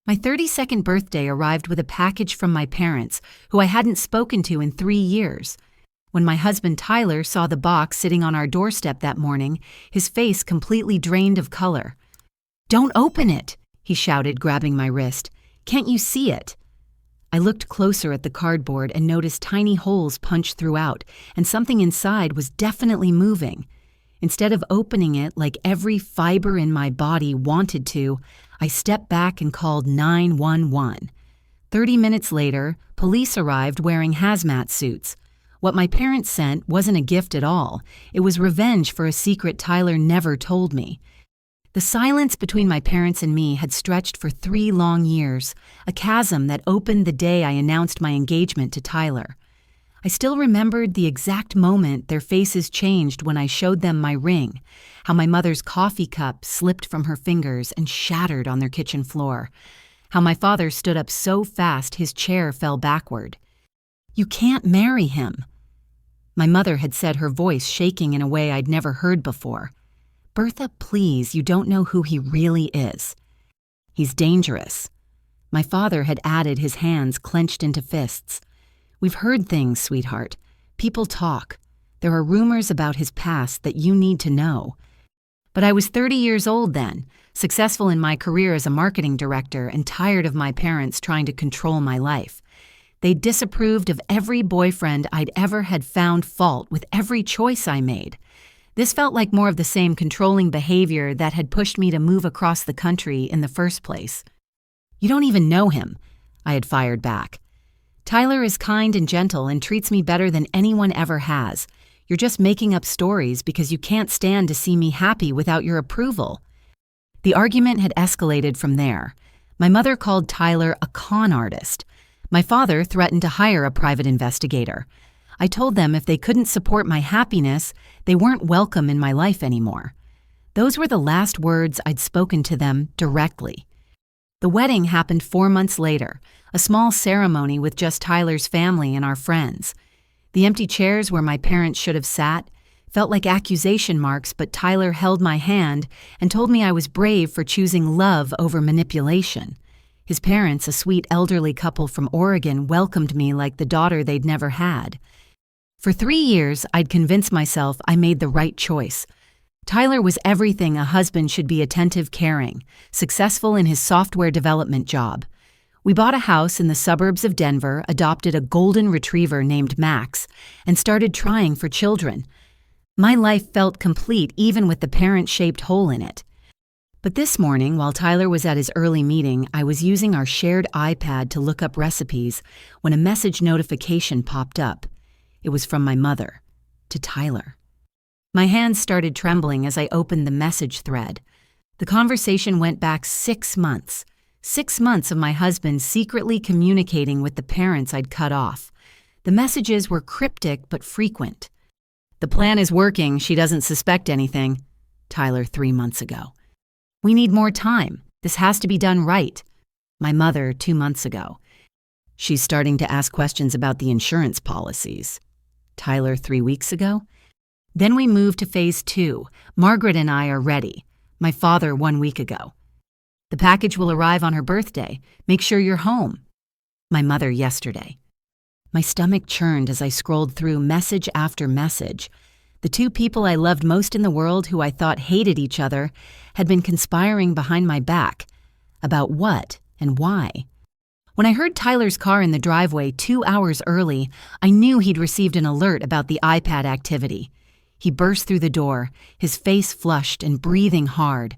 My 32nd birthday arrived with a package from my parents, who I hadn't spoken to in 3 years. When my husband Tyler saw the box sitting on our doorstep that morning, his face completely drained of color. "Don't open it," he shouted, grabbing my wrist. "Can't you see it?" I looked closer at the cardboard and noticed tiny holes punched throughout, and something inside was definitely moving. Instead of opening it like every fiber in my body wanted to, I stepped back and called 911. 30 minutes later, police arrived wearing hazmat suits. What my parents sent wasn't a gift at all. It was revenge for a secret Tyler never told me. The silence between my parents and me had stretched for 3 long years, a chasm that opened the day I announced my engagement to Tyler. I still remembered the exact moment their faces changed when I showed them my ring, how my mother's coffee cup slipped from her fingers and shattered on their kitchen floor, how my father stood up so fast his chair fell backward. "You can't marry him." My mother had said, her voice shaking in a way I'd never heard before. "Bertha, please, you don't know who he really is. He's dangerous." My father had added, his hands clenched into fists. "We've heard things, sweetheart. People talk. There are rumors about his past that you need to know." But I was 30 years old then, successful in my career as a marketing director and tired of my parents trying to control my life. They disapproved of every boyfriend I'd ever had found fault with every choice I made. This felt like more of the same controlling behavior that had pushed me to move across the country in the first place. "You don't even know him," I had fired back. "Tyler is kind and gentle and treats me better than anyone ever has. You're just making up stories because you can't stand to see me happy without your approval." The argument had escalated from there. My mother called Tyler a con artist. My father threatened to hire a private investigator. I told them if they couldn't support my happiness, they weren't welcome in my life anymore. Those were the last words I'd spoken to them directly. The wedding happened 4 months later, a small ceremony with just Tyler's family and our friends. The empty chairs where my parents should have sat felt like accusation marks, but Tyler held my hand and told me I was brave for choosing love over manipulation. His parents, a sweet elderly couple from Oregon, welcomed me like the daughter they'd never had. For 3 years, I'd convinced myself I made the right choice. Tyler was everything a husband should be: attentive, caring, successful in his software development job. We bought a house in the suburbs of Denver, adopted a golden retriever named Max, and started trying for children. My life felt complete even with the parent-shaped hole in it. But this morning, while Tyler was at his early meeting, I was using our shared iPad to look up recipes when a message notification popped up. It was from my mother, to Tyler. My hands started trembling as I opened the message thread. The conversation went back 6 months. 6 months of my husband secretly communicating with the parents I'd cut off. The messages were cryptic but frequent. "The plan is working. She doesn't suspect anything." Tyler 3 months ago. "We need more time. This has to be done right." My mother 2 months ago. "She's starting to ask questions about the insurance policies." Tyler 3 weeks ago. Then we moved to phase 2. Margaret and I are ready. My father 1 week ago. "The package will arrive on her birthday. Make sure you're home." My mother yesterday. My stomach churned as I scrolled through message after message. The 2 people I loved most in the world, who I thought hated each other, had been conspiring behind my back. About what and why? When I heard Tyler's car in the driveway 2 hours early, I knew he'd received an alert about the iPad activity. He burst through the door, his face flushed and breathing hard.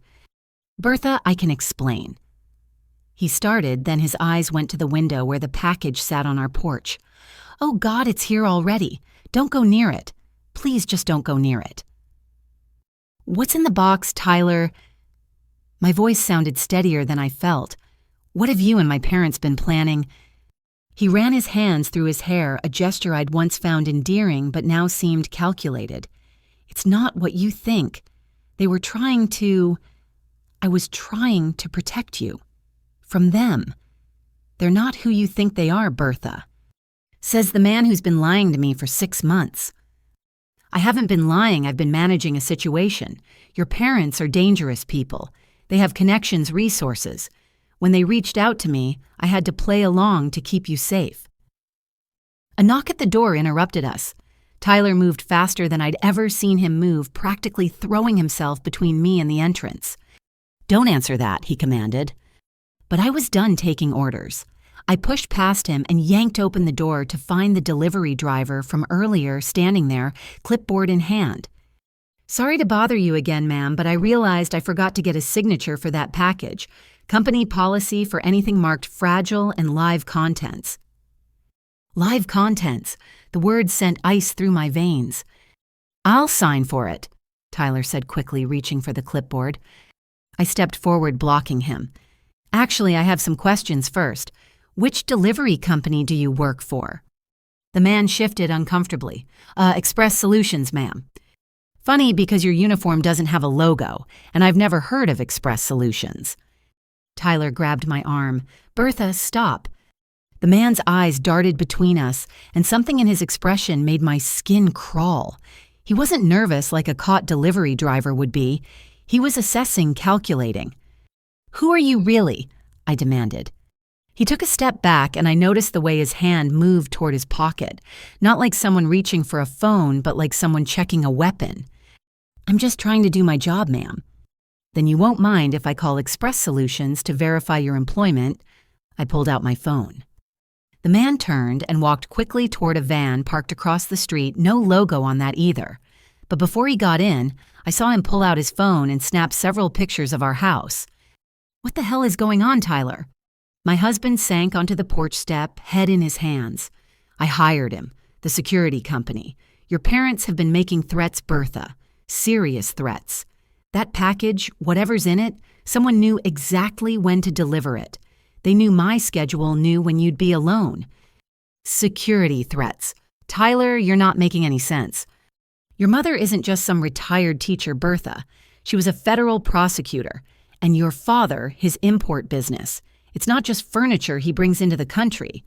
"Bertha, I can explain." He started, then his eyes went to the window where the package sat on our porch. "Oh God, it's here already. Don't go near it. Please just don't go near it." "What's in the box, Tyler?" My voice sounded steadier than I felt. "What have you and my parents been planning?" He ran his hands through his hair, a gesture I'd once found endearing but now seemed calculated. "It's not what you think. I was trying to protect you. From them. They're not who you think they are, Bertha." Says the man who's been lying to me for 6 months. "I haven't been lying, I've been managing a situation. Your parents are dangerous people. They have connections, resources. When they reached out to me, I had to play along to keep you safe." A knock at the door interrupted us. Tyler moved faster than I'd ever seen him move, practically throwing himself between me and the entrance. "Don't answer that," he commanded. But I was done taking orders. I pushed past him and yanked open the door to find the delivery driver from earlier standing there, clipboard in hand. "Sorry to bother you again, ma'am, but I realized I forgot to get a signature for that package. Company policy for anything marked fragile and live contents." Live contents. The word sent ice through my veins. "I'll sign for it," Tyler said quickly, reaching for the clipboard. I stepped forward, blocking him. "Actually, I have some questions first. Which delivery company do you work for?" The man shifted uncomfortably. Express Solutions, ma'am." "Funny because your uniform doesn't have a logo, and I've never heard of Express Solutions." Tyler grabbed my arm. "Bertha, stop." The man's eyes darted between us, and something in his expression made my skin crawl. He wasn't nervous like a caught delivery driver would be. He was assessing, calculating. "Who are you really?" I demanded. He took a step back, and I noticed the way his hand moved toward his pocket, not like someone reaching for a phone, but like someone checking a weapon. "I'm just trying to do my job, ma'am." "Then you won't mind if I call Express Solutions to verify your employment." I pulled out my phone. The man turned and walked quickly toward a van parked across the street, no logo on that either. But before he got in, I saw him pull out his phone and snap several pictures of our house. "What the hell is going on, Tyler?" My husband sank onto the porch step, head in his hands. "I hired him, the security company. Your parents have been making threats, Bertha. Serious threats. That package, whatever's in it, someone knew exactly when to deliver it. They knew my schedule, knew when you'd be alone." "Security threats. Tyler, you're not making any sense. Your mother isn't just some retired teacher, Bertha. She was a federal prosecutor. And your father, his import business. It's not just furniture he brings into the country."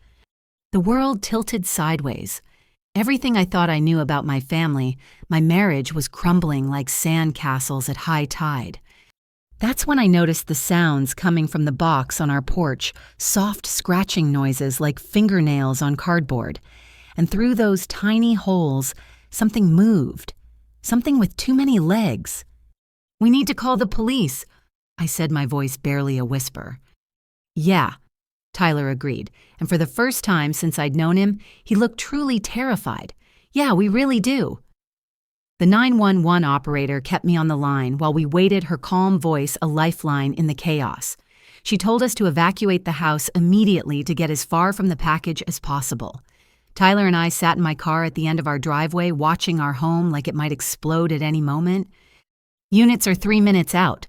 The world tilted sideways. Everything I thought I knew about my family, my marriage, was crumbling like sand castles at high tide. That's when I noticed the sounds coming from the box on our porch, soft scratching noises like fingernails on cardboard. And through those tiny holes, something moved. Something with too many legs. "We need to call the police," I said, my voice barely a whisper. "Yeah," Tyler agreed, and for the first time since I'd known him, he looked truly terrified. "Yeah, we really do." The 911 operator kept me on the line while we waited, her calm voice a lifeline in the chaos. She told us to evacuate the house immediately to get as far from the package as possible. Tyler and I sat in my car at the end of our driveway, watching our home like it might explode at any moment. "Units are 3 minutes out,"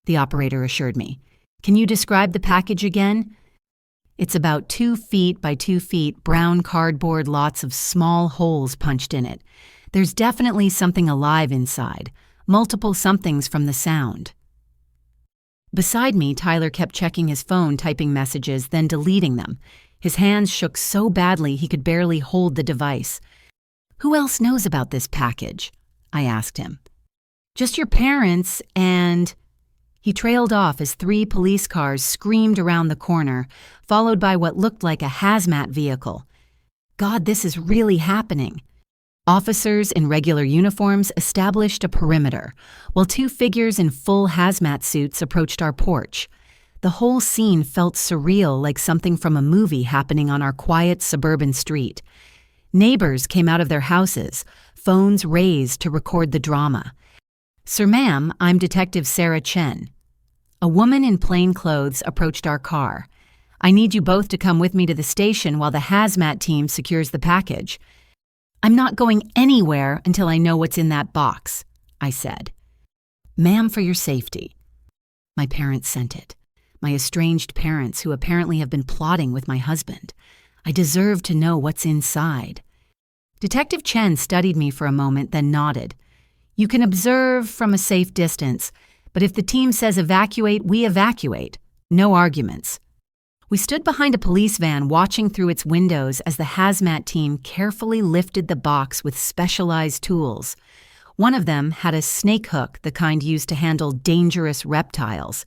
the operator assured me. "Can you describe the package again?" "It's about 2 feet by 2 feet, brown cardboard, lots of small holes punched in it. There's definitely something alive inside, multiple somethings from the sound." Beside me, Tyler kept checking his phone, typing messages, then deleting them. His hands shook so badly he could barely hold the device. "Who else knows about this package?" I asked him. "Just your parents and—" He trailed off as 3 police cars screamed around the corner, followed by what looked like a hazmat vehicle. God, this is really happening. Officers in regular uniforms established a perimeter, while 2 figures in full hazmat suits approached our porch. The whole scene felt surreal, like something from a movie happening on our quiet suburban street. Neighbors came out of their houses, phones raised to record the drama. "Sir, ma'am, I'm Detective Sarah Chen." A woman in plain clothes approached our car. "I need you both to come with me to the station while the hazmat team secures the package." "I'm not going anywhere until I know what's in that box," I said. "Ma'am, for your safety." My parents sent it. My estranged parents, who apparently have been plotting with my husband. I deserve to know what's inside. Detective Chen studied me for a moment, then nodded. "You can observe from a safe distance, but if the team says evacuate, we evacuate. No arguments." We stood behind a police van, watching through its windows as the hazmat team carefully lifted the box with specialized tools. One of them had a snake hook, the kind used to handle dangerous reptiles.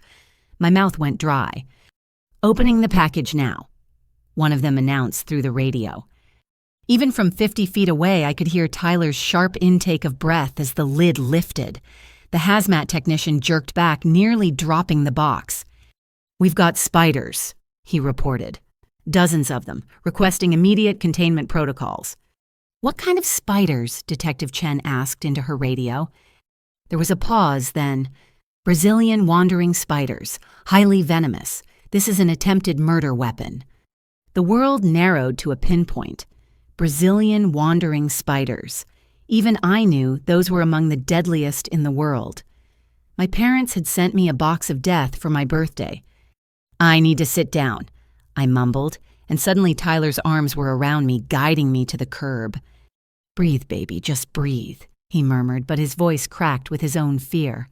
My mouth went dry. "Opening the package now," one of them announced through the radio. Even from 50 feet away, I could hear Tyler's sharp intake of breath as the lid lifted. The hazmat technician jerked back, nearly dropping the box. "We've got spiders," he reported. "Dozens of them, requesting immediate containment protocols." "What kind of spiders?" Detective Chen asked into her radio. There was a pause, then. "Brazilian wandering spiders, highly venomous. This is an attempted murder weapon." The world narrowed to a pinpoint. Brazilian wandering spiders. Even I knew those were among the deadliest in the world. My parents had sent me a box of death for my birthday. "I need to sit down," I mumbled, and suddenly Tyler's arms were around me, guiding me to the curb. "Breathe, baby, just breathe," he murmured, but his voice cracked with his own fear.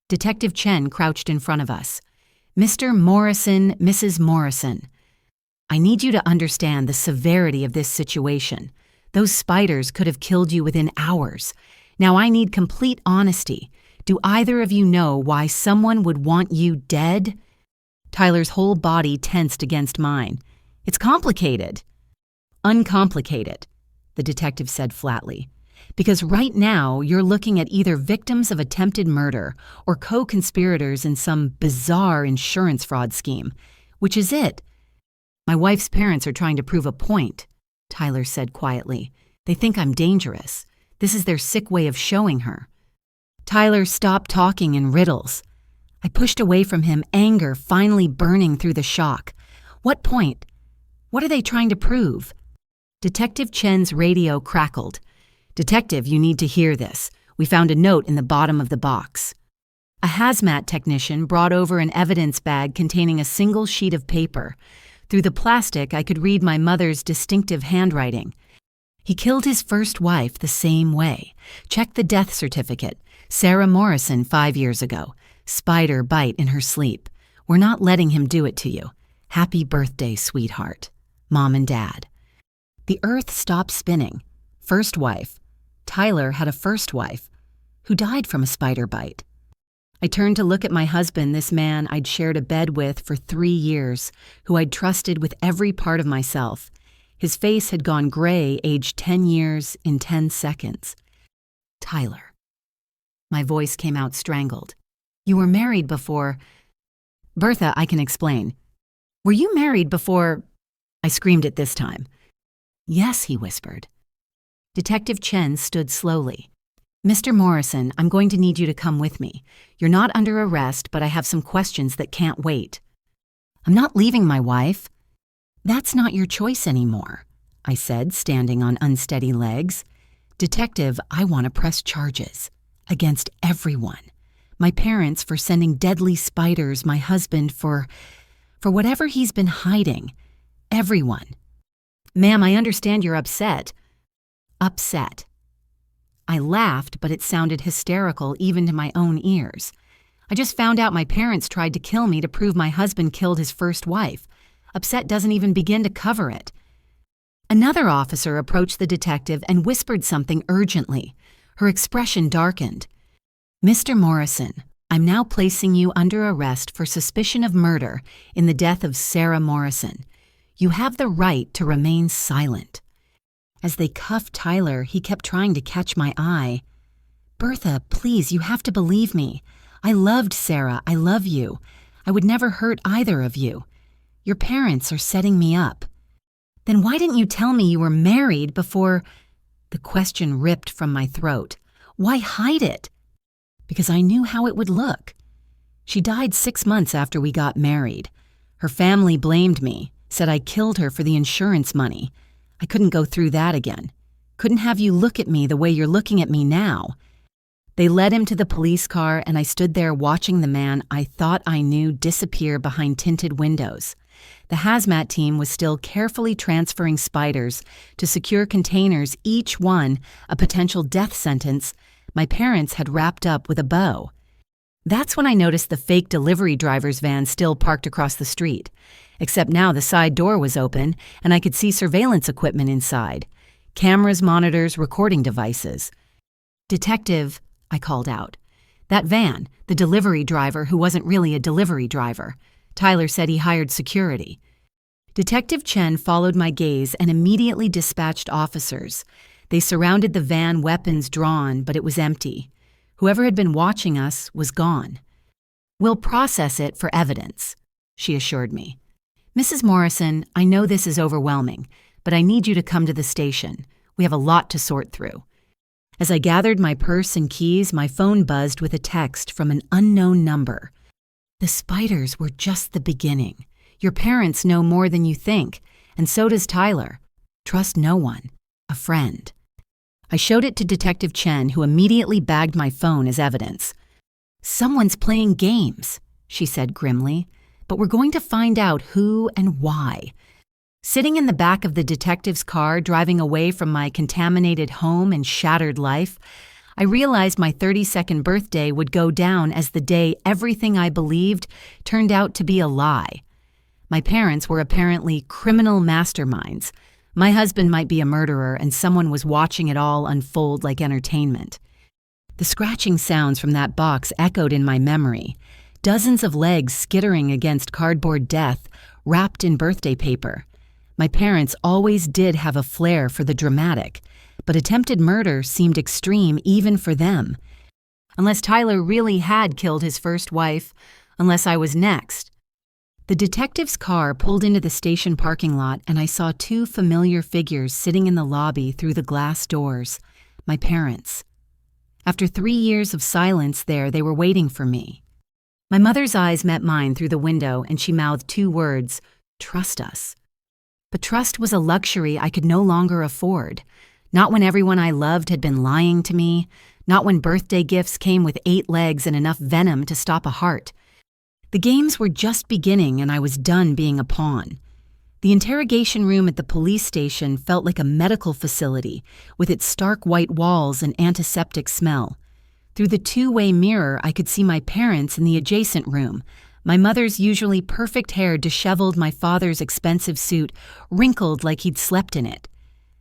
Detective Chen crouched in front of us. "Mr. Morrison, Mrs. Morrison, I need you to understand the severity of this situation. Those spiders could have killed you within hours. Now I need complete honesty. Do either of you know why someone would want you dead?" Tyler's whole body tensed against mine. "It's complicated." "Uncomplicated," the detective said flatly. "Because right now you're looking at either victims of attempted murder or co-conspirators in some bizarre insurance fraud scheme. Which is it?" "My wife's parents are trying to prove a point," Tyler said quietly. "They think I'm dangerous. This is their sick way of showing her." Tyler stopped talking in riddles. I pushed away from him, anger finally burning through the shock. "What point? What are they trying to prove?" Detective Chen's radio crackled. "Detective, you need to hear this. We found a note in the bottom of the box." A hazmat technician brought over an evidence bag containing a single sheet of paper. Through the plastic, I could read my mother's distinctive handwriting. "He killed his first wife the same way. Check the death certificate. Sarah Morrison 5 years ago. Spider bite in her sleep. We're not letting him do it to you. Happy birthday, sweetheart. Mom and Dad." The earth stopped spinning. First wife. Tyler had a first wife who died from a spider bite. I turned to look at my husband, this man I'd shared a bed with for 3 years, who I'd trusted with every part of myself. His face had gone gray, aged 10 years in 10 seconds. "Tyler." My voice came out strangled. "You were married before—" "Bertha, I can explain. Were you married before—" I screamed it this time. "Yes," he whispered. Detective Chen stood slowly. "Mr. Morrison, I'm going to need you to come with me. You're not under arrest, but I have some questions that can't wait." "I'm not leaving my wife." "That's not your choice anymore," I said, standing on unsteady legs. "Detective, I want to press charges. Against everyone. My parents for sending deadly spiders, my husband for whatever he's been hiding. Everyone." "Ma'am, I understand you're upset." "Upset." I laughed, but it sounded hysterical even to my own ears. "I just found out my parents tried to kill me to prove my husband killed his first wife. Upset doesn't even begin to cover it." Another officer approached the detective and whispered something urgently. Her expression darkened. "Mr. Morrison, I'm now placing you under arrest for suspicion of murder in the death of Sarah Morrison. You have the right to remain silent." As they cuffed Tyler, he kept trying to catch my eye. "Bertha, please, you have to believe me. I loved Sarah. I love you. I would never hurt either of you. Your parents are setting me up." "Then why didn't you tell me you were married before—" The question ripped from my throat. "Why hide it?" "Because I knew how it would look. She died 6 months after we got married. Her family blamed me, said I killed her for the insurance money. I couldn't go through that again. Couldn't have you look at me the way you're looking at me now." They led him to the police car, and I stood there watching the man I thought I knew disappear behind tinted windows. The hazmat team was still carefully transferring spiders to secure containers, each one a potential death sentence my parents had wrapped up with a bow. That's when I noticed the fake delivery driver's van still parked across the street. Except now the side door was open, and I could see surveillance equipment inside. Cameras, monitors, recording devices. "Detective," I called out. "That van, the delivery driver who wasn't really a delivery driver. Tyler said he hired security. Detective Chen followed my gaze and immediately dispatched officers. They surrounded the van, weapons drawn, but it was empty. Whoever had been watching us was gone. "We'll process it for evidence," she assured me. "Mrs. Morrison, I know this is overwhelming, but I need you to come to the station. We have a lot to sort through." As I gathered my purse and keys, my phone buzzed with a text from an unknown number. "The spiders were just the beginning. Your parents know more than you think, and so does Tyler. Trust no one. A friend." I showed it to Detective Chen, who immediately bagged my phone as evidence. "Someone's playing games," she said grimly, "but we're going to find out who and why." Sitting in the back of the detective's car, driving away from my contaminated home and shattered life, I realized my 32nd birthday would go down as the day everything I believed turned out to be a lie. My parents were apparently criminal masterminds. My husband might be a murderer, and someone was watching it all unfold like entertainment. The scratching sounds from that box echoed in my memory. Dozens of legs skittering against cardboard death, wrapped in birthday paper. My parents always did have a flair for the dramatic, but attempted murder seemed extreme even for them. Unless Tyler really had killed his first wife, unless I was next. The detective's car pulled into the station parking lot, and I saw two familiar figures sitting in the lobby through the glass doors. My parents. After 3 years of silence there, they were waiting for me. My mother's eyes met mine through the window, and she mouthed 2 words, "Trust us." But trust was a luxury I could no longer afford. Not when everyone I loved had been lying to me, not when birthday gifts came with 8 legs and enough venom to stop a heart. The games were just beginning, and I was done being a pawn. The interrogation room at the police station felt like a medical facility, with its stark white walls and antiseptic smell. Through the 2-way mirror, I could see my parents in the adjacent room. My mother's usually perfect hair disheveled, my father's expensive suit wrinkled like he'd slept in it.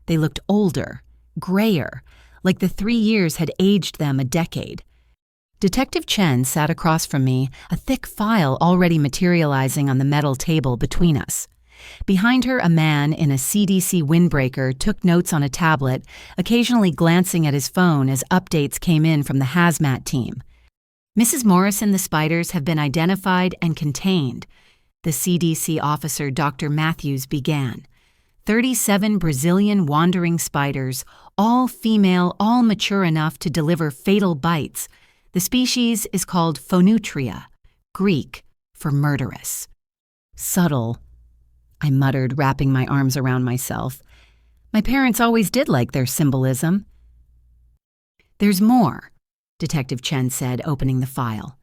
They looked older, grayer, like the 3 years had aged them a decade. Detective Chen sat across from me, a thick file already materializing on the metal table between us. Behind her, a man in a CDC windbreaker took notes on a tablet, occasionally glancing at his phone as updates came in from the hazmat team. "Mrs. Morrison, the spiders have been identified and contained," the CDC officer, Dr. Matthews, began. 37 Brazilian wandering spiders, all female, all mature enough to deliver fatal bites. The species is called Phonutria, Greek for murderous. "Subtle," I muttered, wrapping my arms around myself. My parents always did like their symbolism. "There's more," Detective Chen said, opening the file.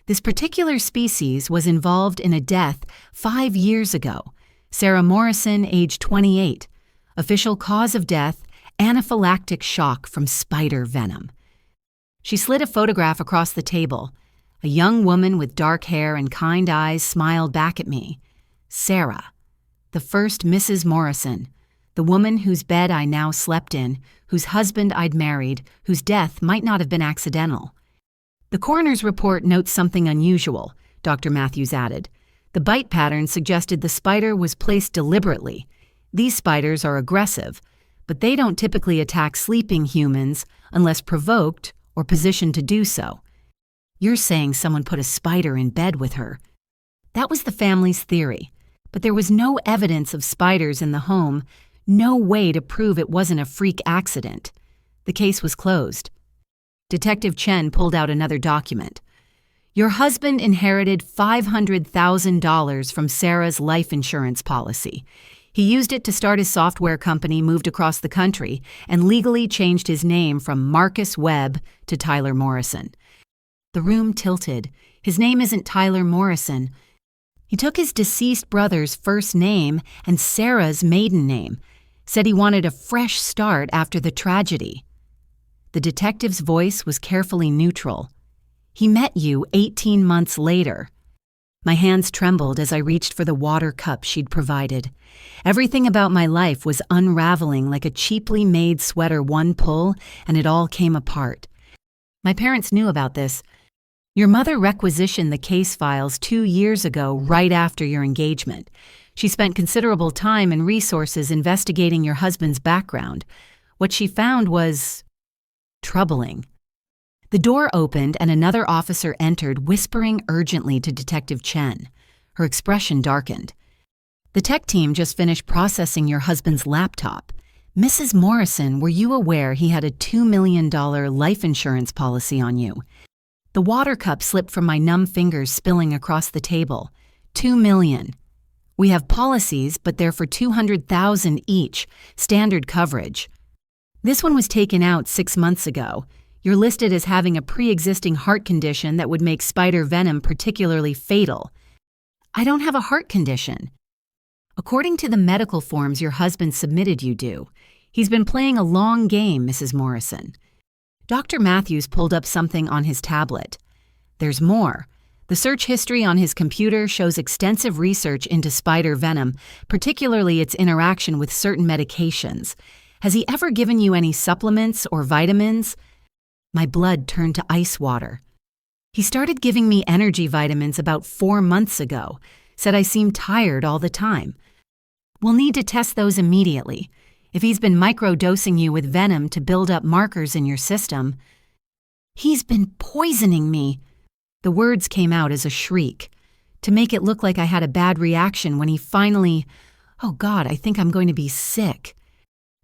"This particular species was involved in a death 5 years ago. Sarah Morrison, age 28. Official cause of death, anaphylactic shock from spider venom." She slid a photograph across the table. A young woman with dark hair and kind eyes smiled back at me. Sarah, the first Mrs. Morrison, the woman whose bed I now slept in, whose husband I'd married, whose death might not have been accidental. "The coroner's report notes something unusual," Dr. Matthews added. "The bite pattern suggested the spider was placed deliberately. These spiders are aggressive, but they don't typically attack sleeping humans unless provoked or positioned to do so. You're saying someone put a spider in bed with her." That was the family's theory, but there was no evidence of spiders in the home, no way to prove it wasn't a freak accident. The case was closed. Detective Chen pulled out another document. "Your husband inherited $500,000 from Sarah's life insurance policy. He used it to start his software company, moved across the country, and legally changed his name from Marcus Webb to Tyler Morrison." The room tilted. "His name isn't Tyler Morrison. He took his deceased brother's first name and Sarah's maiden name. Said he wanted a fresh start after the tragedy." The detective's voice was carefully neutral. "He met you 18 months later." My hands trembled as I reached for the water cup she'd provided. Everything about my life was unraveling like a cheaply made sweater, one pull, and it all came apart. My parents knew about this. Your mother requisitioned the case files 2 years ago, right after your engagement. She spent considerable time and resources investigating your husband's background. What she found was troubling. The door opened and another officer entered, whispering urgently to Detective Chen. Her expression darkened. The tech team just finished processing your husband's laptop. Mrs. Morrison, were you aware he had a $2 million life insurance policy on you? The water cup slipped from my numb fingers, spilling across the table. $2 million. We have policies, but they're for $200,000 each, standard coverage. This one was taken out 6 months ago. You're listed as having a pre-existing heart condition that would make spider venom particularly fatal. I don't have a heart condition. According to the medical forms your husband submitted, you do. He's been playing a long game, Mrs. Morrison. Dr. Matthews pulled up something on his tablet. There's more. The search history on his computer shows extensive research into spider venom, particularly its interaction with certain medications. Has he ever given you any supplements or vitamins? My blood turned to ice water. He started giving me energy vitamins about 4 months ago, said I seemed tired all the time. We'll need to test those immediately. If he's been microdosing you with venom to build up markers in your system. He's been poisoning me. The words came out as a shriek, to make it look like I had a bad reaction when he finally, oh God, I think I'm going to be sick.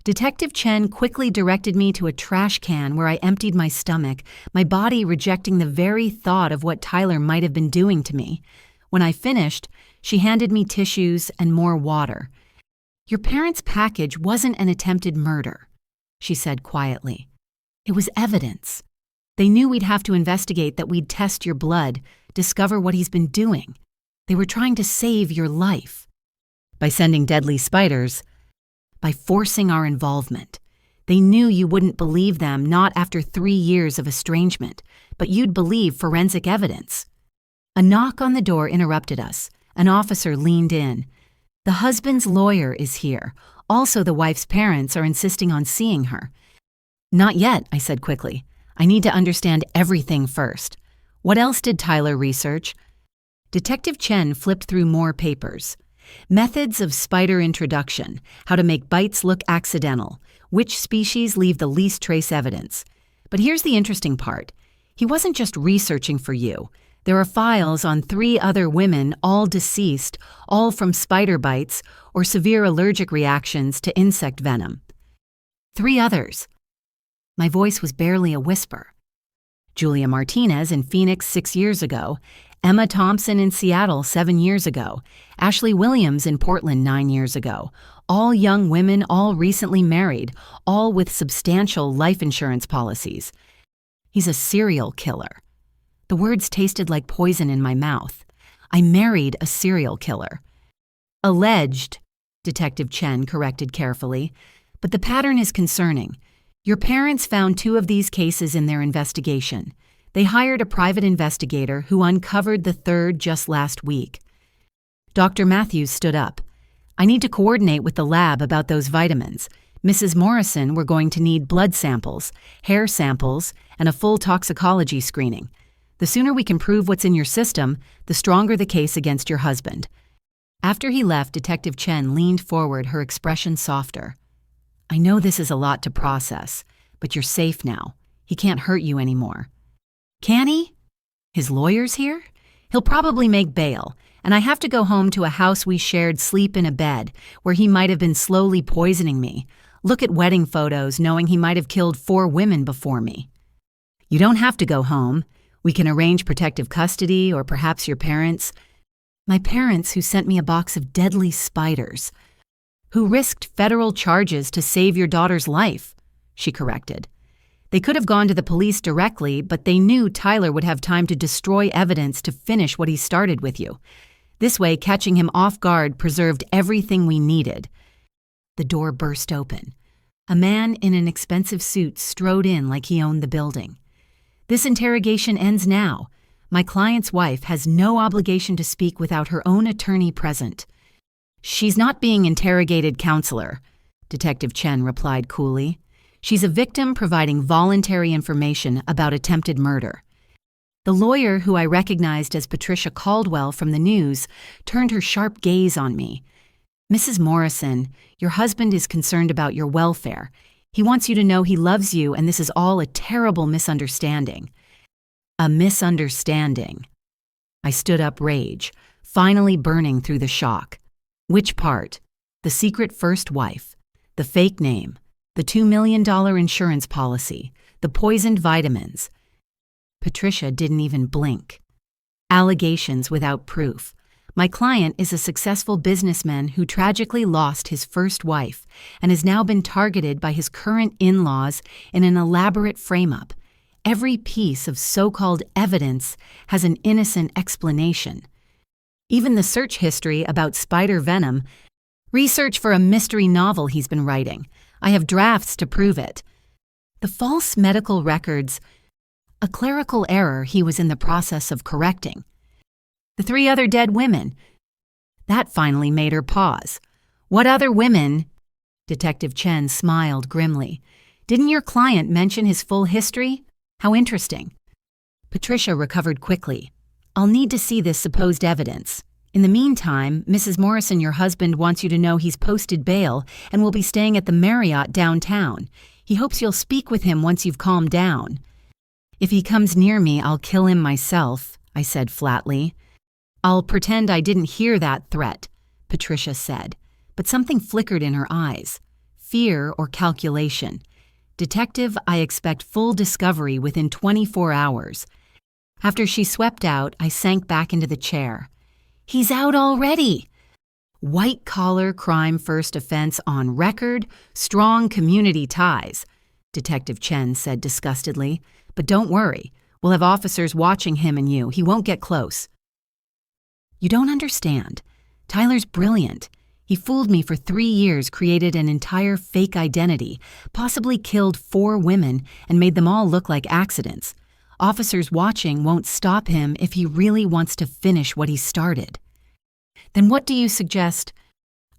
Detective Chen quickly directed me to a trash can where I emptied my stomach, my body rejecting the very thought of what Tyler might have been doing to me. When I finished, she handed me tissues and more water. Your parents' package wasn't an attempted murder, she said quietly. It was evidence. They knew we'd have to investigate, that we'd test your blood, discover what he's been doing. They were trying to save your life. By sending deadly spiders, by forcing our involvement. They knew you wouldn't believe them, not after 3 years of estrangement, but you'd believe forensic evidence. A knock on the door interrupted us. An officer leaned in. The husband's lawyer is here. Also, the wife's parents are insisting on seeing her. Not yet, I said quickly. I need to understand everything first. What else did Tyler research? Detective Chen flipped through more papers. Methods of spider introduction, how to make bites look accidental, which species leave the least trace evidence. But here's the interesting part. He wasn't just researching for you. There are files on 3 other women, all deceased, all from spider bites or severe allergic reactions to insect venom. 3 others. My voice was barely a whisper. Julia Martinez in Phoenix 6 years ago, Emma Thompson in Seattle 7 years ago, Ashley Williams in Portland 9 years ago, all young women, all recently married, all with substantial life insurance policies. He's a serial killer. The words tasted like poison in my mouth. I married a serial killer. Alleged, Detective Chen corrected carefully, but the pattern is concerning. Your parents found 2 of these cases in their investigation. They hired a private investigator who uncovered the 3rd just last week. Dr. Matthews stood up. I need to coordinate with the lab about those vitamins. Mrs. Morrison, we're going to need blood samples, hair samples, and a full toxicology screening. The sooner we can prove what's in your system, the stronger the case against your husband. After he left, Detective Chen leaned forward, her expression softer. I know this is a lot to process, but you're safe now. He can't hurt you anymore. Can he? His lawyer's here? He'll probably make bail, and I have to go home to a house we shared, sleep in a bed, where he might have been slowly poisoning me, look at wedding photos knowing he might have killed 4 women before me. You don't have to go home. We can arrange protective custody, or perhaps your parents. My parents, who sent me a box of deadly spiders. Who risked federal charges to save your daughter's life, she corrected. They could have gone to the police directly, but they knew Tyler would have time to destroy evidence to finish what he started with you. This way, catching him off guard preserved everything we needed. The door burst open. A man in an expensive suit strode in like he owned the building. This interrogation ends now. My client's wife has no obligation to speak without her own attorney present. She's not being interrogated, counselor, Detective Chen replied coolly. She's a victim providing voluntary information about attempted murder. The lawyer, who I recognized as Patricia Caldwell from the news, turned her sharp gaze on me. "Mrs. Morrison, your husband is concerned about your welfare. He wants you to know he loves you, and this is all a terrible misunderstanding." A misunderstanding. I stood up, rage, finally burning through the shock. Which part? The secret first wife, the fake name, the $2 million insurance policy, the poisoned vitamins. Patricia didn't even blink. Allegations without proof. My client is a successful businessman who tragically lost his first wife and has now been targeted by his current in-laws in an elaborate frame-up. Every piece of so-called evidence has an innocent explanation. Even the search history about spider venom. Research for a mystery novel he's been writing. I have drafts to prove it. The false medical records. A clerical error he was in the process of correcting. The 3 other dead women. That finally made her pause. "What other women?" Detective Chen smiled grimly. "Didn't your client mention his full history? How interesting." Patricia recovered quickly. "I'll need to see this supposed evidence. In the meantime, Mrs. Morrison, your husband, wants you to know he's posted bail and will be staying at the Marriott downtown. He hopes you'll speak with him once you've calmed down." "If he comes near me, I'll kill him myself," I said flatly. "I'll pretend I didn't hear that threat," Patricia said, but something flickered in her eyes. Fear or calculation. "Detective, I expect full discovery within 24 hours. After she swept out, I sank back into the chair. "He's out already!" "White-collar crime first offense on record, strong community ties," Detective Chen said disgustedly. "But don't worry, we'll have officers watching him and you. He won't get close." "You don't understand. Tyler's brilliant. He fooled me for 3 years, created an entire fake identity, possibly killed 4 women, and made them all look like accidents. Officers watching won't stop him if he really wants to finish what he started." "Then what do you suggest?"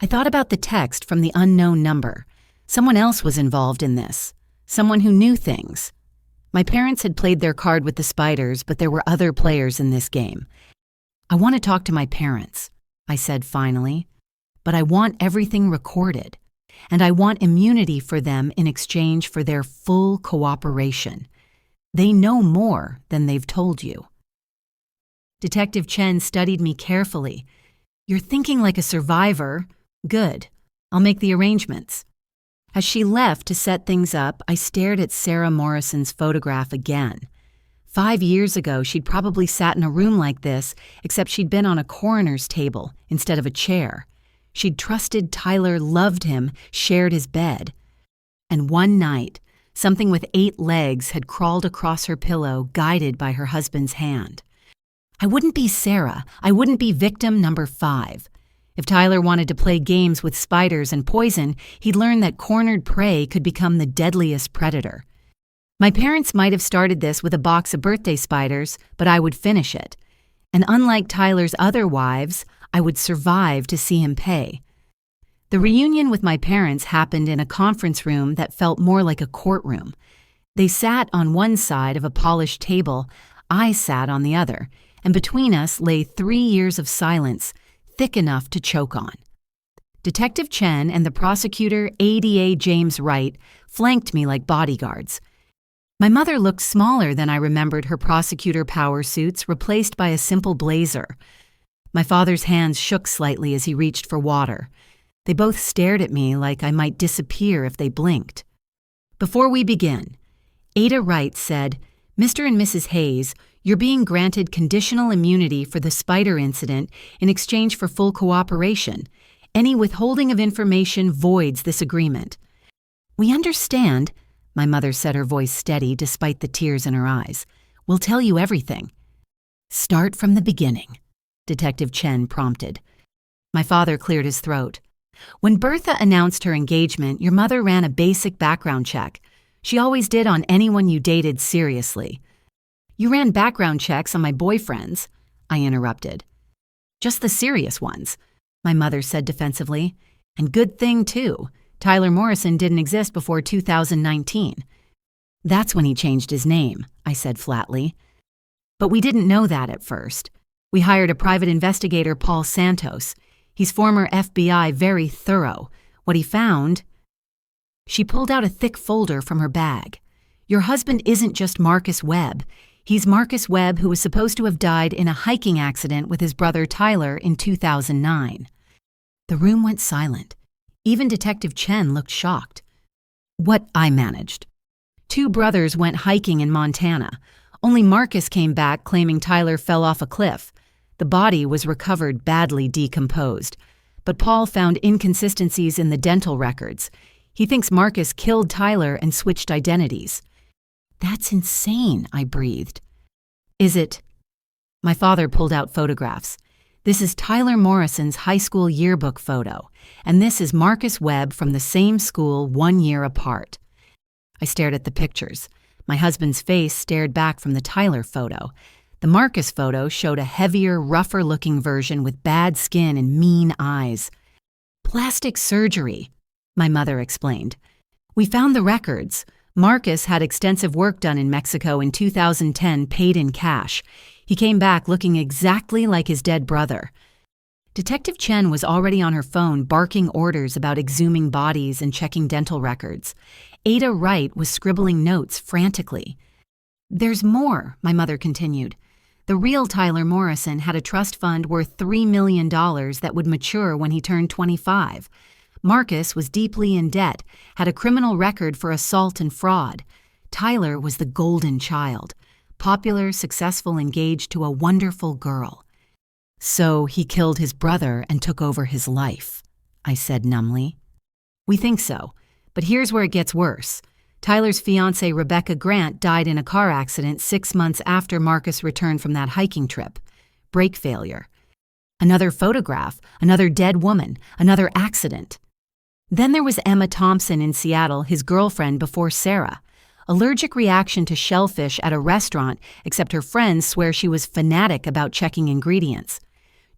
I thought about the text from the unknown number. Someone else was involved in this. Someone who knew things. My parents had played their card with the spiders, but there were other players in this game. "I want to talk to my parents," I said finally. "But I want everything recorded. And I want immunity for them in exchange for their full cooperation. They know more than they've told you." Detective Chen studied me carefully. "You're thinking like a survivor. Good. I'll make the arrangements." As she left to set things up, I stared at Sarah Morrison's photograph again. 5 years ago, she'd probably sat in a room like this, except she'd been on a coroner's table instead of a chair. She'd trusted Tyler, loved him, shared his bed. And one night, something with 8 legs had crawled across her pillow, guided by her husband's hand. I wouldn't be Sarah. I wouldn't be victim number 5. If Tyler wanted to play games with spiders and poison, he'd learn that cornered prey could become the deadliest predator. My parents might have started this with a box of birthday spiders, but I would finish it. And unlike Tyler's other wives, I would survive to see him pay. The reunion with my parents happened in a conference room that felt more like a courtroom. They sat on one side of a polished table, I sat on the other, and between us lay 3 years of silence, thick enough to choke on. Detective Chen and the prosecutor, ADA James Wright, flanked me like bodyguards. My mother looked smaller than I remembered her prosecutor power suits, replaced by a simple blazer. My father's hands shook slightly as he reached for water. They both stared at me like I might disappear if they blinked. "Before we begin," Ada Wright said, "Mr. and Mrs. Hayes, you're being granted conditional immunity for the spider incident in exchange for full cooperation. Any withholding of information voids this agreement." "We understand," my mother said, her voice steady despite the tears in her eyes. "We'll tell you everything." "Start from the beginning," Detective Chen prompted. My father cleared his throat. "When Bertha announced her engagement, your mother ran a basic background check. She always did on anyone you dated seriously." "You ran background checks on my boyfriends," I interrupted. "Just the serious ones," my mother said defensively. "And good thing, too. Tyler Morrison didn't exist before 2019. "That's when he changed his name," I said flatly. But we didn't know that at first. We hired a private investigator, Paul Santos. He's former FBI, very thorough. What he found... She pulled out a thick folder from her bag. Your husband isn't just Marcus Webb. He's Marcus Webb, who was supposed to have died in a hiking accident with his brother Tyler in 2009. The room went silent. Even Detective Chen looked shocked. What I managed. 2 brothers went hiking in Montana. Only Marcus came back claiming Tyler fell off a cliff. The body was recovered badly decomposed. But Paul found inconsistencies in the dental records. He thinks Marcus killed Tyler and switched identities. That's insane, I breathed. Is it? My father pulled out photographs. This is Tyler Morrison's high school yearbook photo, and this is Marcus Webb from the same school 1 year apart. I stared at the pictures. My husband's face stared back from the Tyler photo. The Marcus photo showed a heavier, rougher-looking version with bad skin and mean eyes. Plastic surgery, my mother explained. We found the records. Marcus had extensive work done in Mexico in 2010, paid in cash. He came back looking exactly like his dead brother. Detective Chen was already on her phone barking orders about exhuming bodies and checking dental records. Ada Wright was scribbling notes frantically. There's more, my mother continued. The real Tyler Morrison had a trust fund worth $3 million that would mature when he turned 25. Marcus was deeply in debt, had a criminal record for assault and fraud. Tyler was the golden child, popular, successful, engaged to a wonderful girl. So he killed his brother and took over his life, I said numbly. We think so, but here's where it gets worse. Tyler's fiancée Rebecca Grant died in a car accident 6 months after Marcus returned from that hiking trip. Brake failure. Another photograph, another dead woman, another accident. Then there was Emma Thompson in Seattle, his girlfriend before Sarah. Allergic reaction to shellfish at a restaurant, except her friends swear she was fanatic about checking ingredients.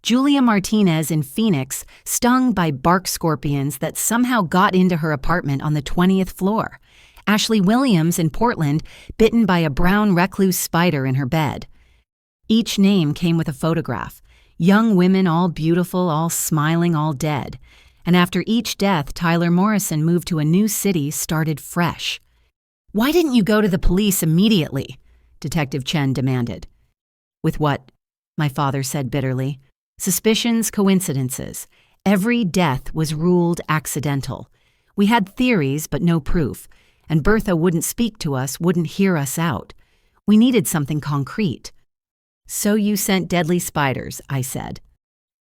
Julia Martinez in Phoenix, stung by bark scorpions that somehow got into her apartment on the 20th floor. Ashley Williams in Portland, bitten by a brown recluse spider in her bed. Each name came with a photograph. Young women, all beautiful, all smiling, all dead. And after each death, Tyler Morrison moved to a new city, started fresh. Why didn't you go to the police immediately? Detective Chen demanded. With what? My father said bitterly. Suspicions, coincidences. Every death was ruled accidental. We had theories, but no proof. And Bertha wouldn't speak to us, wouldn't hear us out. We needed something concrete. So you sent deadly spiders, I said.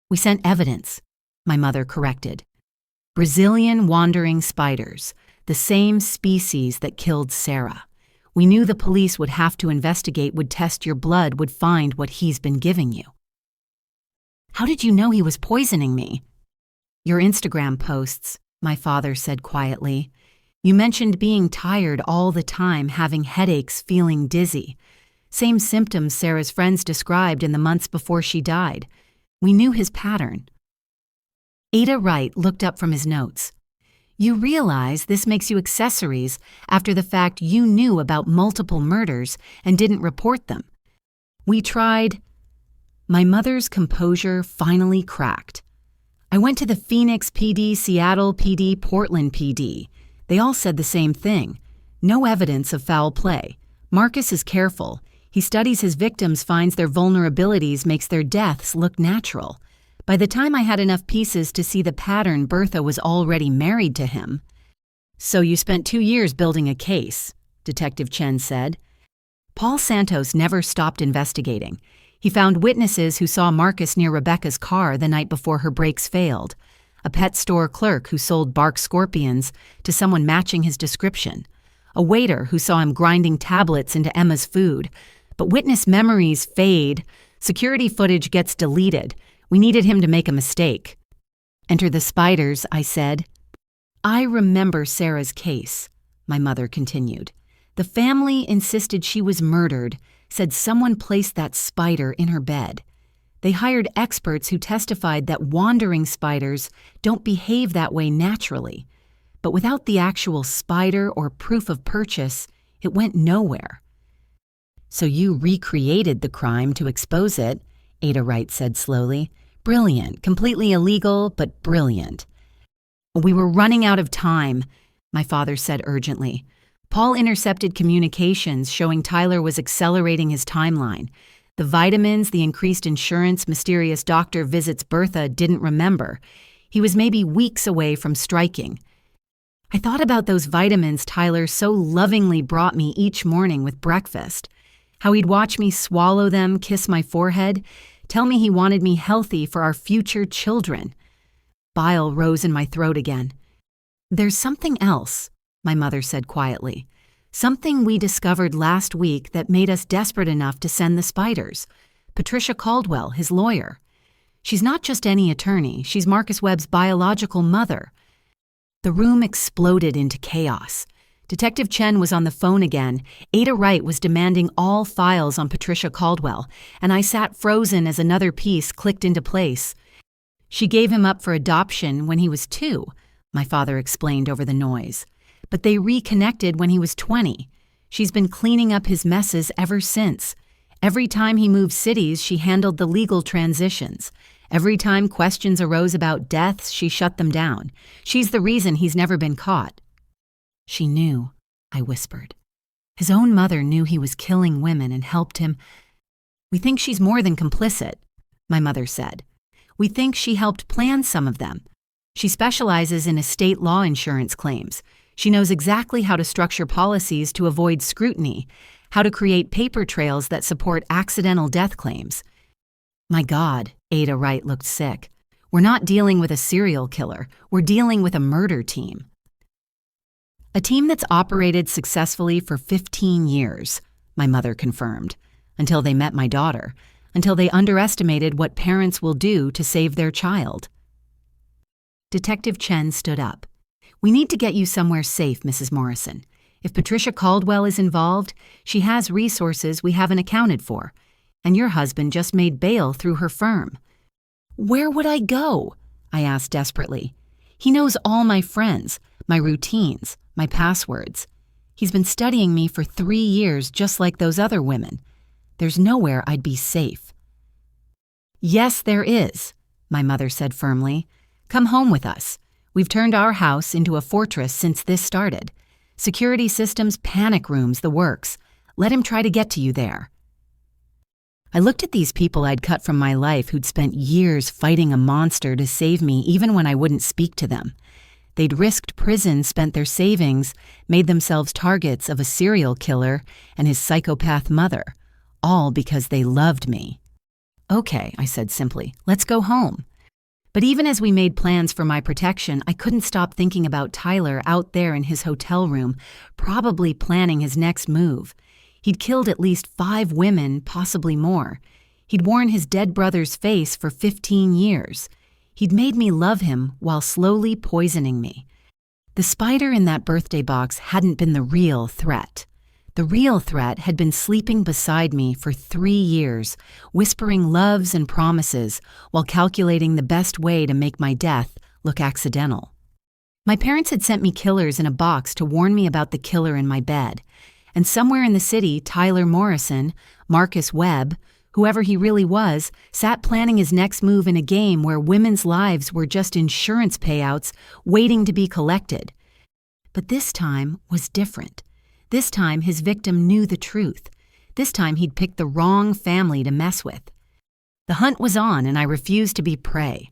We sent evidence, my mother corrected. Brazilian wandering spiders, the same species that killed Sarah. We knew the police would have to investigate, would test your blood, would find what he's been giving you. How did you know he was poisoning me? Your Instagram posts, my father said quietly. You mentioned being tired all the time, having headaches, feeling dizzy. Same symptoms Sarah's friends described in the months before she died. We knew his pattern. Ada Wright looked up from his notes. You realize this makes you accessories after the fact you knew about multiple murders and didn't report them. We tried. My mother's composure finally cracked. I went to the Phoenix PD, Seattle PD, Portland PD. They all said the same thing. No evidence of foul play. Marcus is careful. He studies his victims, finds their vulnerabilities, makes their deaths look natural. By the time I had enough pieces to see the pattern, Bertha was already married to him. So you spent 2 years building a case, Detective Chen said. Paul Santos never stopped investigating. He found witnesses who saw Marcus near Rebecca's car the night before her brakes failed. A pet store clerk who sold bark scorpions to someone matching his description. A waiter who saw him grinding tablets into Emma's food. But witness memories fade. Security footage gets deleted. We needed him to make a mistake. Enter the spiders, I said. I remember Sarah's case, my mother continued. The family insisted she was murdered, said someone placed that spider in her bed. They hired experts who testified that wandering spiders don't behave that way naturally. But without the actual spider or proof of purchase, it went nowhere. So you recreated the crime to expose it, Ada Wright said slowly. Brilliant, completely illegal, but brilliant. We were running out of time, my father said urgently. Paul intercepted communications showing Tyler was accelerating his timeline. The vitamins, the increased insurance, mysterious doctor visits Bertha didn't remember. He was maybe weeks away from striking. I thought about those vitamins Tyler so lovingly brought me each morning with breakfast. How he'd watch me swallow them, kiss my forehead, tell me he wanted me healthy for our future children. Bile rose in my throat again. There's something else, my mother said quietly. Something we discovered last week that made us desperate enough to send the spiders. Patricia Caldwell, his lawyer. She's not just any attorney, she's Marcus Webb's biological mother. The room exploded into chaos. Detective Chen was on the phone again. Ada Wright was demanding all files on Patricia Caldwell, and I sat frozen as another piece clicked into place. She gave him up for adoption when he was 2, my father explained over the noise. But they reconnected when he was 20. She's been cleaning up his messes ever since. Every time he moved cities, she handled the legal transitions. Every time questions arose about deaths, she shut them down. She's the reason he's never been caught. She knew, I whispered. His own mother knew he was killing women and helped him. We think she's more than complicit, my mother said. We think she helped plan some of them. She specializes in estate law insurance claims. She knows exactly how to structure policies to avoid scrutiny, how to create paper trails that support accidental death claims. My God, Ada Wright looked sick. We're not dealing with a serial killer. We're dealing with a murder team. A team that's operated successfully for 15 years, my mother confirmed, until they met my daughter, until they underestimated what parents will do to save their child. Detective Chen stood up. We need to get you somewhere safe, Mrs. Morrison. If Patricia Caldwell is involved, she has resources we haven't accounted for, and your husband just made bail through her firm. Where would I go? I asked desperately. He knows all my friends, my routines, my passwords. He's been studying me for 3 years just like those other women. There's nowhere I'd be safe. Yes, there is, my mother said firmly. Come home with us. We've turned our house into a fortress since this started. Security systems, panic rooms, the works. Let him try to get to you there. I looked at these people I'd cut from my life who'd spent years fighting a monster to save me even when I wouldn't speak to them. They'd risked prison, spent their savings, made themselves targets of a serial killer and his psychopath mother, all because they loved me. Okay, I said simply, let's go home. But even as we made plans for my protection, I couldn't stop thinking about Tyler out there in his hotel room, probably planning his next move. He'd killed at least 5 women, possibly more. He'd worn his dead brother's face for 15 years. He'd made me love him while slowly poisoning me. The spider in that birthday box hadn't been the real threat. The real threat had been sleeping beside me for 3 years, whispering loves and promises while calculating the best way to make my death look accidental. My parents had sent me killers in a box to warn me about the killer in my bed. And somewhere in the city, Tyler Morrison, Marcus Webb, whoever he really was, sat planning his next move in a game where women's lives were just insurance payouts waiting to be collected. But this time was different. This time his victim knew the truth. This time he'd picked the wrong family to mess with. The hunt was on and I refused to be prey.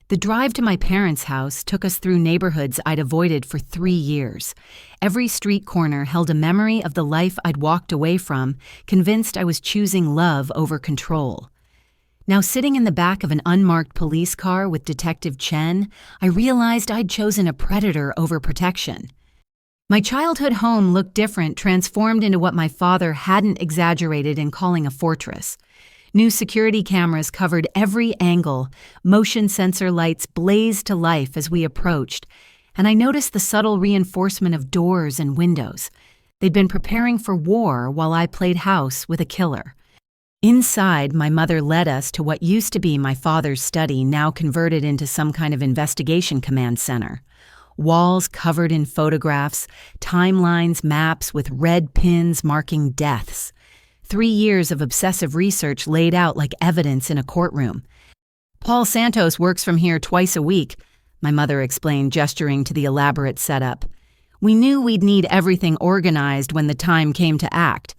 The drive to my parents' house took us through neighborhoods I'd avoided for 3 years. Every street corner held a memory of the life I'd walked away from, convinced I was choosing love over control. Now sitting in the back of an unmarked police car with Detective Chen, I realized I'd chosen a predator over protection. My childhood home looked different, transformed into what my father hadn't exaggerated in calling a fortress. New security cameras covered every angle, motion sensor lights blazed to life as we approached, and I noticed the subtle reinforcement of doors and windows. They'd been preparing for war while I played house with a killer. Inside, my mother led us to what used to be my father's study, now converted into some kind of investigation command center. Walls covered in photographs, timelines, maps with red pins marking deaths. 3 years of obsessive research laid out like evidence in a courtroom. Paul Santos works from here twice a week, my mother explained, gesturing to the elaborate setup. We knew we'd need everything organized when the time came to act.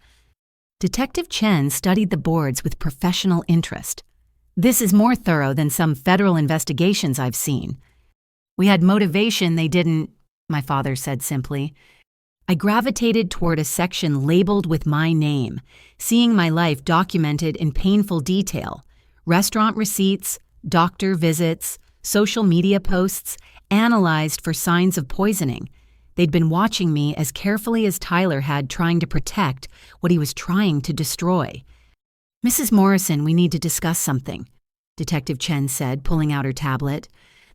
Detective Chen studied the boards with professional interest. This is more thorough than some federal investigations I've seen. We had motivation they didn't, my father said simply. I gravitated toward a section labeled with my name, seeing my life documented in painful detail. Restaurant receipts, doctor visits, social media posts, analyzed for signs of poisoning. They'd been watching me as carefully as Tyler had, trying to protect what he was trying to destroy. Mrs. Morrison, we need to discuss something, Detective Chen said, pulling out her tablet.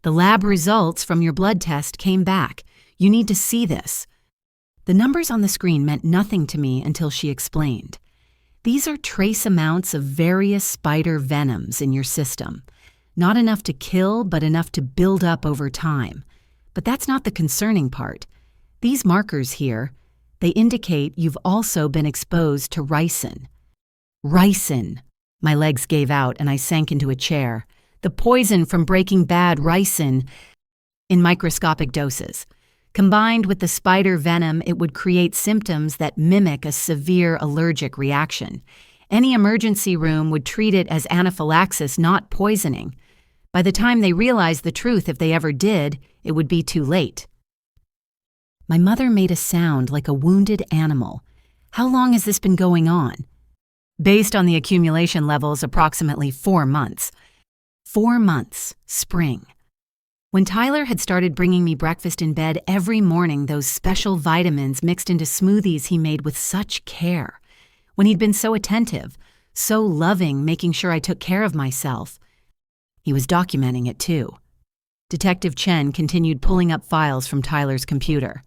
The lab results from your blood test came back. You need to see this. The numbers on the screen meant nothing to me until she explained. These are trace amounts of various spider venoms in your system. Not enough to kill, but enough to build up over time. But that's not the concerning part. These markers here, they indicate you've also been exposed to ricin. Ricin. My legs gave out and I sank into a chair. The poison from Breaking Bad, ricin, in microscopic doses. Combined with the spider venom, it would create symptoms that mimic a severe allergic reaction. Any emergency room would treat it as anaphylaxis, not poisoning. By the time they realized the truth, if they ever did, it would be too late. My mother made a sound like a wounded animal. How long has this been going on? Based on the accumulation levels, approximately 4 months. 4 months, spring. When Tyler had started bringing me breakfast in bed every morning, those special vitamins mixed into smoothies he made with such care. When he'd been so attentive, so loving, making sure I took care of myself. He was documenting it too. Detective Chen continued pulling up files from Tyler's computer.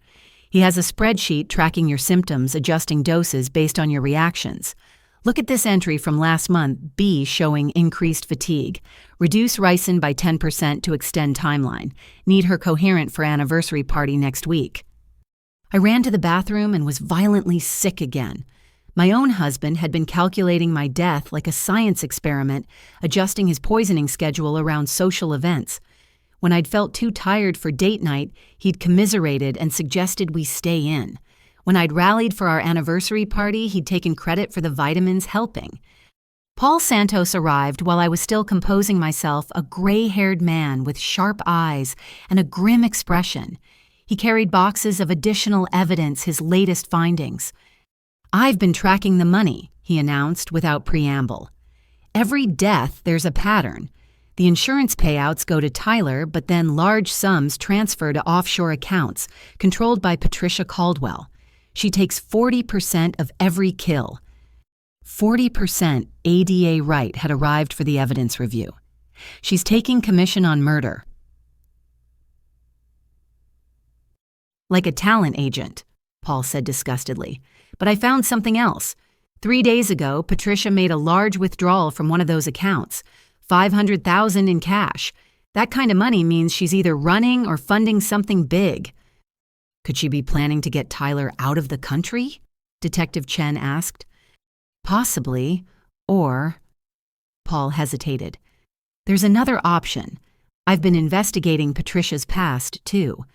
He has a spreadsheet tracking your symptoms, adjusting doses based on your reactions. Look at this entry from last month, B, showing increased fatigue. Reduce ricin by 10% to extend timeline. Need her coherent for anniversary party next week. I ran to the bathroom and was violently sick again. My own husband had been calculating my death like a science experiment, adjusting his poisoning schedule around social events. When I'd felt too tired for date night, he'd commiserated and suggested we stay in. When I'd rallied for our anniversary party, he'd taken credit for the vitamins helping. Paul Santos arrived while I was still composing myself, a gray-haired man with sharp eyes and a grim expression. He carried boxes of additional evidence, his latest findings. I've been tracking the money, he announced without preamble. Every death, there's a pattern. The insurance payouts go to Tyler, but then large sums transfer to offshore accounts, controlled by Patricia Caldwell. She takes 40% of every kill. 40% ADA Wright had arrived for the evidence review. She's taking commission on murder. Like a talent agent, Paul said disgustedly. But I found something else. 3 days ago, Patricia made a large withdrawal from one of those accounts. $500,000 in cash. That kind of money means she's either running or funding something big. Could she be planning to get Tyler out of the country? Detective Chen asked. Possibly, or... Paul hesitated. There's another option. I've been investigating Patricia's past, too.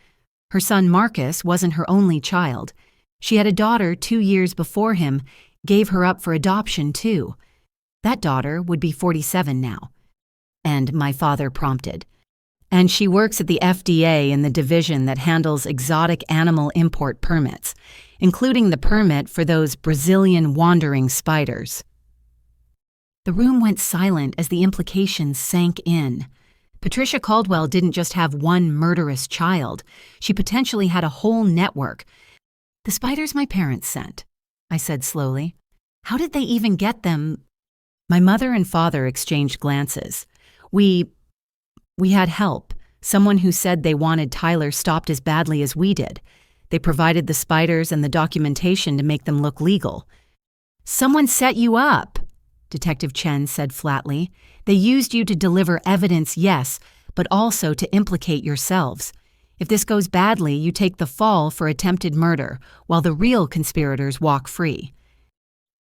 Her son Marcus wasn't her only child. She had a daughter 2 years before him, gave her up for adoption, too. That daughter would be 47 now. And my father prompted. And she works at the FDA in the division that handles exotic animal import permits, including the permit for those Brazilian wandering spiders. The room went silent as the implications sank in. Patricia Caldwell didn't just have one murderous child. She potentially had a whole network. The spiders my parents sent, I said slowly. How did they even get them? My mother and father exchanged glances. We had help, someone who said they wanted Tyler stopped as badly as we did. They provided the spiders and the documentation to make them look legal. Someone set you up, Detective Chen said flatly. They used you to deliver evidence, yes, but also to implicate yourselves. If this goes badly, you take the fall for attempted murder, while the real conspirators walk free.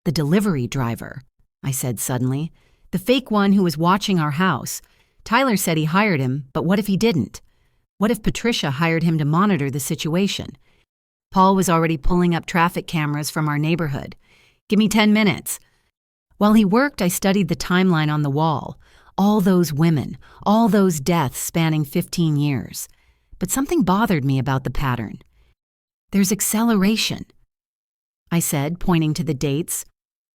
The delivery driver, I said suddenly. The fake one who was watching our house. Tyler said he hired him, but what if he didn't? What if Patricia hired him to monitor the situation? Paul was already pulling up traffic cameras from our neighborhood. Give me 10 minutes. While he worked, I studied the timeline on the wall. All those women, all those deaths spanning 15 years. But something bothered me about the pattern. There's acceleration, I said, pointing to the dates.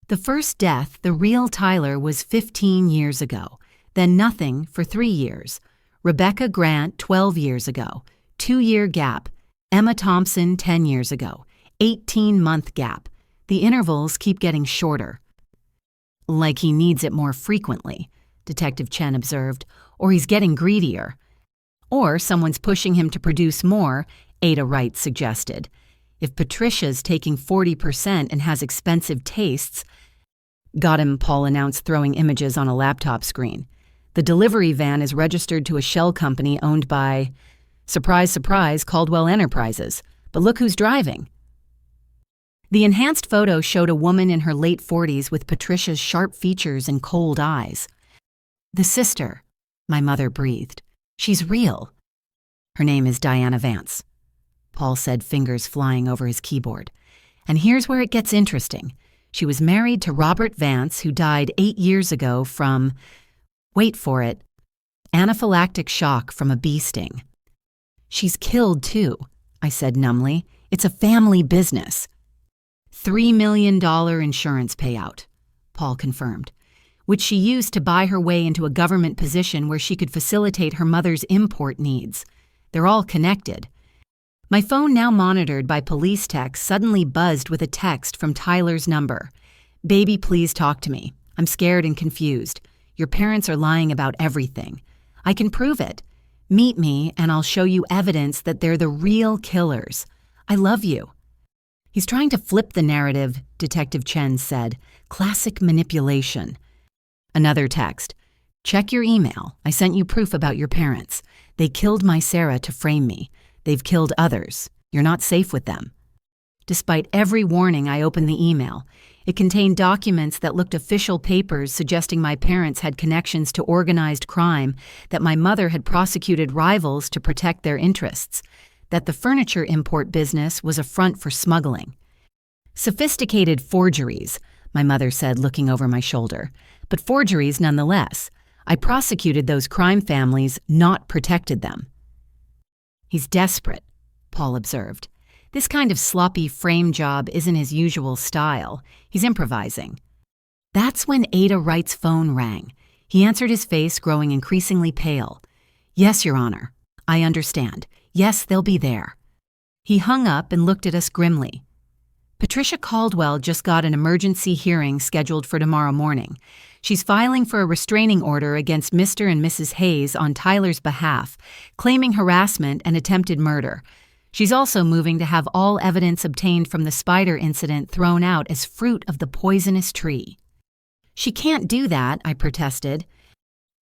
The first death, the real Tyler, was 15 years ago, then nothing for 3 years. Rebecca Grant, 12 years ago, 2-year gap. Emma Thompson, 10 years ago, 18-month gap. The intervals keep getting shorter. Like he needs it more frequently, Detective Chen observed, or he's getting greedier. Or someone's pushing him to produce more, Ada Wright suggested. If Patricia's taking 40% and has expensive tastes— Got him, Paul announced, throwing images on a laptop screen. The delivery van is registered to a shell company owned by, surprise, surprise, Caldwell Enterprises. But look who's driving. The enhanced photo showed a woman in her late 40s with Patricia's sharp features and cold eyes. The sister, my mother breathed. She's real. Her name is Diana Vance, Paul said, fingers flying over his keyboard. And here's where it gets interesting. She was married to Robert Vance, who died 8 years ago from, wait for it, anaphylactic shock from a bee sting. She's killed too, I said numbly. It's a family business. $3 million insurance payout, Paul confirmed, which she used to buy her way into a government position where she could facilitate her mother's import needs. They're all connected. My phone, now monitored by police techs, suddenly buzzed with a text from Tyler's number. Baby, please talk to me. I'm scared and confused. Your parents are lying about everything. I can prove it. Meet me and I'll show you evidence that they're the real killers. I love you. He's trying to flip the narrative, Detective Chen said. Classic manipulation. Another text. Check your email. I sent you proof about your parents. They killed my Sarah to frame me. They've killed others. You're not safe with them. Despite every warning, I opened the email. It contained documents that looked official papers suggesting my parents had connections to organized crime, that my mother had prosecuted rivals to protect their interests, that the furniture import business was a front for smuggling. Sophisticated forgeries, my mother said, looking over my shoulder. But forgeries nonetheless. I prosecuted those crime families, not protected them. He's desperate, Paul observed. This kind of sloppy frame job isn't his usual style. He's improvising. That's when Ada Wright's phone rang. He answered, his face growing increasingly pale. Yes, Your Honor. I understand. Yes, they'll be there. He hung up and looked at us grimly. Patricia Caldwell just got an emergency hearing scheduled for tomorrow morning. She's filing for a restraining order against Mr. and Mrs. Hayes on Tyler's behalf, claiming harassment and attempted murder. She's also moving to have all evidence obtained from the spider incident thrown out as fruit of the poisonous tree. She can't do that, I protested.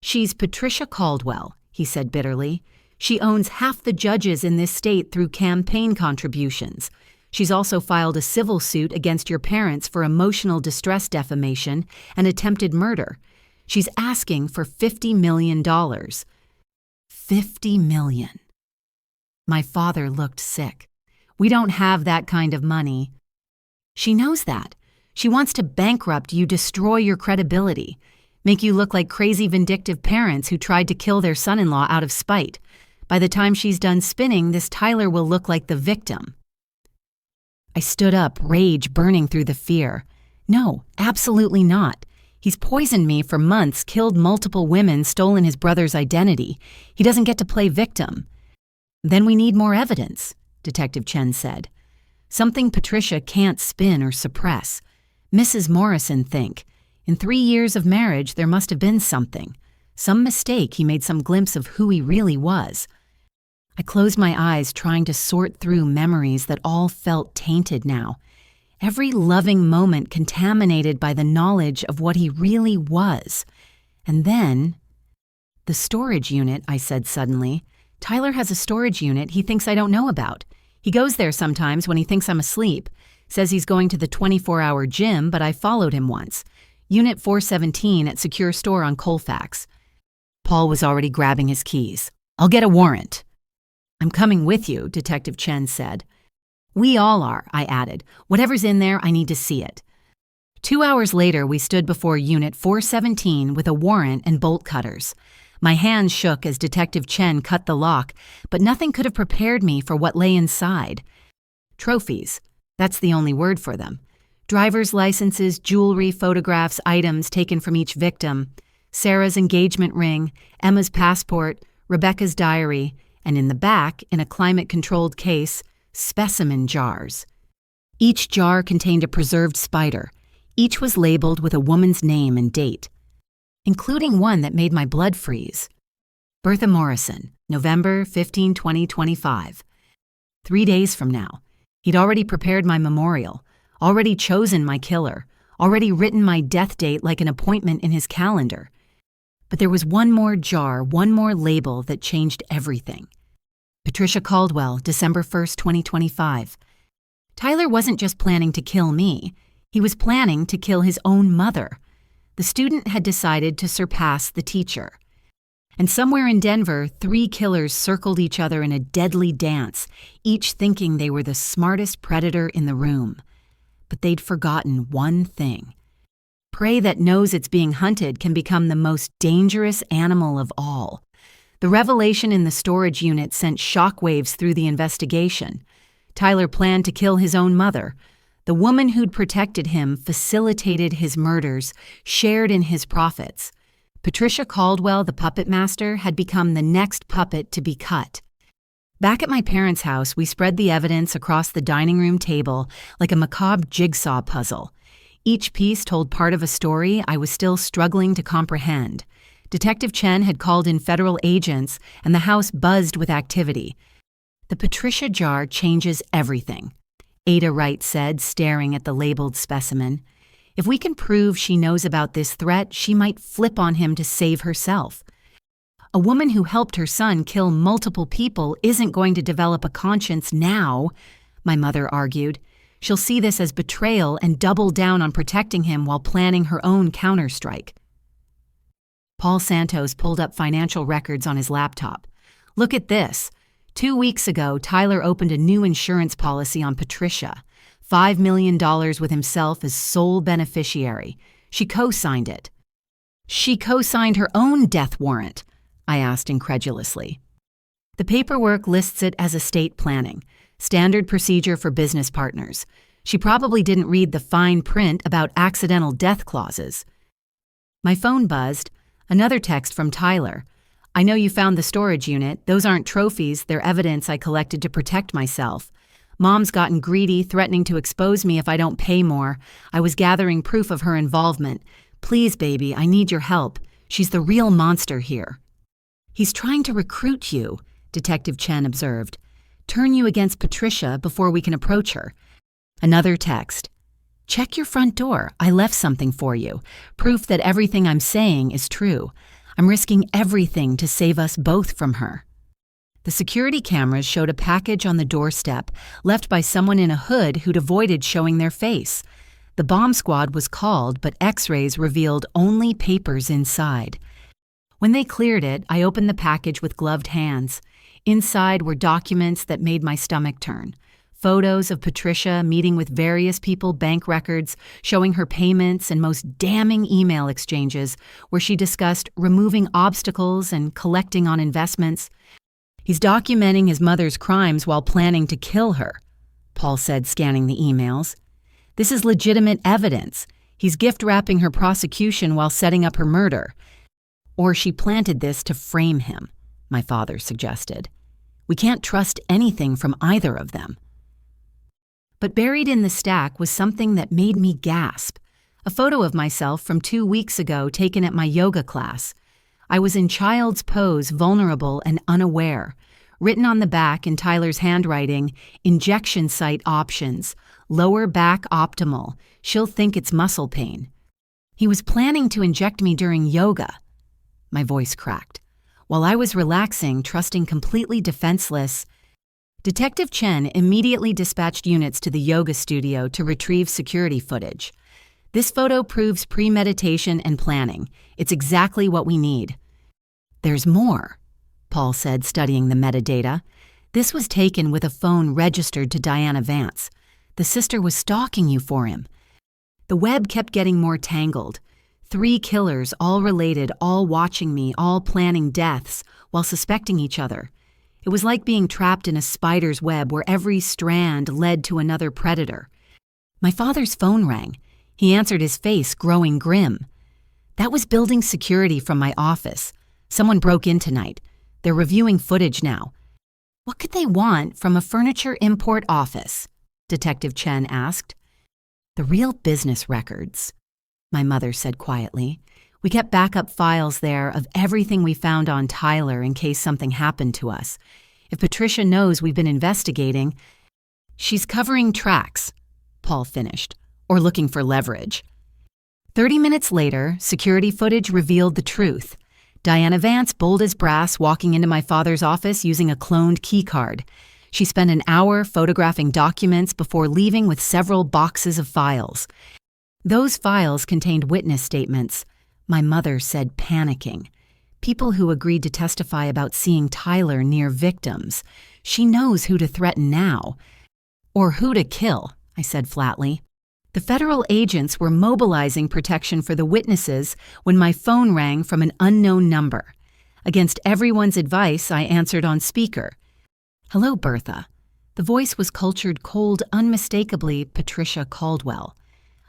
She's Patricia Caldwell, he said bitterly. She owns half the judges in this state through campaign contributions. She's also filed a civil suit against your parents for emotional distress defamation and attempted murder. She's asking for $50 million. $50 million. My father looked sick. We don't have that kind of money. She knows that. She wants to bankrupt you, destroy your credibility, make you look like crazy vindictive parents who tried to kill their son-in-law out of spite. By the time she's done spinning, this Tyler will look like the victim. I stood up, rage burning through the fear. No, absolutely not. He's poisoned me for months, killed multiple women, stolen his brother's identity. He doesn't get to play victim. Then we need more evidence, Detective Chen said. Something Patricia can't spin or suppress. Mrs. Morrison think. In 3 years of marriage, there must have been something. Some mistake, he made some glimpse of who he really was. I closed my eyes, trying to sort through memories that all felt tainted now. Every loving moment contaminated by the knowledge of what he really was. And then, the storage unit, I said suddenly. Tyler has a storage unit he thinks I don't know about. He goes there sometimes when he thinks I'm asleep. Says he's going to the 24-hour gym, but I followed him once. Unit 417 at Secure Store on Colfax. Paul was already grabbing his keys. I'll get a warrant. I'm coming with you, Detective Chen said. We all are, I added. Whatever's in there, I need to see it. 2 hours later, we stood before Unit 417 with a warrant and bolt cutters. My hands shook as Detective Chen cut the lock, but nothing could have prepared me for what lay inside. Trophies. That's the only word for them. Driver's licenses, jewelry, photographs, items taken from each victim. Sarah's engagement ring, Emma's passport, Rebecca's diary, and in the back, in a climate-controlled case, specimen jars. Each jar contained a preserved spider. Each was labeled with a woman's name and date, including one that made my blood freeze. Bertha Morrison, November 15, 2025. 3 days from now. He'd already prepared my memorial, already chosen my killer, already written my death date like an appointment in his calendar. But there was one more jar, one more label that changed everything. Patricia Caldwell, December 1st, 2025. Tyler wasn't just planning to kill me. He was planning to kill his own mother. The student had decided to surpass the teacher. And somewhere in Denver, 3 killers circled each other in a deadly dance, each thinking they were the smartest predator in the room. But they'd forgotten one thing. Prey that knows it's being hunted can become the most dangerous animal of all. The revelation in the storage unit sent shockwaves through the investigation. Tyler planned to kill his own mother. The woman who'd protected him facilitated his murders, shared in his profits. Patricia Caldwell, the puppet master, had become the next puppet to be cut. Back at my parents' house, we spread the evidence across the dining room table like a macabre jigsaw puzzle. Each piece told part of a story I was still struggling to comprehend. Detective Chen had called in federal agents, and the house buzzed with activity. The Patricia jar changes everything, Ada Wright said, staring at the labeled specimen. If we can prove she knows about this threat, she might flip on him to save herself. A woman who helped her son kill multiple people isn't going to develop a conscience now, my mother argued. She'll see this as betrayal and double down on protecting him while planning her own counterstrike. Paul Santos pulled up financial records on his laptop. Look at this. 2 weeks ago, Tyler opened a new insurance policy on Patricia. $5 million with himself as sole beneficiary. She co-signed it. She co-signed her own death warrant, I asked incredulously. The paperwork lists it as estate planning, standard procedure for business partners. She probably didn't read the fine print about accidental death clauses. My phone buzzed. Another text from Tyler. I know you found the storage unit. Those aren't trophies. They're evidence I collected to protect myself. Mom's gotten greedy, threatening to expose me if I don't pay more. I was gathering proof of her involvement. Please, baby, I need your help. She's the real monster here. He's trying to recruit you, Detective Chen observed. Turn you against Patricia before we can approach her. Another text. Check your front door. I left something for you. Proof that everything I'm saying is true. I'm risking everything to save us both from her. The security cameras showed a package on the doorstep, left by someone in a hood who'd avoided showing their face. The bomb squad was called, but X-rays revealed only papers inside. When they cleared it, I opened the package with gloved hands. Inside were documents that made my stomach turn. Photos of Patricia meeting with various people, bank records showing her payments, and most damning email exchanges where she discussed removing obstacles and collecting on investments. He's documenting his mother's crimes while planning to kill her, Paul said, scanning the emails. This is legitimate evidence. He's gift-wrapping her prosecution while setting up her murder. Or she planted this to frame him, my father suggested. We can't trust anything from either of them. But buried in the stack was something that made me gasp. A photo of myself from 2 weeks ago taken at my yoga class. I was in child's pose, vulnerable and unaware. Written on the back in Tyler's handwriting, injection site options, lower back optimal. She'll think it's muscle pain. He was planning to inject me during yoga. My voice cracked. While I was relaxing, trusting completely defenseless, Detective Chen immediately dispatched units to the yoga studio to retrieve security footage. This photo proves premeditation and planning. It's exactly what we need. There's more, Paul said, studying the metadata. This was taken with a phone registered to Diana Vance. The sister was stalking you for him. The web kept getting more tangled. 3 killers, all related, all watching me, all planning deaths, while suspecting each other. It was like being trapped in a spider's web where every strand led to another predator. My father's phone rang. He answered, his face growing grim. That was building security from my office. Someone broke in tonight. They're reviewing footage now. What could they want from a furniture import office? Detective Chen asked. The real business records, my mother said quietly. We kept backup files there of everything we found on Tyler in case something happened to us. If Patricia knows we've been investigating, she's covering tracks, Paul finished, or looking for leverage. 30 minutes later, security footage revealed the truth. Diana Vance, bold as brass, walking into my father's office using a cloned keycard. She spent an hour photographing documents before leaving with several boxes of files. Those files contained witness statements. My mother said, panicking. People who agreed to testify about seeing Tyler near victims. She knows who to threaten now. Or who to kill, I said flatly. The federal agents were mobilizing protection for the witnesses when my phone rang from an unknown number. Against everyone's advice, I answered on speaker. Hello, Bertha. The voice was cultured cold, unmistakably Patricia Caldwell.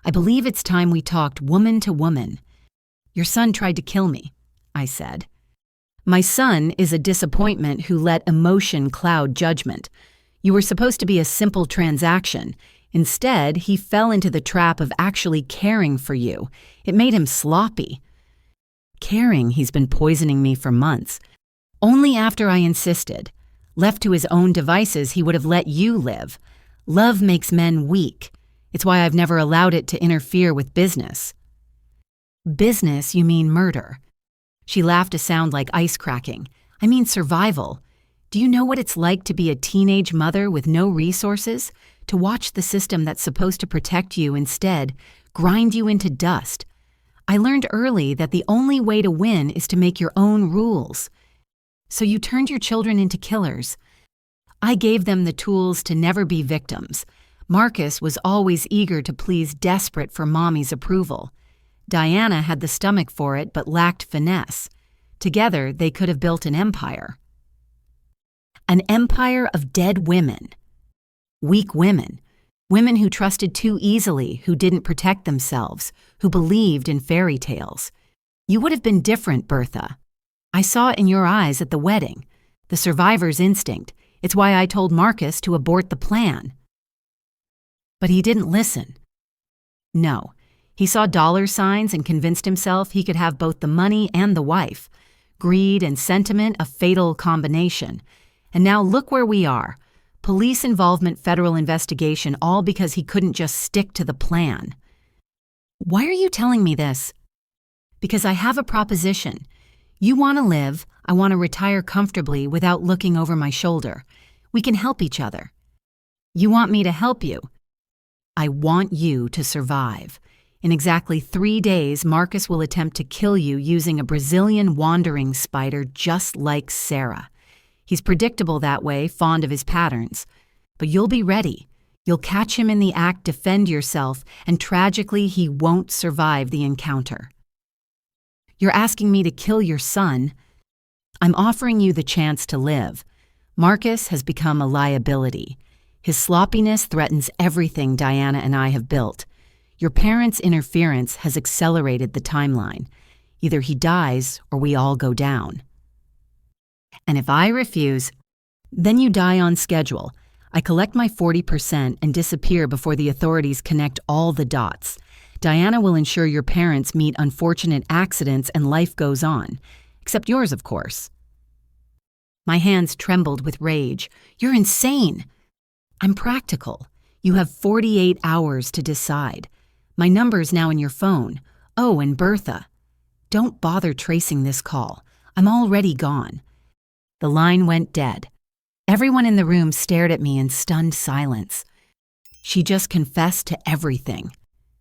I believe it's time we talked woman to woman. Your son tried to kill me, I said. My son is a disappointment who let emotion cloud judgment. You were supposed to be a simple transaction. Instead, he fell into the trap of actually caring for you. It made him sloppy. Caring, he's been poisoning me for months. Only after I insisted. Left to his own devices, he would have let you live. Love makes men weak. It's why I've never allowed it to interfere with business. Business, you mean murder. She laughed a sound like ice cracking. I mean survival. Do you know what it's like to be a teenage mother with no resources? To watch the system that's supposed to protect you instead grind you into dust. I learned early that the only way to win is to make your own rules. So you turned your children into killers. I gave them the tools to never be victims. Marcus was always eager to please, desperate for mommy's approval. Diana had the stomach for it but lacked finesse. Together, they could have built an empire. An empire of dead women. Weak women. Women who trusted too easily, who didn't protect themselves, who believed in fairy tales. You would have been different, Bertha. I saw it in your eyes at the wedding. The survivor's instinct. It's why I told Marcus to abort the plan. But he didn't listen. No. He saw dollar signs and convinced himself he could have both the money and the wife. Greed and sentiment, a fatal combination. And now look where we are. Police involvement, federal investigation, all because he couldn't just stick to the plan. Why are you telling me this? Because I have a proposition. You want to live, I want to retire comfortably without looking over my shoulder. We can help each other. You want me to help you? I want you to survive. In exactly 3 days, Marcus will attempt to kill you using a Brazilian wandering spider just like Sarah. He's predictable that way, fond of his patterns. But you'll be ready. You'll catch him in the act, defend yourself, and tragically, he won't survive the encounter. You're asking me to kill your son. I'm offering you the chance to live. Marcus has become a liability. His sloppiness threatens everything Diana and I have built. Your parents' interference has accelerated the timeline. Either he dies or we all go down. And if I refuse, then you die on schedule. I collect my 40% and disappear before the authorities connect all the dots. Diana will ensure your parents meet unfortunate accidents and life goes on. Except yours, of course. My hands trembled with rage. You're insane. I'm practical. You have 48 hours to decide. My number's now in your phone. Oh, and Bertha. Don't bother tracing this call. I'm already gone. The line went dead. Everyone in the room stared at me in stunned silence. "She just confessed to everything,"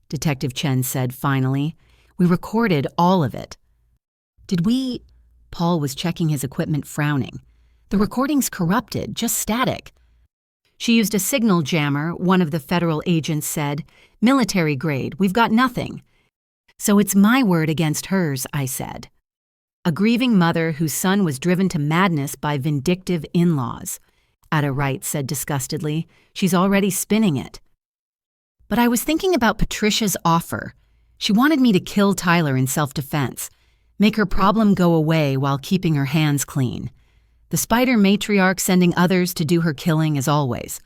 Detective Chen said finally. "We recorded all of it." "Did we—" Paul was checking his equipment, frowning. "The recording's corrupted, just static." "She used a signal jammer," one of the federal agents said. "Military grade, we've got nothing." "So it's my word against hers," I said. "A grieving mother whose son was driven to madness by vindictive in-laws," Ada Wright said disgustedly. "She's already spinning it." "But I was thinking about Patricia's offer. She wanted me to kill Tyler in self-defense, make her problem go away while keeping her hands clean. The spider matriarch sending others to do her killing as always.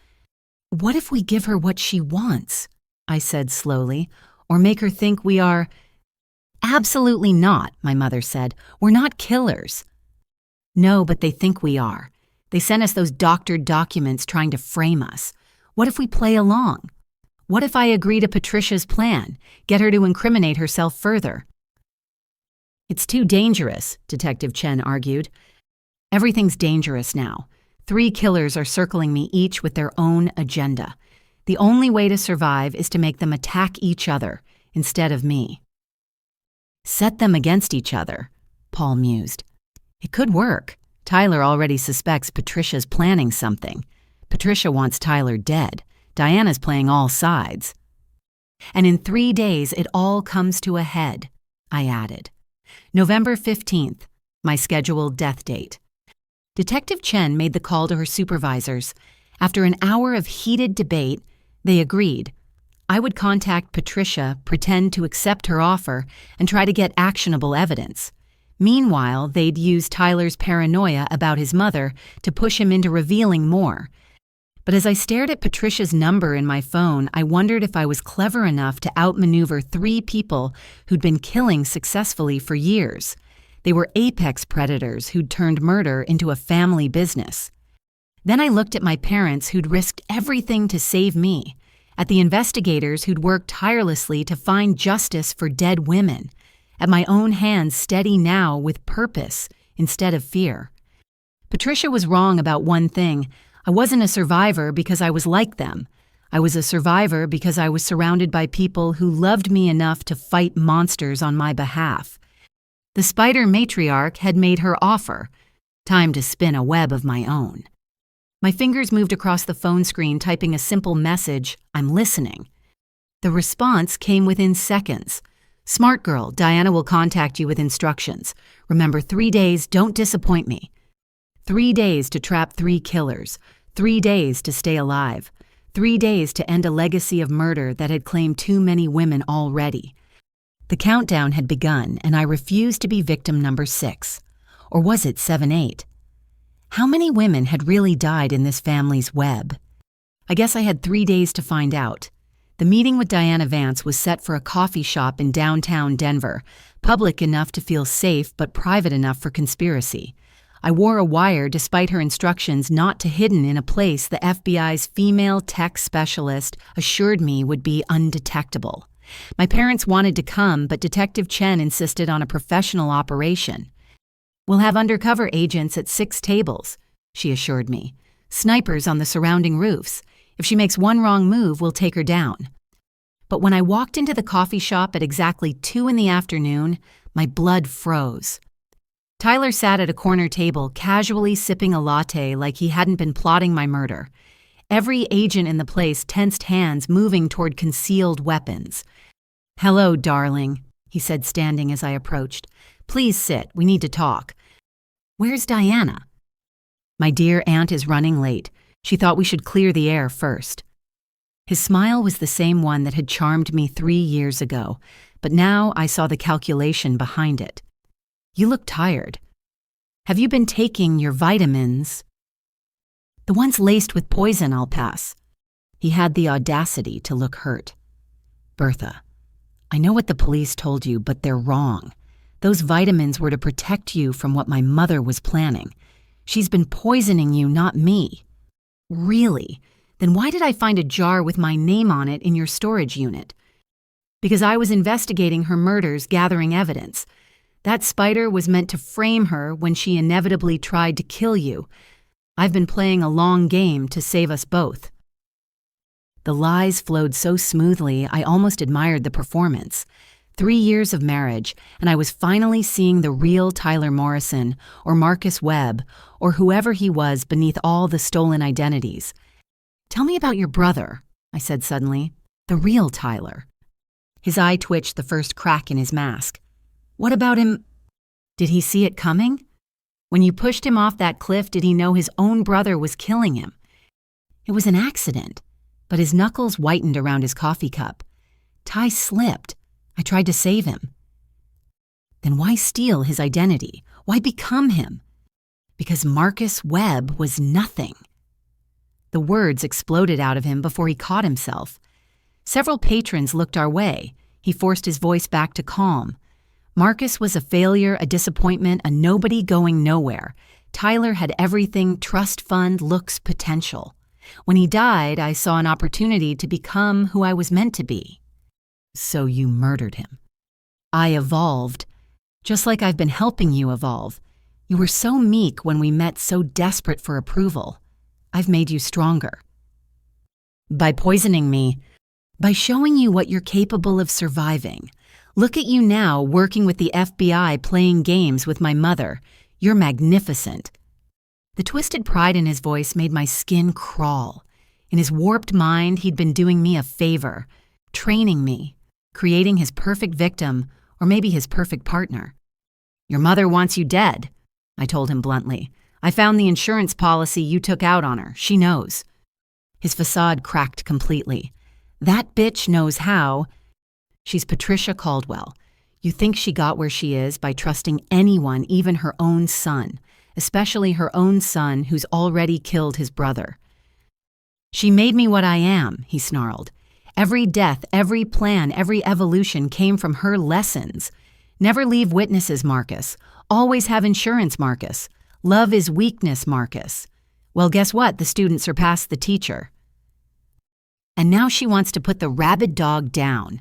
What if we give her what she wants?" I said slowly, "or make her think we are—" "Absolutely not," my mother said. "We're not killers." "No, but they think we are. They sent us those doctored documents trying to frame us. What if we play along? What if I agree to Patricia's plan, get her to incriminate herself further?" "It's too dangerous," Detective Chen argued. "Everything's dangerous now. 3 killers are circling me, each with their own agenda. The only way to survive is to make them attack each other instead of me." "Set them against each other," Paul mused. "It could work. Tyler already suspects Patricia's planning something. Patricia wants Tyler dead. Diana's playing all sides. And in 3 days, it all comes to a head," I added. "November 15th, my scheduled death date." Detective Chen made the call to her supervisors. After an hour of heated debate, they agreed. I would contact Patricia, pretend to accept her offer, and try to get actionable evidence. Meanwhile, they'd use Tyler's paranoia about his mother to push him into revealing more. But as I stared at Patricia's number in my phone, I wondered if I was clever enough to outmaneuver 3 people who'd been killing successfully for years. They were apex predators who'd turned murder into a family business. Then I looked at my parents who'd risked everything to save me, at the investigators who'd worked tirelessly to find justice for dead women, at my own hands steady now with purpose instead of fear. Patricia was wrong about one thing. I wasn't a survivor because I was like them. I was a survivor because I was surrounded by people who loved me enough to fight monsters on my behalf. The spider matriarch had made her offer. Time to spin a web of my own. My fingers moved across the phone screen, typing a simple message, "I'm listening." The response came within seconds. "Smart girl, Diana will contact you with instructions. Remember, 3 days, don't disappoint me. 3 days to trap 3 killers. 3 days to stay alive. 3 days to end a legacy of murder that had claimed too many women already." The countdown had begun, and I refused to be victim number 6. Or was it 7, 8? How many women had really died in this family's web? I guess I had 3 days to find out. The meeting with Diana Vance was set for a coffee shop in downtown Denver, public enough to feel safe but private enough for conspiracy. I wore a wire despite her instructions not to hidden in a place the FBI's female tech specialist assured me would be undetectable. My parents wanted to come, but Detective Chen insisted on a professional operation. "We'll have undercover agents at 6 tables," she assured me. "Snipers on the surrounding roofs. If she makes one wrong move, we'll take her down." But when I walked into the coffee shop at exactly 2 in the afternoon, my blood froze. Tyler sat at a corner table, casually sipping a latte like he hadn't been plotting my murder. Every agent in the place tensed hands, moving toward concealed weapons. "Hello, darling," he said, standing as I approached. "Please sit, we need to talk." "Where's Diana?" "My dear aunt is running late. She thought we should clear the air first." His smile was the same one that had charmed me 3 years ago, but now I saw the calculation behind it. "You look tired. Have you been taking your vitamins?" "The ones laced with poison, I'll pass." He had the audacity to look hurt. "Bertha, I know what the police told you, but they're wrong. Those vitamins were to protect you from what my mother was planning. She's been poisoning you, not me." "Really? Then why did I find a jar with my name on it in your storage unit?" "Because I was investigating her murders, gathering evidence. That spider was meant to frame her when she inevitably tried to kill you. I've been playing a long game to save us both." The lies flowed so smoothly, I almost admired the performance. 3 years of marriage, and I was finally seeing the real Tyler Morrison, or Marcus Webb, or whoever he was beneath all the stolen identities. "Tell me about your brother," I said suddenly. "The real Tyler." His eye twitched the first crack in his mask. "What about him? Did he see it coming? When you pushed him off that cliff, did he know his own brother was killing him?" "It was an accident," but his knuckles whitened around his coffee cup. "Ty slipped. I tried to save him." "Then why steal his identity? Why become him?" "Because Marcus Webb was nothing." The words exploded out of him before he caught himself. Several patrons looked our way. He forced his voice back to calm. "Marcus was a failure, a disappointment, a nobody going nowhere. Tyler had everything: trust fund, looks, potential. When he died, I saw an opportunity to become who I was meant to be." "So you murdered him." "I evolved, just like I've been helping you evolve. You were so meek when we met, so desperate for approval. I've made you stronger. By poisoning me, by showing you what you're capable of surviving. Look at you now, working with the FBI, playing games with my mother. You're magnificent." The twisted pride in his voice made my skin crawl. In his warped mind, he'd been doing me a favor, training me, creating his perfect victim, or maybe his perfect partner. "Your mother wants you dead," I told him bluntly. "I found the insurance policy you took out on her. She knows." His facade cracked completely. "That bitch knows how. She's Patricia Caldwell. You think she got where she is by trusting anyone, even her own son, especially her own son who's already killed his brother." "She made me what I am," he snarled. "Every death, every plan, every evolution came from her lessons. Never leave witnesses, Marcus. Always have insurance, Marcus. Love is weakness, Marcus. Well, guess what? The student surpassed the teacher. And now she wants to put the rabid dog down."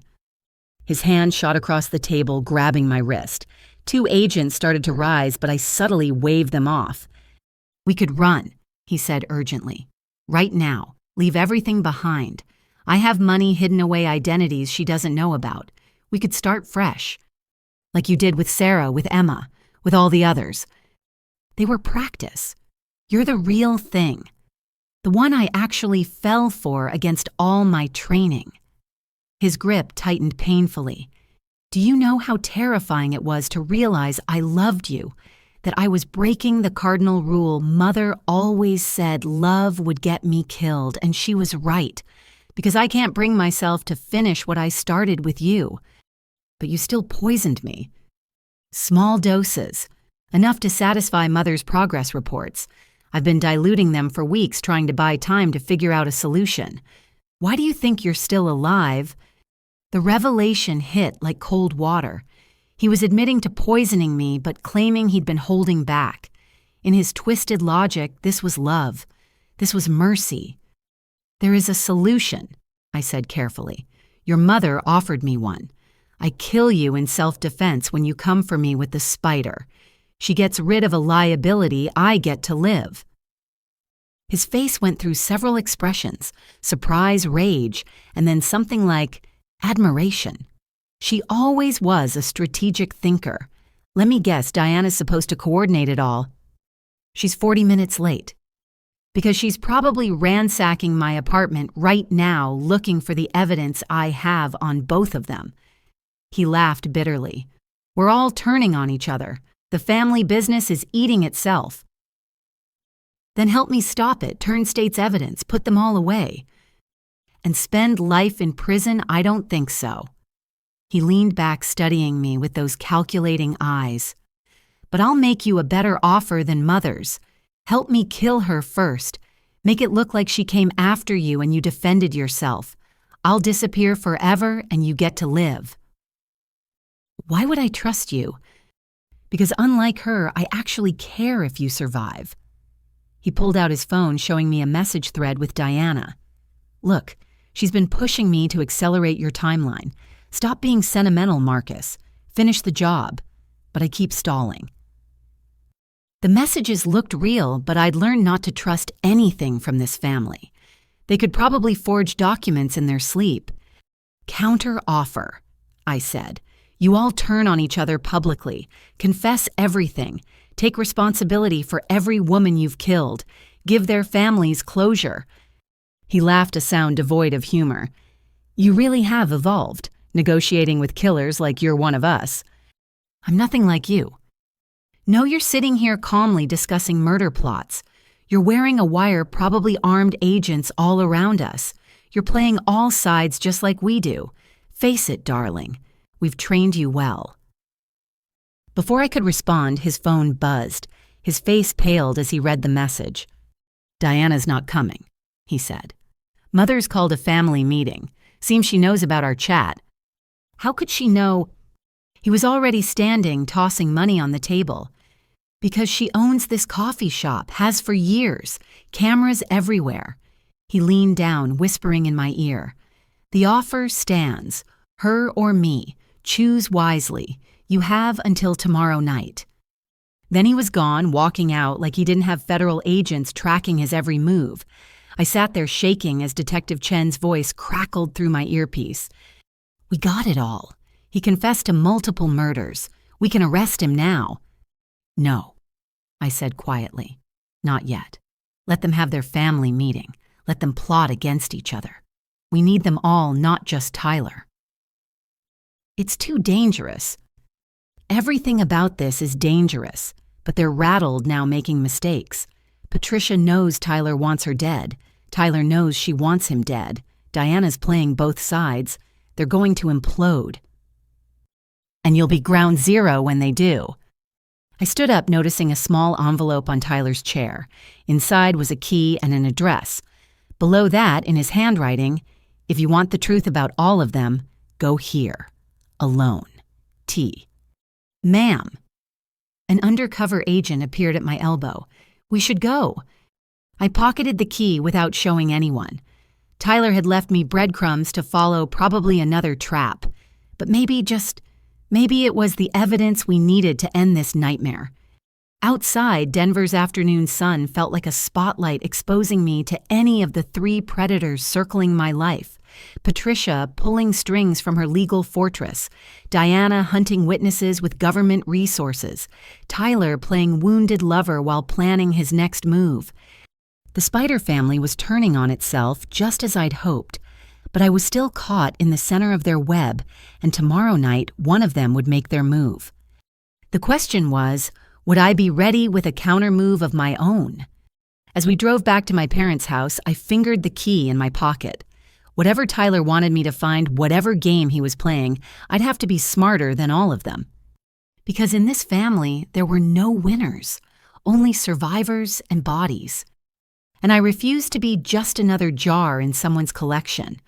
His hand shot across the table, grabbing my wrist. 2 agents started to rise, but I subtly waved them off. "We could run," he said urgently. "Right now. Leave everything behind. I have money, hidden away identities she doesn't know about. We could start fresh. Like you did with Sarah, with Emma, with all the others. They were practice. You're the real thing. The one I actually fell for against all my training." His grip tightened painfully. "Do you know how terrifying it was to realize I loved you, that I was breaking the cardinal rule Mother always said love would get me killed, and she was right, because I can't bring myself to finish what I started with you. But you still poisoned me. Small doses, enough to satisfy Mother's progress reports. I've been diluting them for weeks, trying to buy time to figure out a solution. Why do you think you're still alive?" The revelation hit like cold water. He was admitting to poisoning me, but claiming he'd been holding back. In his twisted logic, this was love. This was mercy. "There is a solution," I said carefully. "Your mother offered me one. I kill you in self-defense when you come for me with the spider. She gets rid of a liability, I get to live." His face went through several expressions: surprise, rage, and then something like admiration. "She always was a strategic thinker. Let me guess, Diana's supposed to coordinate it all. She's 40 minutes late. Because she's probably ransacking my apartment right now, looking for the evidence I have on both of them." He laughed bitterly. "We're all turning on each other. The family business is eating itself." "Then help me stop it, turn state's evidence, put them all away." "And spend life in prison? I don't think so." He leaned back, studying me with those calculating eyes. "But I'll make you a better offer than Mother's. Help me kill her first. Make it look like she came after you and you defended yourself. I'll disappear forever and you get to live." "Why would I trust you?" "Because unlike her, I actually care if you survive." He pulled out his phone, showing me a message thread with Diana. "Look, she's been pushing me to accelerate your timeline. Stop being sentimental, Marcus. Finish the job." But I keep stalling. The messages looked real, but I'd learned not to trust anything from this family. They could probably forge documents in their sleep. "Counter offer," I said. "You all turn on each other publicly, confess everything, take responsibility for every woman you've killed, give their families closure." He laughed, a sound devoid of humor. "You really have evolved, negotiating with killers like you're one of us." "I'm nothing like you." "No, you're sitting here calmly discussing murder plots. You're wearing a wire, probably armed agents all around us. You're playing all sides just like we do. Face it, darling. We've trained you well." Before I could respond, his phone buzzed. His face paled as he read the message. "Diana's not coming," he said. "Mother's called a family meeting. Seems she knows about our chat." How could she know? He was already standing, tossing money on the table. "Because she owns this coffee shop, has for years. Cameras everywhere." He leaned down, whispering in my ear. "The offer stands. Her or me. Choose wisely. You have until tomorrow night." Then he was gone, walking out like he didn't have federal agents tracking his every move. I sat there shaking as Detective Chen's voice crackled through my earpiece. "We got it all. He confessed to multiple murders. We can arrest him now." "No," I said quietly. "Not yet. Let them have their family meeting. Let them plot against each other. We need them all, not just Tyler." "It's too dangerous." "Everything about this is dangerous, but they're rattled now, making mistakes. Patricia knows Tyler wants her dead. Tyler knows she wants him dead. Diana's playing both sides. They're going to implode. And you'll be ground zero when they do." I stood up, noticing a small envelope on Tyler's chair. Inside was a key and an address. Below that, in his handwriting, "If you want the truth about all of them, go here. Alone. T." "Ma'am." An undercover agent appeared at my elbow. "We should go." I pocketed the key without showing anyone. Tyler had left me breadcrumbs to follow, probably another trap. But maybe it was the evidence we needed to end this nightmare. Outside, Denver's afternoon sun felt like a spotlight exposing me to any of the 3 predators circling my life. Patricia pulling strings from her legal fortress, Diana hunting witnesses with government resources, Tyler playing wounded lover while planning his next move. The Spider family was turning on itself just as I'd hoped, but I was still caught in the center of their web, and tomorrow night one of them would make their move. The question was, would I be ready with a counter-move of my own? As we drove back to my parents' house, I fingered the key in my pocket. Whatever Tyler wanted me to find, whatever game he was playing, I'd have to be smarter than all of them. Because in this family, there were no winners, only survivors and bodies. And I refused to be just another jar in someone's collection.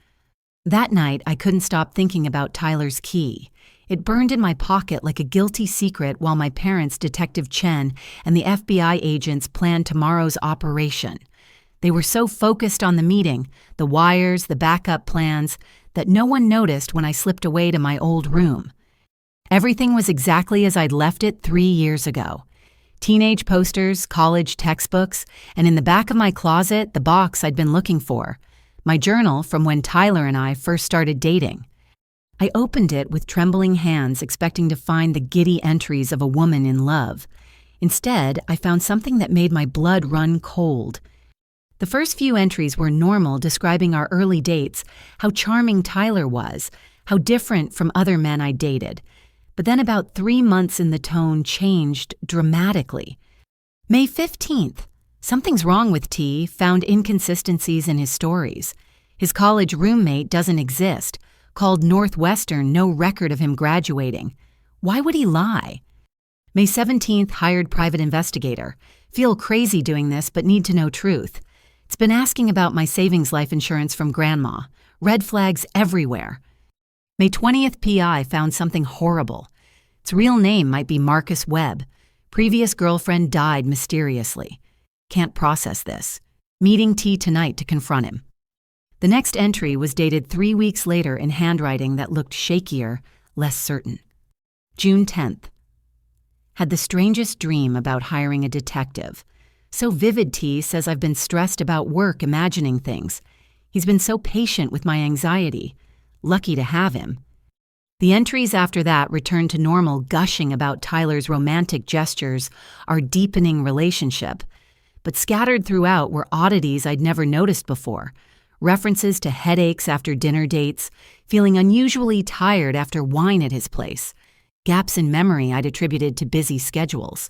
That night, I couldn't stop thinking about Tyler's key. It burned in my pocket like a guilty secret while my parents, Detective Chen, and the FBI agents planned tomorrow's operation. They were so focused on the meeting, the wires, the backup plans, that no one noticed when I slipped away to my old room. Everything was exactly as I'd left it 3 years ago. Teenage posters, college textbooks, and in the back of my closet, the box I'd been looking for. My journal from when Tyler and I first started dating. I opened it with trembling hands, expecting to find the giddy entries of a woman in love. Instead, I found something that made my blood run cold. The first few entries were normal, describing our early dates, how charming Tyler was, how different from other men I dated. But then about 3 months in, the tone changed dramatically. May 15th. Something's wrong with T, found inconsistencies in his stories. His college roommate doesn't exist. Called Northwestern, no record of him graduating. Why would he lie? May 17th, hired private investigator. Feel crazy doing this, but need to know truth. It's been asking about my savings life insurance from grandma. Red flags everywhere. May 20th, PI found something horrible. Its real name might be Marcus Webb. Previous girlfriend died mysteriously. Can't process this. Meeting T tonight to confront him. The next entry was dated 3 weeks later in handwriting that looked shakier, less certain. June 10th. had the strangest dream about hiring a detective. So vivid, T says I've been stressed about work imagining things. He's been so patient with my anxiety. Lucky to have him. The entries after that returned to normal, gushing about Tyler's romantic gestures, our deepening relationship. But scattered throughout were oddities I'd never noticed before. References to headaches after dinner dates, feeling unusually tired after wine at his place. Gaps in memory I'd attributed to busy schedules.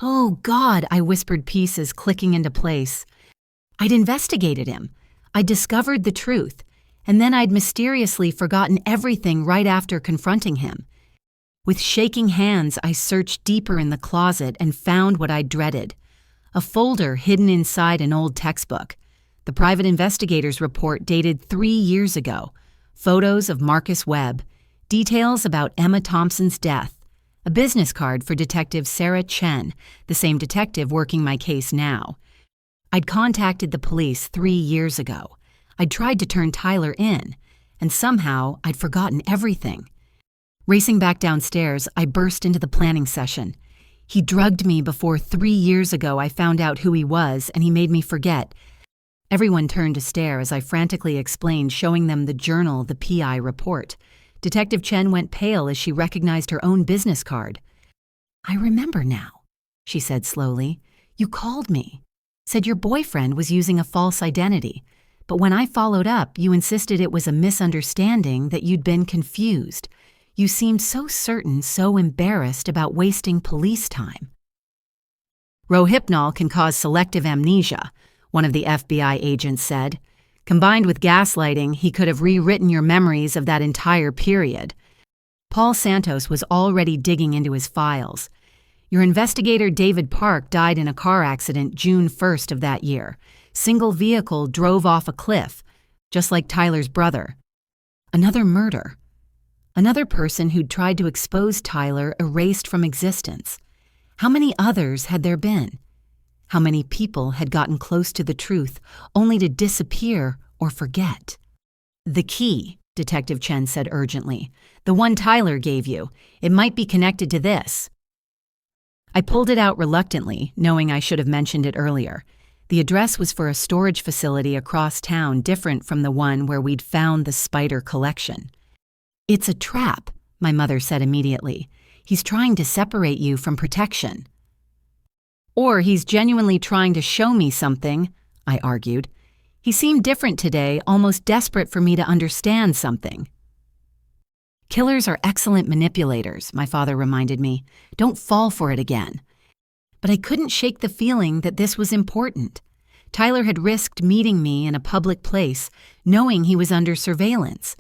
Oh, God, I whispered, pieces clicking into place. I'd investigated him. I'd discovered the truth. And then I'd mysteriously forgotten everything right after confronting him. With shaking hands, I searched deeper in the closet and found what I dreaded. A folder hidden inside an old textbook. The private investigator's report dated 3 years ago. Photos of Marcus Webb. Details about Emma Thompson's death. A business card for Detective Sarah Chen, the same detective working my case now. I'd contacted the police 3 years ago. I'd tried to turn Tyler in, and somehow I'd forgotten everything. Racing back downstairs, I burst into the planning session. He drugged me before 3 years ago I found out who he was, and he made me forget. Everyone turned to stare as I frantically explained, showing them the journal, the PI report. Detective Chen went pale as she recognized her own business card. I remember now, she said slowly. You called me. Said your boyfriend was using a false identity. But when I followed up, you insisted it was a misunderstanding, that you'd been confused. You seemed so certain, so embarrassed about wasting police time. Rohypnol can cause selective amnesia, one of the FBI agents said. Combined with gaslighting, he could have rewritten your memories of that entire period. Paul Santos was already digging into his files. Your investigator David Park died in a car accident June 1st of that year. Single vehicle drove off a cliff, just like Tyler's brother. Another murder. Another person who'd tried to expose Tyler erased from existence. How many others had there been? How many people had gotten close to the truth only to disappear or forget? The key, Detective Chen said urgently. The one Tyler gave you. It might be connected to this. I pulled it out reluctantly, knowing I should have mentioned it earlier. The address was for a storage facility across town, different from the one where we'd found the spider collection. It's a trap, my mother said immediately. He's trying to separate you from protection. Or he's genuinely trying to show me something, I argued. He seemed different today, almost desperate for me to understand something. Killers are excellent manipulators, my father reminded me. Don't fall for it again. But I couldn't shake the feeling that this was important. Tyler had risked meeting me in a public place, knowing he was under surveillance.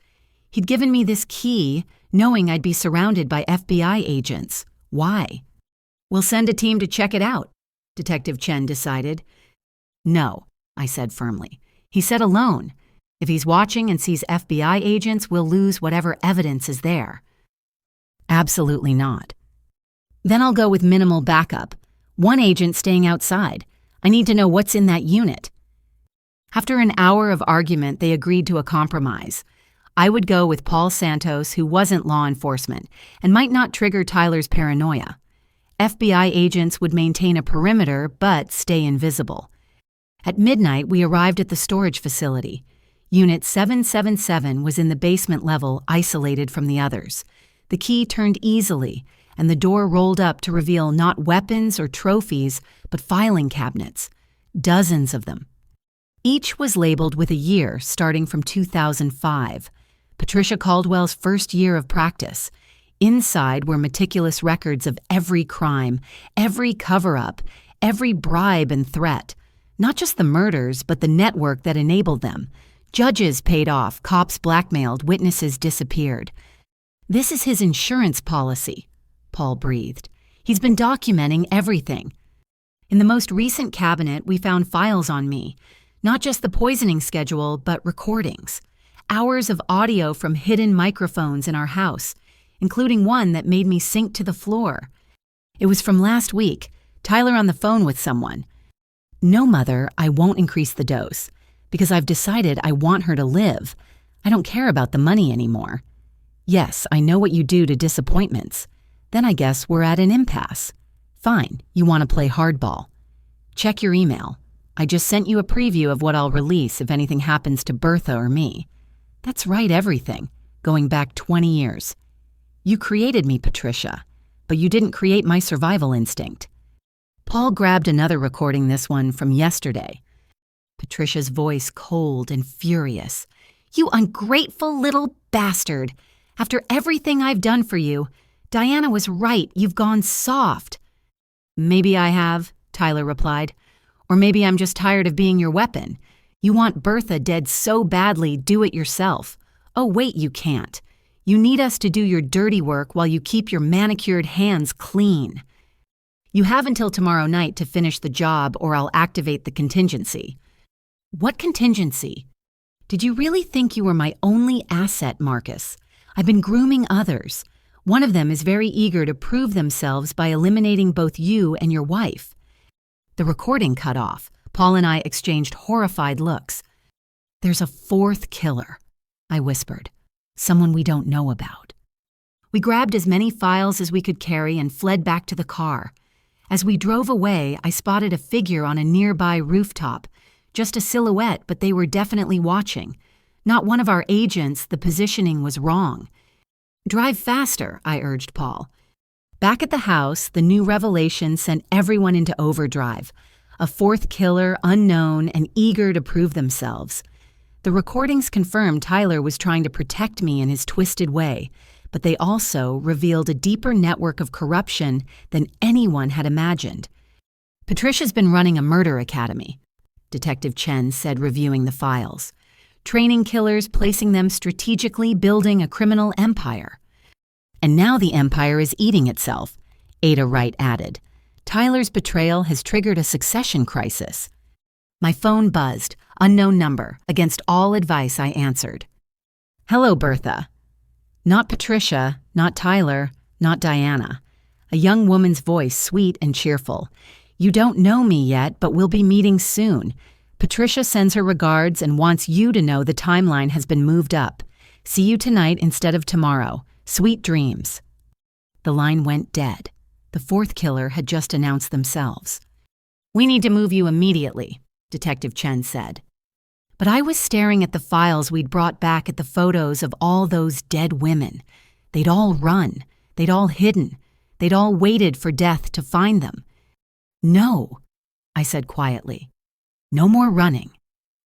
He'd given me this key, knowing I'd be surrounded by FBI agents. Why? We'll send a team to check it out, Detective Chen decided. No, I said firmly. He said alone. If he's watching and sees FBI agents, we'll lose whatever evidence is there. Absolutely not. Then I'll go with minimal backup. One agent staying outside. I need to know what's in that unit. After an hour of argument, they agreed to a compromise. I would go with Paul Santos, who wasn't law enforcement, and might not trigger Tyler's paranoia. FBI agents would maintain a perimeter, but stay invisible. At midnight, we arrived at the storage facility. Unit 777 was in the basement level, isolated from the others. The key turned easily, and the door rolled up to reveal not weapons or trophies, but filing cabinets. Dozens of them. Each was labeled with a year starting from 2005, Patricia Caldwell's first year of practice. Inside were meticulous records of every crime, every cover-up, every bribe and threat. Not just the murders, but the network that enabled them. Judges paid off, cops blackmailed, witnesses disappeared. This is his insurance policy, Paul breathed. He's been documenting everything. In the most recent cabinet, we found files on me. Not just the poisoning schedule, but recordings. Hours of audio from hidden microphones in our house, including one that made me sink to the floor. It was from last week, Tyler on the phone with someone. No, Mother, I won't increase the dose, because I've decided I want her to live. I don't care about the money anymore. Yes, I know what you do to disappointments. Then I guess we're at an impasse. Fine, you want to play hardball. Check your email. I just sent you a preview of what I'll release if anything happens to Bertha or me. That's right, everything, going back 20 years. You created me, Patricia, but you didn't create my survival instinct. Paul grabbed another recording, this one from yesterday. Patricia's voice cold and furious. You ungrateful little bastard. After everything I've done for you, Diana was right, you've gone soft. Maybe I have, Tyler replied. Or maybe I'm just tired of being your weapon. You want Bertha dead so badly, do it yourself. Oh wait, you can't. You need us to do your dirty work while you keep your manicured hands clean. You have until tomorrow night to finish the job or I'll activate the contingency. What contingency? Did you really think you were my only asset, Marcus? I've been grooming others. One of them is very eager to prove themselves by eliminating both you and your wife. The recording cut off. Paul and I exchanged horrified looks. There's a fourth killer, I whispered. Someone we don't know about. We grabbed as many files as we could carry and fled back to the car. As we drove away, I spotted a figure on a nearby rooftop. Just a silhouette, but they were definitely watching. Not one of our agents, the positioning was wrong. Drive faster, I urged Paul. Back at the house, the new revelation sent everyone into overdrive. A fourth killer, unknown and eager to prove themselves. The recordings confirmed Tyler was trying to protect me in his twisted way, but they also revealed a deeper network of corruption than anyone had imagined. Patricia's been running a murder academy, Detective Chen said, reviewing the files. Training killers, placing them strategically, building a criminal empire. And now the empire is eating itself, Ada Wright added. Tyler's betrayal has triggered a succession crisis. My phone buzzed, unknown number. Against all advice, I answered. Hello, Bertha. Not Patricia, not Tyler, not Diana. A young woman's voice, sweet and cheerful. You don't know me yet, but we'll be meeting soon. Patricia sends her regards and wants you to know the timeline has been moved up. See you tonight instead of tomorrow. Sweet dreams. The line went dead. The fourth killer had just announced themselves. We need to move you immediately, Detective Chen said. But I was staring at the files we'd brought back at the photos of all those dead women. They'd all run. They'd all hidden. They'd all waited for death to find them. No, I said quietly. No more running.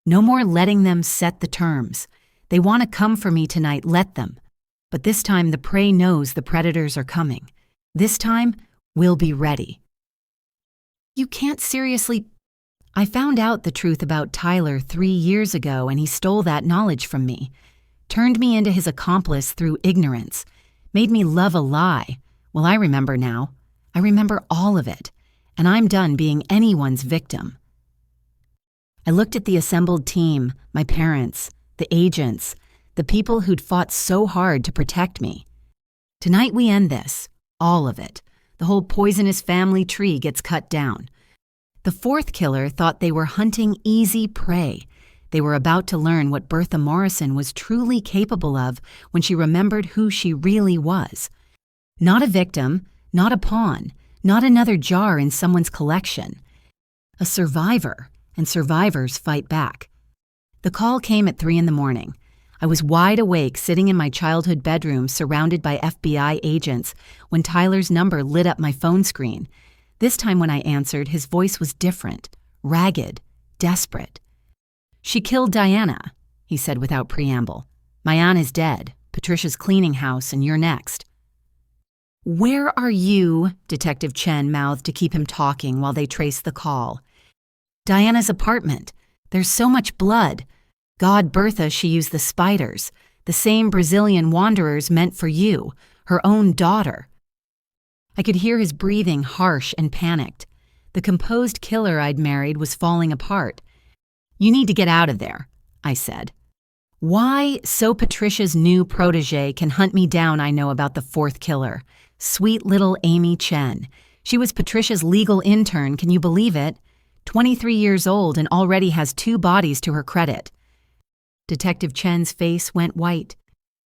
No more letting them set the terms. They want to come for me tonight, let them. But this time the prey knows the predators are coming. This time, we'll be ready. You can't seriously... I found out the truth about Tyler 3 years ago and he stole that knowledge from me. Turned me into his accomplice through ignorance. Made me love a lie. Well, I remember now. I remember all of it. And I'm done being anyone's victim. I looked at the assembled team, my parents, the agents, the people who'd fought so hard to protect me. Tonight we end this, all of it. The whole poisonous family tree gets cut down. The fourth killer thought they were hunting easy prey. They were about to learn what Bertha Morrison was truly capable of when she remembered who she really was. Not a victim, not a pawn, not another jar in someone's collection. A survivor, and survivors fight back. The call came at 3 a.m. I was wide awake, sitting in my childhood bedroom surrounded by FBI agents when Tyler's number lit up my phone screen. This time when I answered, his voice was different, ragged, desperate. She killed Diana, he said without preamble. Mayan is dead. Patricia's cleaning house, and you're next. Where are you? Detective Chen mouthed to keep him talking while they traced the call. Diana's apartment. There's so much blood. God, Bertha, she used the spiders, the same Brazilian wanderers meant for you, her own daughter. I could hear his breathing harsh and panicked. The composed killer I'd married was falling apart. You need to get out of there, I said. Why? So Patricia's new protege can hunt me down. I know about the fourth killer. Sweet little Amy Chen. She was Patricia's legal intern, can you believe it? 23 years old and already has 2 bodies to her credit. Detective Chen's face went white.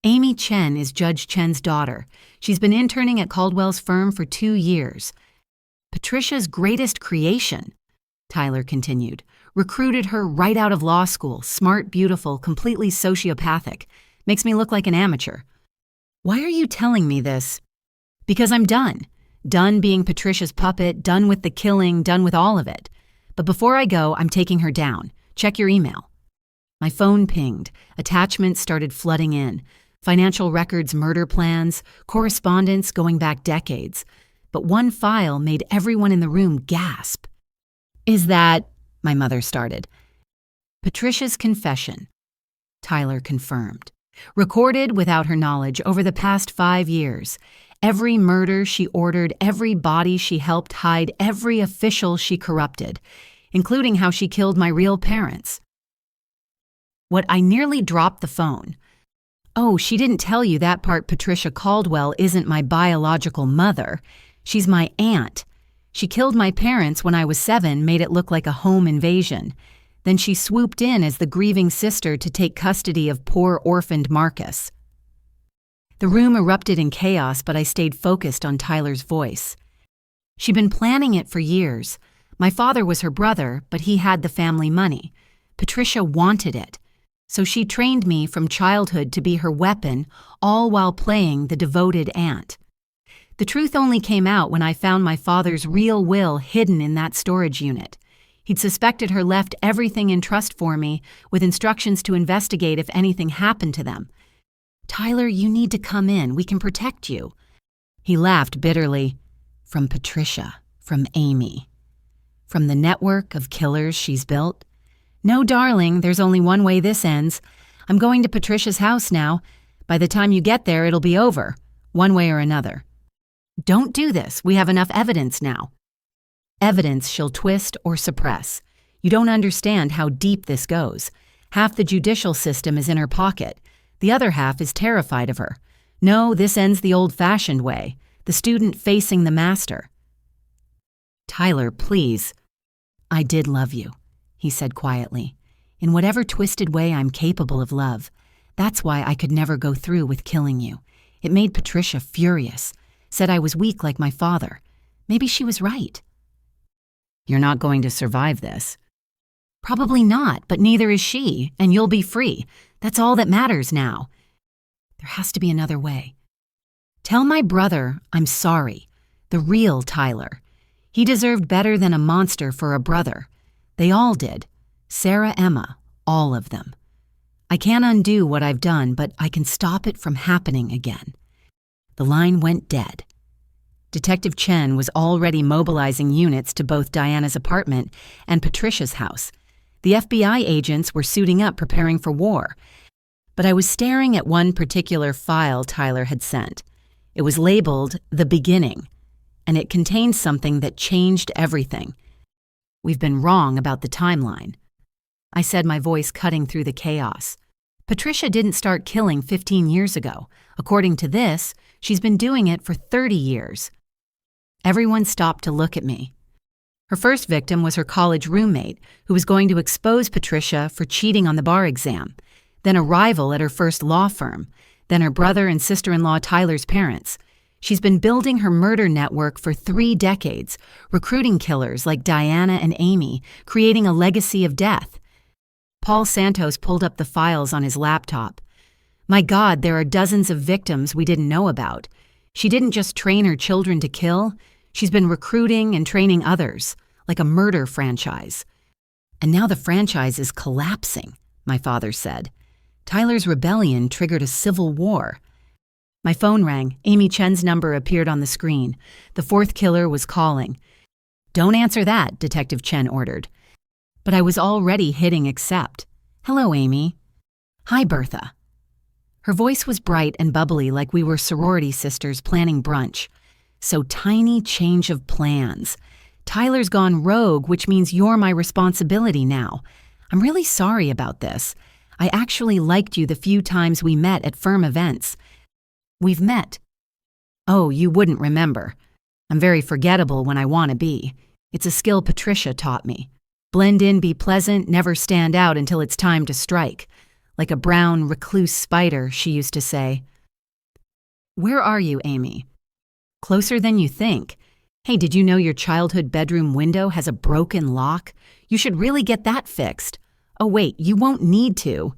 Amy Chen is Judge Chen's daughter. She's been interning at Caldwell's firm for 2 years. Patricia's greatest creation, Tyler continued. Recruited her right out of law school, smart, beautiful, completely sociopathic. Makes me look like an amateur. Why are you telling me this? Because I'm done. Done being Patricia's puppet, done with the killing, done with all of it. But before I go, I'm taking her down. Check your email. My phone pinged. Attachments started flooding in. Financial records, murder plans, correspondence going back decades. But one file made everyone in the room gasp. Is that, my mother started. Patricia's confession, Tyler confirmed. Recorded without her knowledge over the past 5 years. Every murder she ordered, every body she helped hide, every official she corrupted, including how she killed my real parents. What, I nearly dropped the phone. Oh, she didn't tell you that part. Patricia Caldwell isn't my biological mother. She's my aunt. She killed my parents when I was 7, made it look like a home invasion. Then she swooped in as the grieving sister to take custody of poor orphaned Marcus. The room erupted in chaos, but I stayed focused on Tyler's voice. She'd been planning it for years. My father was her brother, but he had the family money. Patricia wanted it. So she trained me from childhood to be her weapon, all while playing the devoted aunt. The truth only came out when I found my father's real will hidden in that storage unit. He'd suspected her left everything in trust for me, with instructions to investigate if anything happened to them. Tyler, you need to come in. We can protect you. He laughed bitterly. From Patricia, from Amy, from the network of killers she's built. No, darling, there's only one way this ends. I'm going to Patricia's house now. By the time you get there, it'll be over, one way or another. Don't do this. We have enough evidence now. Evidence she'll twist or suppress. You don't understand how deep this goes. Half the judicial system is in her pocket. The other half is terrified of her. No, this ends the old-fashioned way, the student facing the master. Tyler, please. I did love you, he said quietly. In whatever twisted way I'm capable of love. That's why I could never go through with killing you. It made Patricia furious. Said I was weak like my father. Maybe she was right. You're not going to survive this. Probably not, but neither is she, and you'll be free. That's all that matters now. There has to be another way. Tell my brother I'm sorry. The real Tyler. He deserved better than a monster for a brother. They all did. Sarah, Emma, all of them. I can't undo what I've done, but I can stop it from happening again. The line went dead. Detective Chen was already mobilizing units to both Diana's apartment and Patricia's house. The FBI agents were suiting up, preparing for war. But I was staring at one particular file Tyler had sent. It was labeled The Beginning, and it contained something that changed everything. We've been wrong about the timeline, I said, my voice cutting through the chaos. Patricia didn't start killing 15 years ago. According to this, she's been doing it for 30 years. Everyone stopped to look at me. Her first victim was her college roommate, who was going to expose Patricia for cheating on the bar exam, then a rival at her first law firm, then her brother and sister-in-law Tyler's parents. She's been building her murder network for 3 decades, recruiting killers like Diana and Amy, creating a legacy of death. Paul Santos pulled up the files on his laptop. My God, there are dozens of victims we didn't know about. She didn't just train her children to kill. She's been recruiting and training others, like a murder franchise. And now the franchise is collapsing, my father said. Tyler's rebellion triggered a civil war. My phone rang. Amy Chen's number appeared on the screen. The 4th killer was calling. Don't answer that, Detective Chen ordered. But I was already hitting accept. Hello, Amy. Hi, Bertha. Her voice was bright and bubbly, like we were sorority sisters planning brunch. So tiny change of plans. Tyler's gone rogue, which means you're my responsibility now. I'm really sorry about this. I actually liked you the few times we met at firm events. We've met. Oh, you wouldn't remember. I'm very forgettable when I want to be. It's a skill Patricia taught me. Blend in, be pleasant, never stand out until it's time to strike. like a brown, recluse spider, she used to say. "Where are you, Amy?" "Closer than you think. Hey, did you know your childhood bedroom window has a broken lock? You should really get that fixed. Oh wait, you won't need to."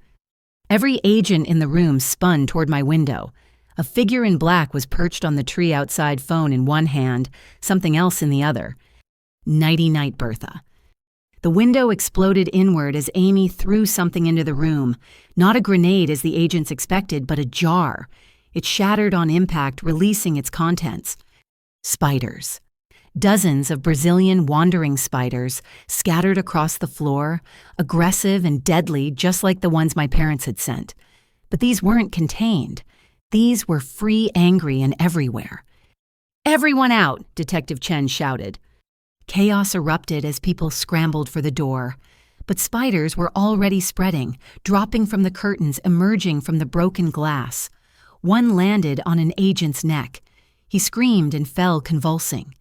Every agent in the room spun toward my window. A figure in black was perched on the tree outside, phone in one hand, something else in the other. Nighty-night, Bertha. The window exploded inward as Amy threw something into the room. Not a grenade as the agents expected, but a jar. It shattered on impact, releasing its contents. Spiders. Dozens of Brazilian wandering spiders scattered across the floor, aggressive and deadly, just like the ones my parents had sent. But these weren't contained. These were free, angry, and everywhere. "Everyone out!" Detective Chen shouted. Chaos erupted as people scrambled for the door. But spiders were already spreading, dropping from the curtains, emerging from the broken glass. One landed on an agent's neck. He screamed and fell convulsing.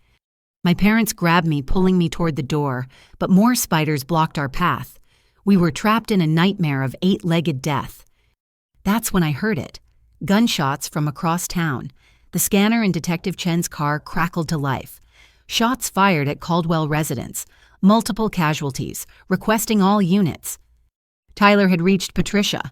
My parents grabbed me, pulling me toward the door, but more spiders blocked our path. We were trapped in a nightmare of 8-legged death. That's when I heard it. Gunshots from across town. The scanner in Detective Chen's car crackled to life. Shots fired at Caldwell residence. Multiple casualties, requesting all units. Tyler had reached Patricia.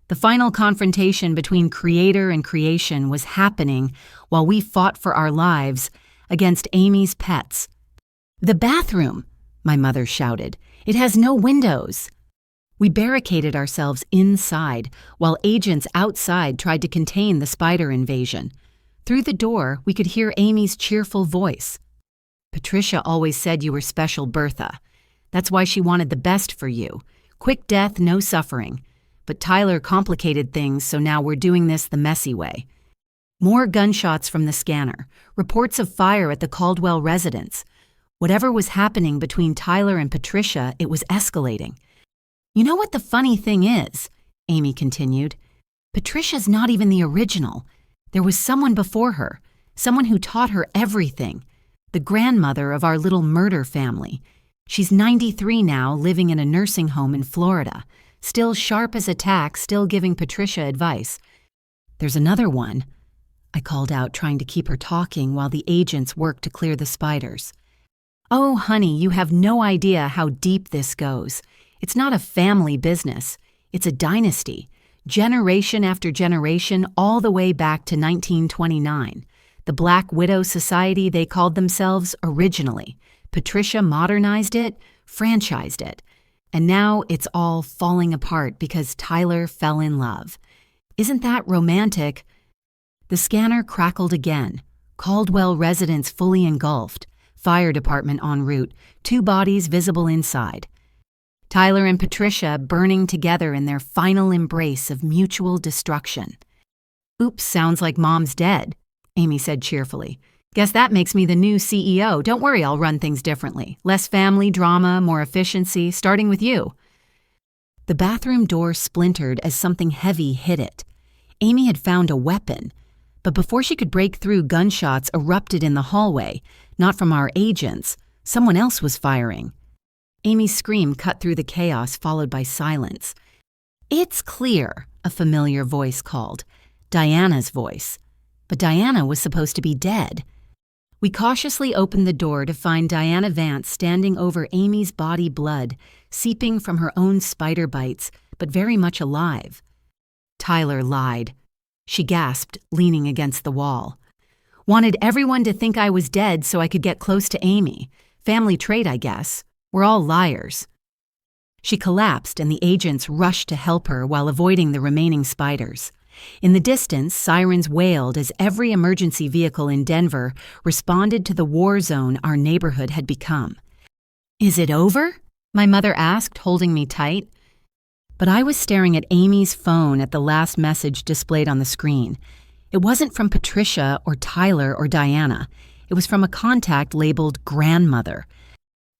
The final confrontation between creator and creation was happening while we fought for our lives against Amy's pets. "The bathroom!" my mother shouted. "It has no windows." We barricaded ourselves inside while agents outside tried to contain the spider invasion. Through the door, we could hear Amy's cheerful voice. "Patricia always said you were special, Bertha. That's why she wanted the best for you. Quick death, no suffering. But Tyler complicated things, so now we're doing this the messy way." More gunshots from the scanner, reports of fire at the Caldwell residence. Whatever was happening between Tyler and Patricia, it was escalating. "You know what the funny thing is?" Amy continued. "Patricia's not even the original. There was someone before her, someone who taught her everything. The grandmother of our little murder family. She's 93 now, living in a nursing home in Florida. Still sharp as a tack, still giving Patricia advice. There's another one," I called out, trying to keep her talking while the agents worked to clear the spiders. "Oh, honey, you have no idea how deep this goes. It's not a family business. It's a dynasty. Generation after generation, all the way back to 1929. The Black Widow Society, they called themselves originally. Patricia modernized it, franchised it. And now it's all falling apart because Tyler fell in love. Isn't that romantic?" The scanner crackled again. Caldwell residence fully engulfed. Fire department en route. 2 bodies visible inside. Tyler and Patricia burning together in their final embrace of mutual destruction. "Oops, sounds like Mom's dead," Amy said cheerfully. "Guess that makes me the new CEO. Don't worry, I'll run things differently. Less family drama, more efficiency, starting with you." The bathroom door splintered as something heavy hit it. Amy had found a weapon, but before she could break through, gunshots erupted in the hallway. Not from our agents. Someone else was firing. Amy's scream cut through the chaos, followed by silence. "It's clear," a familiar voice called. Diana's voice. But Diana was supposed to be dead. We cautiously opened the door to find Diana Vance standing over Amy's body, blood seeping from her own spider bites, but very much alive. Tyler lied. She gasped, leaning against the wall. "Wanted everyone to think I was dead so I could get close to Amy. Family trait, I guess. We're all liars." She collapsed and the agents rushed to help her while avoiding the remaining spiders. In the distance, sirens wailed as every emergency vehicle in Denver responded to the war zone our neighborhood had become. "Is it over?" my mother asked, holding me tight. But I was staring at Amy's phone at the last message displayed on the screen. It wasn't from Patricia or Tyler or Diana. It was from a contact labeled Grandmother.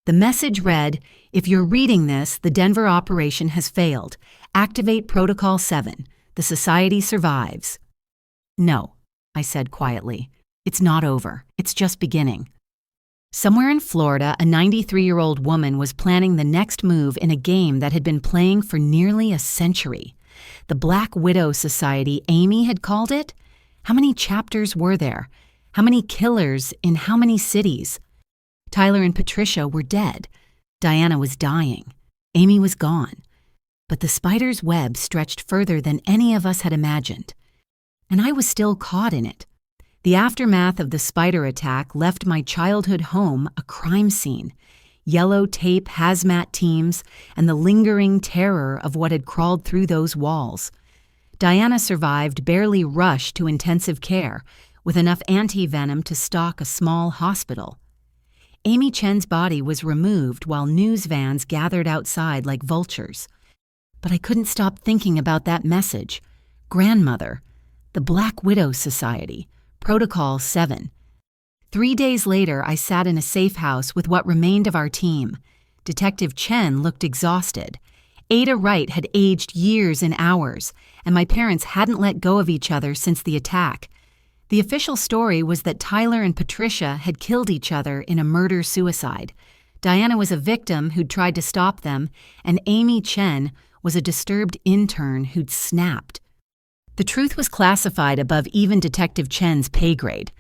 The message read, "If you're reading this, the Denver operation has failed. Activate Protocol 7. The society survives." "No," I said quietly. "It's not over. It's just beginning." Somewhere in Florida, a 93-year-old woman was planning the next move in a game that had been playing for nearly a century. The Black Widow Society, Amy had called it? How many chapters were there? How many killers in how many cities? Tyler and Patricia were dead. Diana was dying. Amy was gone. But the spider's web stretched further than any of us had imagined. And I was still caught in it. The aftermath of the spider attack left my childhood home a crime scene. Yellow tape hazmat teams and the lingering terror of what had crawled through those walls. Diana survived, barely rushed to intensive care, with enough anti-venom to stock a small hospital. Amy Chen's body was removed while news vans gathered outside like vultures. But I couldn't stop thinking about that message. Grandmother, the Black Widow Society, Protocol 7. 3 days later, I sat in a safe house with what remained of our team. Detective Chen looked exhausted. Ada Wright had aged years in hours, and my parents hadn't let go of each other since the attack. The official story was that Tyler and Patricia had killed each other in a murder-suicide. Diana was a victim who'd tried to stop them, and Amy Chen was a disturbed intern who'd snapped. The truth was classified above even Detective Chen's pay grade.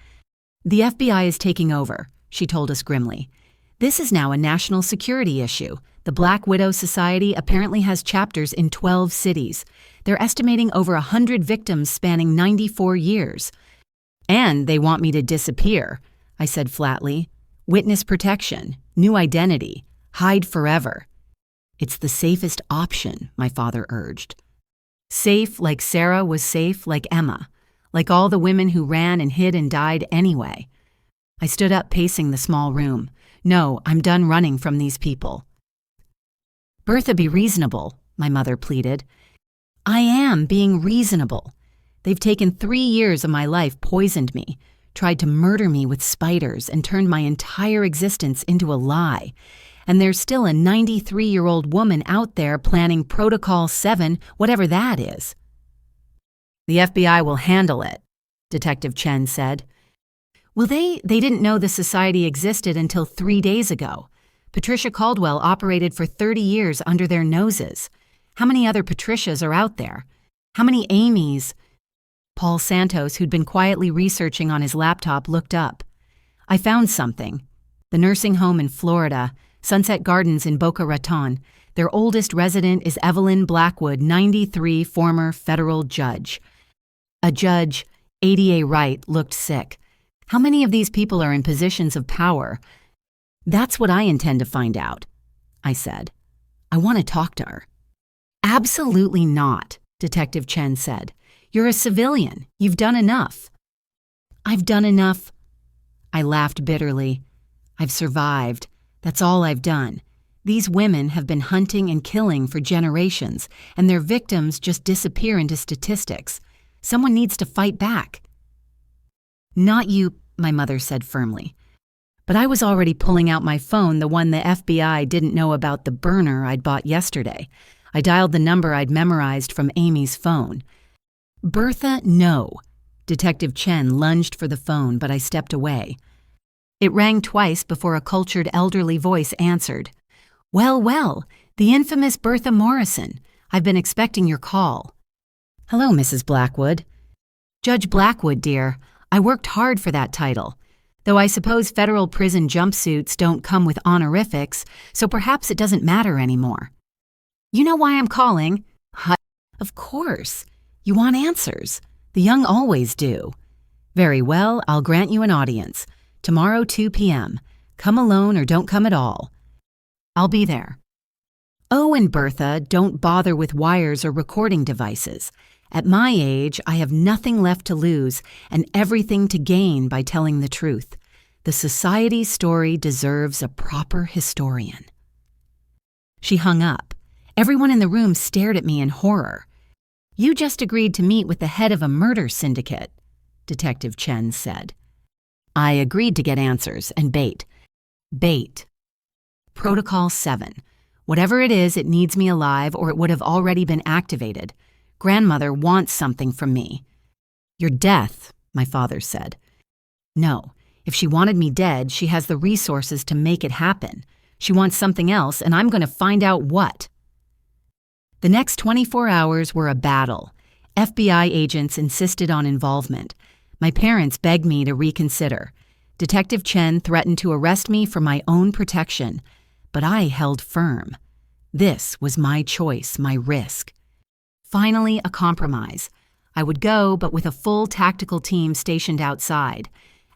"The FBI is taking over," she told us grimly. "This is now a national security issue. The Black Widow Society apparently has chapters in 12 cities. They're estimating over 100 victims spanning 94 years. And they want me to disappear," I said flatly. "Witness protection, new identity, hide forever." "It's the safest option," my father urged. Safe like Sarah was safe like Emma, like all the women who ran and hid and died anyway. I stood up, pacing the small room. "No, I'm done running from these people." "Bertha, be reasonable," my mother pleaded. "I am being reasonable. They've taken 3 years of my life, poisoned me, tried to murder me with spiders, and turned my entire existence into a lie. And there's still a 93-year-old woman out there planning Protocol 7, whatever that is." "The FBI will handle it," Detective Chen said. "Well, they didn't know the society existed until 3 days ago. Patricia Caldwell operated for 30 years under their noses. How many other Patricias are out there? How many Amys?" Paul Santos, who'd been quietly researching on his laptop, looked up. "I found something. The nursing home in Florida, Sunset Gardens in Boca Raton. Their oldest resident is Evelyn Blackwood, 93, former federal judge." A judge, Ada Wright, looked sick. "How many of these people are in positions of power?" "That's what I intend to find out," I said. "I want to talk to her." "Absolutely not," Detective Chen said. "You're a civilian. You've done enough." "I've done enough." I laughed bitterly. "I've survived. That's all I've done. These women have been hunting and killing for generations, and their victims just disappear into statistics. Someone needs to fight back." "Not you," my mother said firmly. But I was already pulling out my phone, the one the FBI didn't know about, the burner I'd bought yesterday. I dialed the number I'd memorized from Amy's phone. "Bertha, no." Detective Chen lunged for the phone, but I stepped away. It rang twice before a cultured elderly voice answered. "Well, well, the infamous Bertha Morrison. I've been expecting your call." "Hello, Mrs. Blackwood." "Judge Blackwood, dear. I worked hard for that title. Though I suppose federal prison jumpsuits don't come with honorifics, so perhaps it doesn't matter anymore." "You know why I'm calling?" "Of course. You want answers. The young always do." "Very well, I'll grant you an audience. Tomorrow, 2 p.m. Come alone or don't come at all." "I'll be there." "Oh, and Bertha, don't bother with wires or recording devices. At my age, I have nothing left to lose and everything to gain by telling the truth. The society's story deserves a proper historian." She hung up. Everyone in the room stared at me in horror. "You just agreed to meet with the head of a murder syndicate," Detective Chen said. "I agreed to get answers and bait." "Bait. Protocol 7. Whatever it is, it needs me alive or it would have already been activated. Grandmother wants something from me." "Your death," my father said. "No. If she wanted me dead, she has the resources to make it happen. She wants something else, and I'm going to find out what." The next 24 hours were a battle. FBI agents insisted on involvement. My parents begged me to reconsider. Detective Chen threatened to arrest me for my own protection, but I held firm. This was my choice, my risk. Finally, a compromise. I would go, but with a full tactical team stationed outside.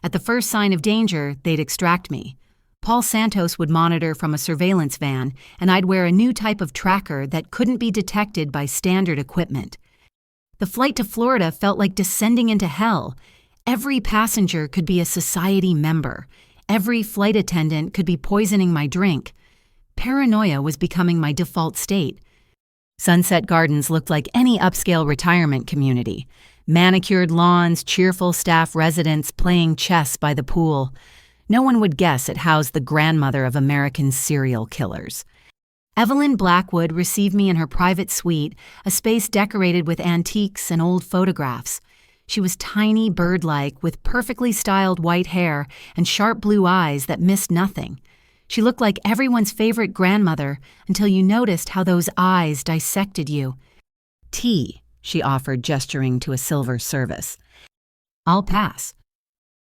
At the first sign of danger, they'd extract me. Paul Santos would monitor from a surveillance van, and I'd wear a new type of tracker that couldn't be detected by standard equipment. The flight to Florida felt like descending into hell. Every passenger could be a society member. Every flight attendant could be poisoning my drink. Paranoia was becoming my default state. Sunset Gardens looked like any upscale retirement community. Manicured lawns, cheerful staff residents playing chess by the pool. No one would guess it housed the grandmother of American serial killers. Evelyn Blackwood received me in her private suite, a space decorated with antiques and old photographs. She was tiny, bird-like, with perfectly styled white hair and sharp blue eyes that missed nothing. She looked like everyone's favorite grandmother until you noticed how those eyes dissected you. "Tea," she offered, gesturing to a silver service. "I'll pass."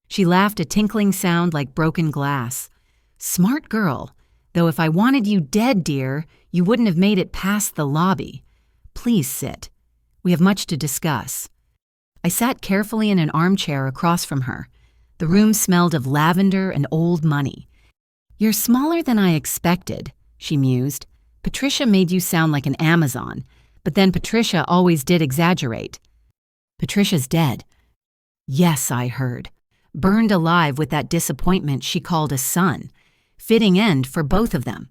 She laughed a tinkling sound like broken glass. "Smart girl, though if I wanted you dead, dear, you wouldn't have made it past the lobby. Please sit. We have much to discuss." I sat carefully in an armchair across from her. The room smelled of lavender and old money. "You're smaller than I expected," she mused. "Patricia made you sound like an Amazon, but then Patricia always did exaggerate." "Patricia's dead." "Yes," I heard. Burned alive with that disappointment she called a son. Fitting end for both of them.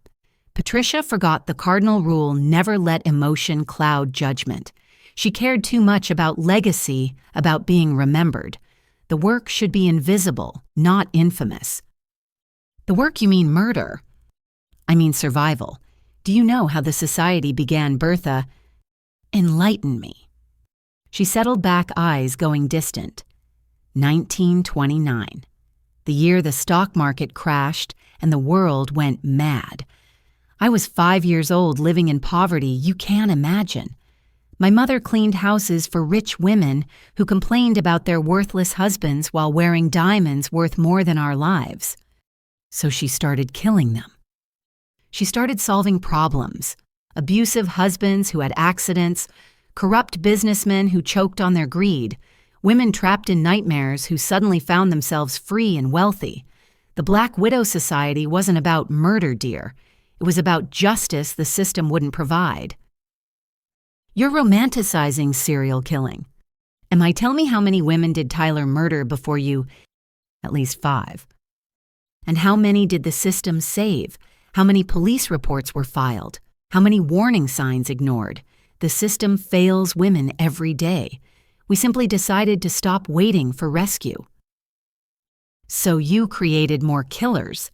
Patricia forgot the cardinal rule: never let emotion cloud judgment. She cared too much about legacy, about being remembered. The work should be invisible, not infamous. "The work you mean murder?" "I mean survival. Do you know how the society began, Bertha?" "Enlighten me." She settled back, eyes going distant. 1929. The year the stock market crashed and the world went mad. I was 5 years old, living in poverty you can't imagine. My mother cleaned houses for rich women who complained about their worthless husbands while wearing diamonds worth more than our lives. So she started killing them. She started solving problems: abusive husbands who had accidents, corrupt businessmen who choked on their greed, women trapped in nightmares who suddenly found themselves free and wealthy. The Black Widow Society wasn't about murder, dear. It was about justice the system wouldn't provide. "You're romanticizing serial killing. Tell me how many women did Tyler murder before you?" "At least 5. "And how many did the system save? How many police reports were filed? How many warning signs ignored? The system fails women every day. We simply decided to stop waiting for rescue." "So you created more killers."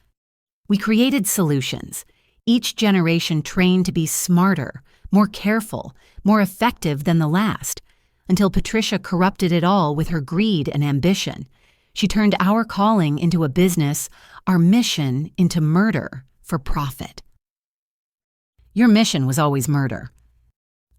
"We created solutions. Each generation trained to be smarter, more careful, more effective than the last, until Patricia corrupted it all with her greed and ambition. She turned our calling into a business, our mission into murder for profit." "Your mission was always murder."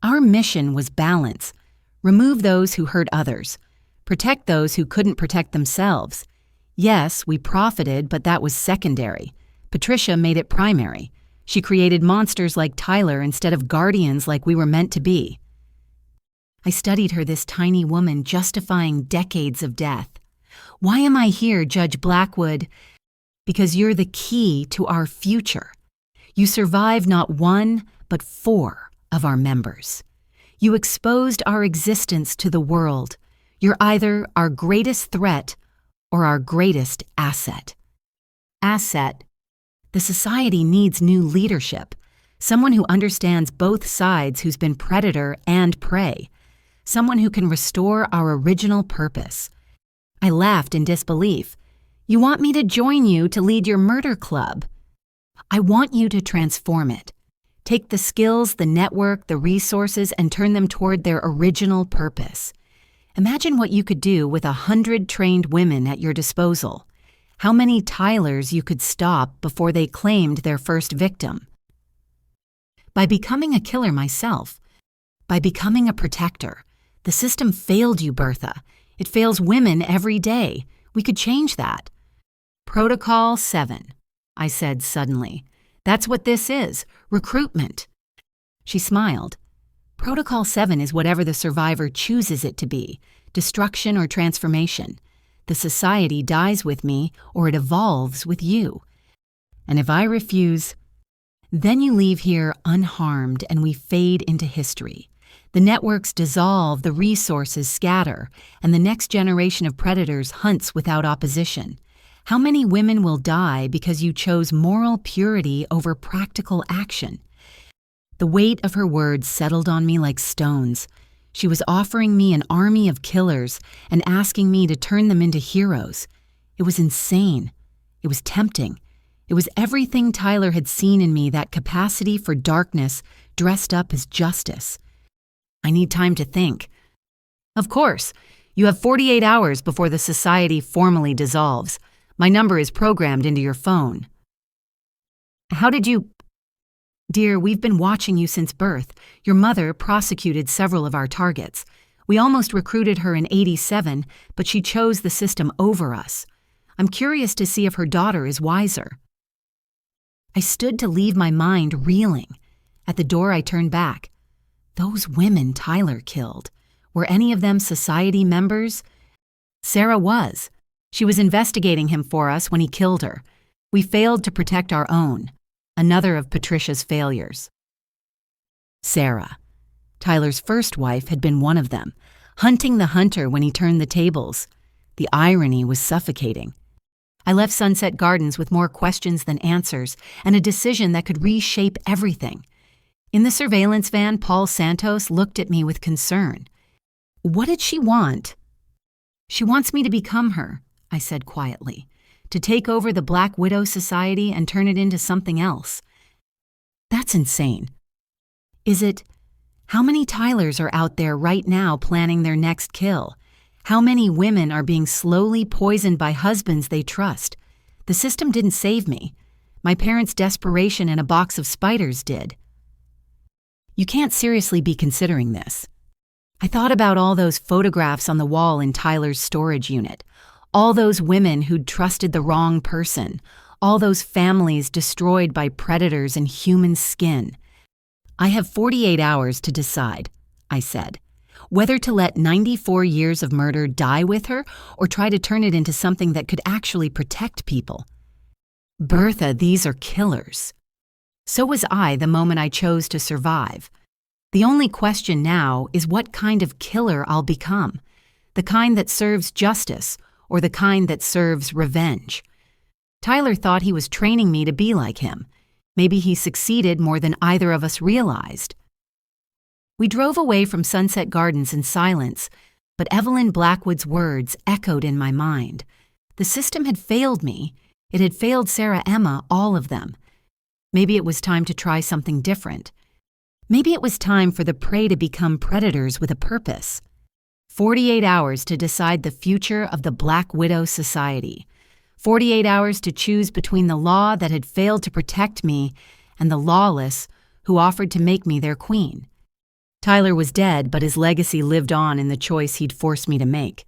"Our mission was balance. Remove those who hurt others. Protect those who couldn't protect themselves. Yes, we profited, but that was secondary. Patricia made it primary. She created monsters like Tyler instead of guardians like we were meant to be." I studied her, this tiny woman justifying decades of death. "Why am I here, Judge Blackwood?" "Because you're the key to our future. You survived not 1, but 4 of our members. You exposed our existence to the world. You're either our greatest threat or our greatest asset." Asset. The society needs new leadership. Someone who understands both sides, who's been predator and prey. Someone who can restore our original purpose. I laughed in disbelief. "You want me to join you to lead your murder club?" "I want you to transform it. Take the skills, the network, the resources, and turn them toward their original purpose. Imagine what you could do with 100 trained women at your disposal. How many Tylers you could stop before they claimed their first victim." By becoming a killer myself, by becoming a protector. The system failed you, Bertha. It fails women every day. We could change that. Protocol 7, I said suddenly. That's what this is, recruitment. She smiled. Protocol 7 is whatever the survivor chooses it to be, destruction or transformation. The society dies with me or it evolves with you. And if I refuse, then you leave here unharmed and we fade into history. The networks dissolve, the resources scatter, and the next generation of predators hunts without opposition. How many women will die because you chose moral purity over practical action? The weight of her words settled on me like stones. She was offering me an army of killers and asking me to turn them into heroes. It was insane. It was tempting. It was everything Tyler had seen in me, that capacity for darkness dressed up as justice. I need time to think. Of course. You have 48 hours before the society formally dissolves. My number is programmed into your phone. How did you... Dear, we've been watching you since birth. Your mother prosecuted several of our targets. We almost recruited her in '87, but she chose the system over us. I'm curious to see if her daughter is wiser. I stood to leave, my mind reeling. At the door, I turned back. Those women Tyler killed. Were any of them society members? Sarah was. She was investigating him for us when he killed her. We failed to protect our own. Another of Patricia's failures. Sarah, Tyler's first wife, had been one of them, hunting the hunter when he turned the tables. The irony was suffocating. I left Sunset Gardens with more questions than answers and a decision that could reshape everything. In the surveillance van, Paul Santos looked at me with concern. What did she want? She wants me to become her, I said quietly, to take over the Black Widow Society and turn it into something else. That's insane. Is it? How many Tylers are out there right now planning their next kill? How many women are being slowly poisoned by husbands they trust? The system didn't save me. My parents' desperation and a box of spiders did. You can't seriously be considering this. I thought about all those photographs on the wall in Tyler's storage unit, all those women who'd trusted the wrong person, all those families destroyed by predators in human skin. I have 48 hours to decide, I said, whether to let 94 years of murder die with her or try to turn it into something that could actually protect people. Bertha, these are killers. So was I the moment I chose to survive. The only question now is what kind of killer I'll become, the kind that serves justice or the kind that serves revenge. Tyler thought he was training me to be like him. Maybe he succeeded more than either of us realized. We drove away from Sunset Gardens in silence, but Evelyn Blackwood's words echoed in my mind. The system had failed me. It had failed Sarah, Emma, all of them. Maybe it was time to try something different. Maybe it was time for the prey to become predators with a purpose. 48 hours to decide the future of the Black Widow Society. 48 hours to choose between the law that had failed to protect me and the lawless who offered to make me their queen. Tyler was dead, but his legacy lived on in the choice he'd forced me to make.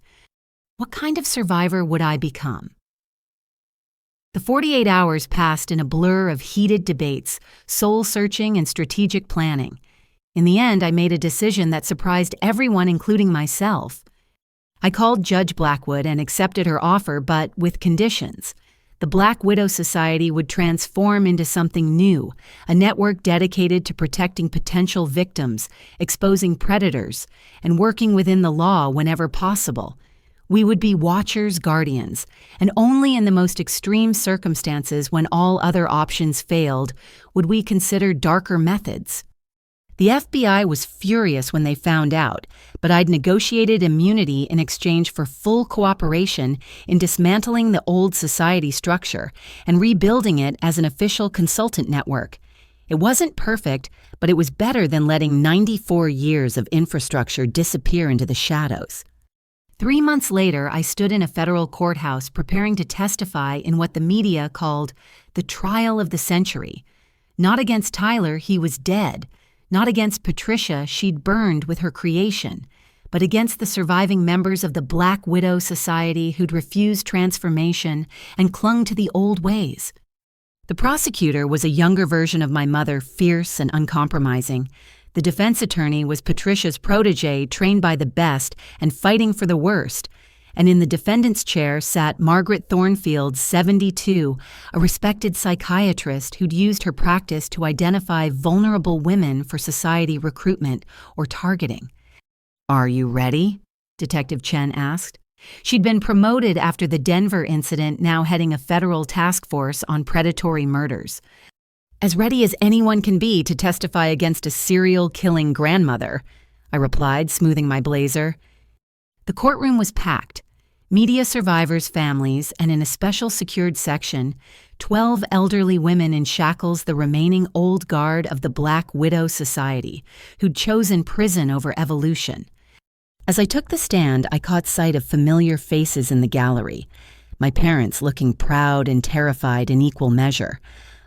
What kind of survivor would I become? The 48 hours passed in a blur of heated debates, soul-searching, and strategic planning. In the end, I made a decision that surprised everyone, including myself. I called Judge Blackwood and accepted her offer, but with conditions. The Black Widow Society would transform into something new, a network dedicated to protecting potential victims, exposing predators, and working within the law whenever possible. We would be watchers, guardians, and only in the most extreme circumstances, when all other options failed, would we consider darker methods. The FBI was furious when they found out, but I'd negotiated immunity in exchange for full cooperation in dismantling the old society structure and rebuilding it as an official consultant network. It wasn't perfect, but it was better than letting 94 years of infrastructure disappear into the shadows. 3 months later, I stood in a federal courthouse preparing to testify in what the media called the trial of the century. Not against Tyler, he was dead. Not against Patricia she'd burned with her creation, but against the surviving members of the Black Widow Society who'd refused transformation and clung to the old ways. The prosecutor was a younger version of my mother, fierce and uncompromising. The defense attorney was Patricia's protege, trained by the best and fighting for the worst. And in the defendant's chair sat Margaret Thornfield, 72, a respected psychiatrist who'd used her practice to identify vulnerable women for society recruitment or targeting. "Are you ready?" Detective Chen asked. She'd been promoted after the Denver incident, now heading a federal task force on predatory murders. "As ready as anyone can be to testify against a serial-killing grandmother," I replied, smoothing my blazer. The courtroom was packed. Media survivors' families, and in a special secured section, 12 elderly women in shackles, the remaining old guard of the Black Widow Society, who'd chosen prison over evolution. As I took the stand, I caught sight of familiar faces in the gallery, my parents looking proud and terrified in equal measure,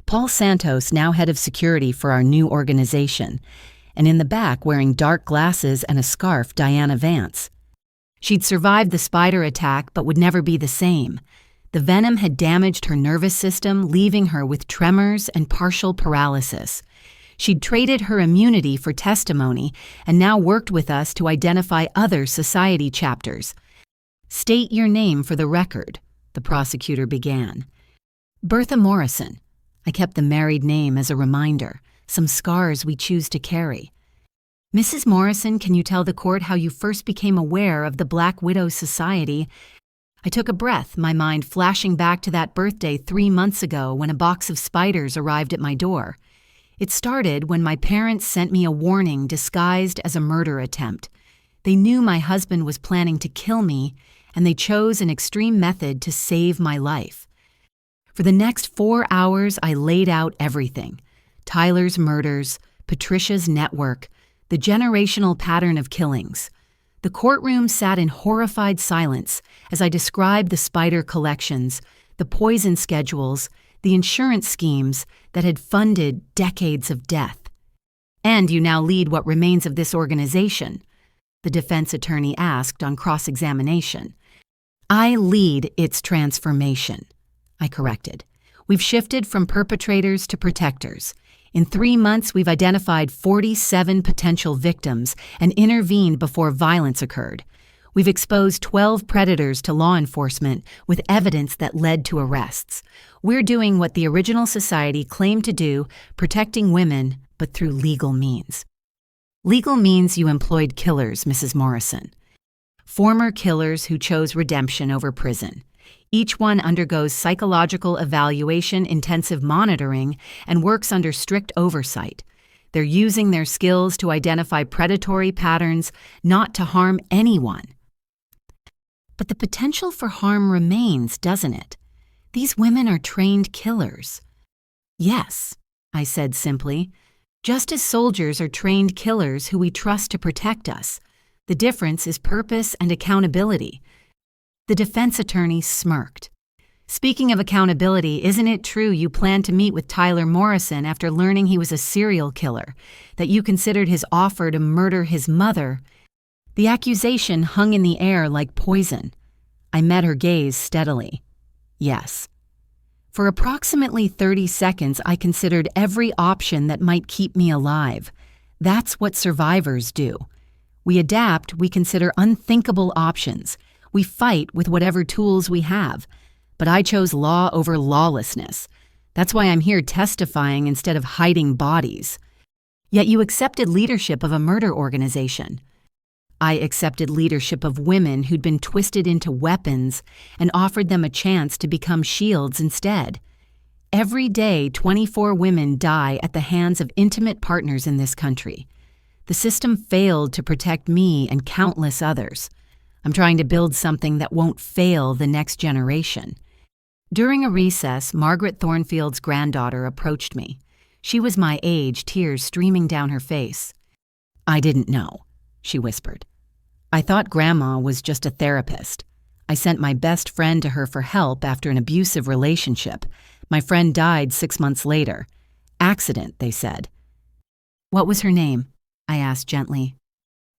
Paul Santos, now head of security for our new organization, and in the back, wearing dark glasses and a scarf, Diana Vance. She'd survived the spider attack but would never be the same. The venom had damaged her nervous system, leaving her with tremors and partial paralysis. She'd traded her immunity for testimony and now worked with us to identify other society chapters. "State your name for the record," the prosecutor began. "Bertha Morrison." I kept the married name as a reminder, some scars we choose to carry. "Mrs. Morrison, can you tell the court how you first became aware of the Black Widow Society?" I took a breath, my mind flashing back to that birthday 3 months ago when a box of spiders arrived at my door. It started when my parents sent me a warning disguised as a murder attempt. They knew my husband was planning to kill me, and they chose an extreme method to save my life. For the next 4 hours, I laid out everything: Tyler's murders, Patricia's network, the generational pattern of killings. The courtroom sat in horrified silence as I described the spider collections, the poison schedules, the insurance schemes that had funded decades of death. "And you now lead what remains of this organization?" the defense attorney asked on cross-examination. "I lead its transformation," I corrected. "We've shifted from perpetrators to protectors. In 3 months, we've identified 47 potential victims and intervened before violence occurred. We've exposed 12 predators to law enforcement with evidence that led to arrests. We're doing what the original society claimed to do, protecting women, but through legal means." "Legal means you employed killers, Mrs. Morrison. Former killers who chose redemption over prison. Each one undergoes psychological evaluation, intensive monitoring, and works under strict oversight. They're using their skills to identify predatory patterns, not to harm anyone." But the potential for harm remains, doesn't it? These women are trained killers. "Yes," I said simply, "just as soldiers are trained killers who we trust to protect us. The difference is purpose and accountability." The defense attorney smirked. "Speaking of accountability, isn't it true you planned to meet with Tyler Morrison after learning he was a serial killer, that you considered his offer to murder his mother?" The accusation hung in the air like poison. I met her gaze steadily. "Yes." For approximately 30 seconds, I considered every option that might keep me alive. That's what survivors do. We adapt, we consider unthinkable options. We fight with whatever tools we have. But I chose law over lawlessness. That's why I'm here testifying instead of hiding bodies. Yet you accepted leadership of a murder organization. I accepted leadership of women who'd been twisted into weapons and offered them a chance to become shields instead. Every day, 24 women die at the hands of intimate partners in this country. The system failed to protect me and countless others. I'm trying to build something that won't fail the next generation. During a recess, Margaret Thornfield's granddaughter approached me. She was my age, tears streaming down her face. "I didn't know," she whispered. "I thought Grandma was just a therapist. I sent my best friend to her for help after an abusive relationship. My friend died 6 months later. Accident, they said." What was her name? I asked gently.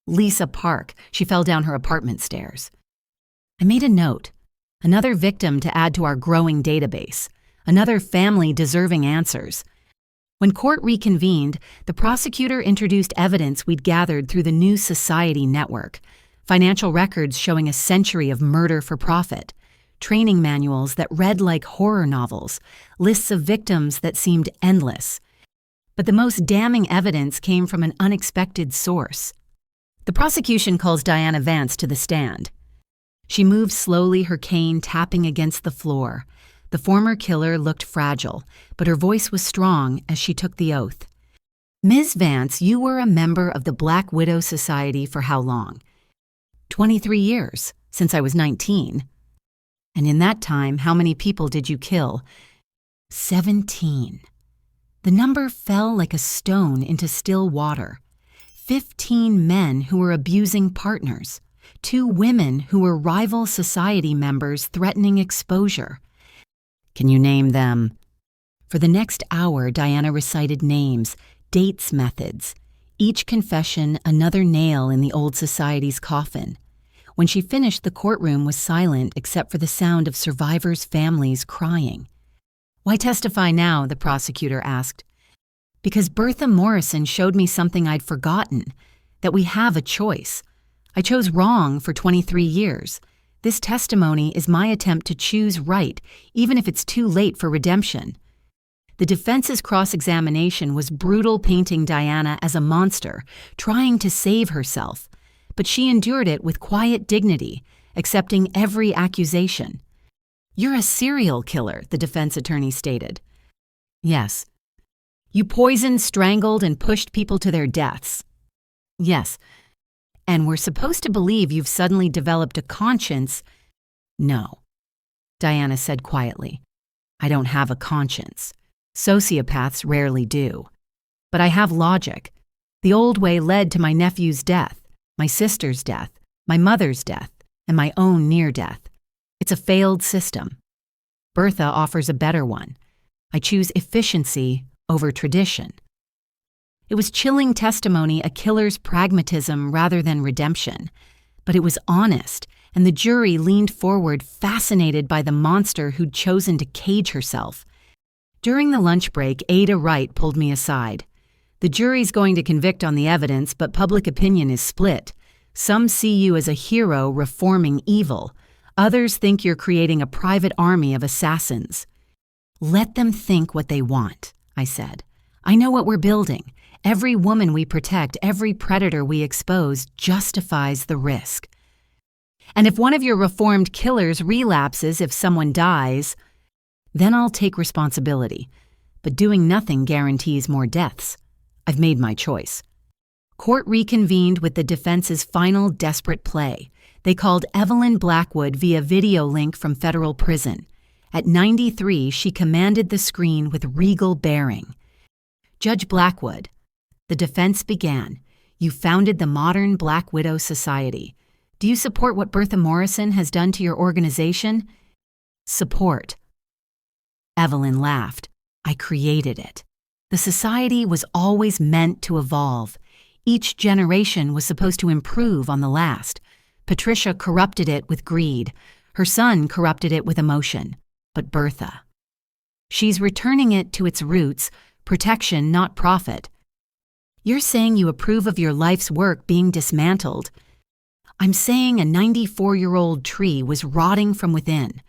Lisa Park. She fell down her apartment stairs. I made a note. Another victim to add to our growing database. Another family deserving answers. When court reconvened, the prosecutor introduced evidence we'd gathered through the New Society Network. Financial records showing a century of murder for profit. Training manuals that read like horror novels. Lists of victims that seemed endless. But the most damning evidence came from an unexpected source. The prosecution calls Diana Vance to the stand. She moved slowly, her cane tapping against the floor. The former killer looked fragile, but her voice was strong as she took the oath. Ms. Vance, you were a member of the Black Widow Society for how long? 23 years, since I was 19. And in that time, how many people did you kill? 17. The number fell like a stone into still water. 15 men who were abusing partners. 2 women who were rival society members threatening exposure. Can you name them? For the next hour, Diana recited names, dates, methods. Each confession another nail in the old society's coffin. When she finished, the courtroom was silent except for the sound of survivors' families crying. Why testify now? The prosecutor asked. Because Bertha Morrison showed me something I'd forgotten, that we have a choice. I chose wrong for 23 years. This testimony is my attempt to choose right, even if it's too late for redemption. The defense's cross-examination was brutal, painting Diana as a monster, trying to save herself. But she endured it with quiet dignity, accepting every accusation. You're a serial killer, the defense attorney stated. Yes. You poisoned, strangled, and pushed people to their deaths. Yes. And we're supposed to believe you've suddenly developed a conscience. No, Diana said quietly. I don't have a conscience. Sociopaths rarely do. But I have logic. The old way led to my nephew's death, my sister's death, my mother's death, and my own near death. It's a failed system. Bertha offers a better one. I choose efficiency over tradition. It was chilling testimony, a killer's pragmatism rather than redemption. But it was honest, and the jury leaned forward, fascinated by the monster who'd chosen to cage herself. During the lunch break, Ada Wright pulled me aside. The jury's going to convict on the evidence, but public opinion is split. Some see you as a hero reforming evil. Others think you're creating a private army of assassins. Let them think what they want, I said. I know what we're building. Every woman we protect, every predator we expose justifies the risk. And if one of your reformed killers relapses, if someone dies, then I'll take responsibility. But doing nothing guarantees more deaths. I've made my choice. Court reconvened with the defense's final desperate play. They called Evelyn Blackwood via video link from federal prison. At 93, she commanded the screen with regal bearing. Judge Blackwood, the defense began. You founded the modern Black Widow Society. Do you support what Bertha Morrison has done to your organization? Support. Evelyn laughed. I created it. The society was always meant to evolve. Each generation was supposed to improve on the last. Patricia corrupted it with greed. Her son corrupted it with emotion. But Bertha. She's returning it to its roots, protection, not profit. You're saying you approve of your life's work being dismantled. I'm saying a 94-year-old tree was rotting from within.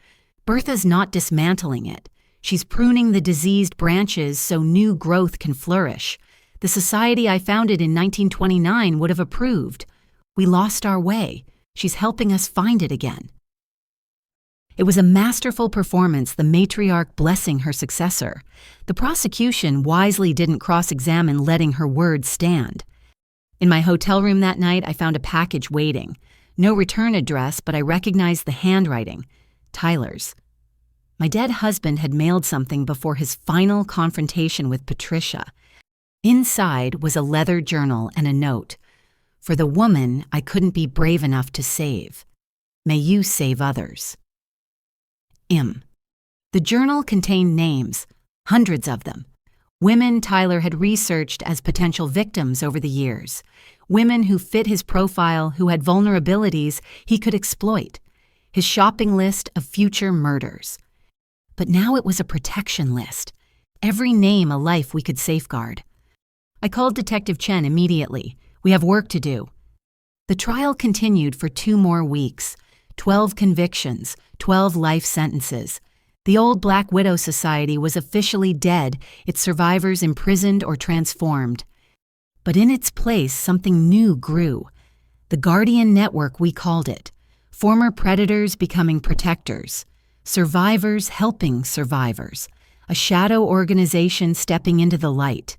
Bertha's not dismantling it. She's pruning the diseased branches so new growth can flourish. The society I founded in 1929 would have approved. We lost our way. She's helping us find it again. It was a masterful performance, the matriarch blessing her successor. The prosecution wisely didn't cross-examine, letting her words stand. In my hotel room that night, I found a package waiting. No return address, but I recognized the handwriting. Tyler's. My dead husband had mailed something before his final confrontation with Patricia. Inside was a leather journal and a note. For the woman I couldn't be brave enough to save. May you save others. The journal contained names, hundreds of them. Women Tyler had researched as potential victims over the years. Women who fit his profile, who had vulnerabilities he could exploit. His shopping list of future murders. But now it was a protection list. Every name a life we could safeguard. I called Detective Chen immediately. We have work to do. The trial continued for 2 more weeks. 12 convictions, 12 life sentences. The old Black Widow Society was officially dead, its survivors imprisoned or transformed. But in its place, something new grew. The Guardian Network, we called it. Former predators becoming protectors. Survivors helping survivors. A shadow organization stepping into the light.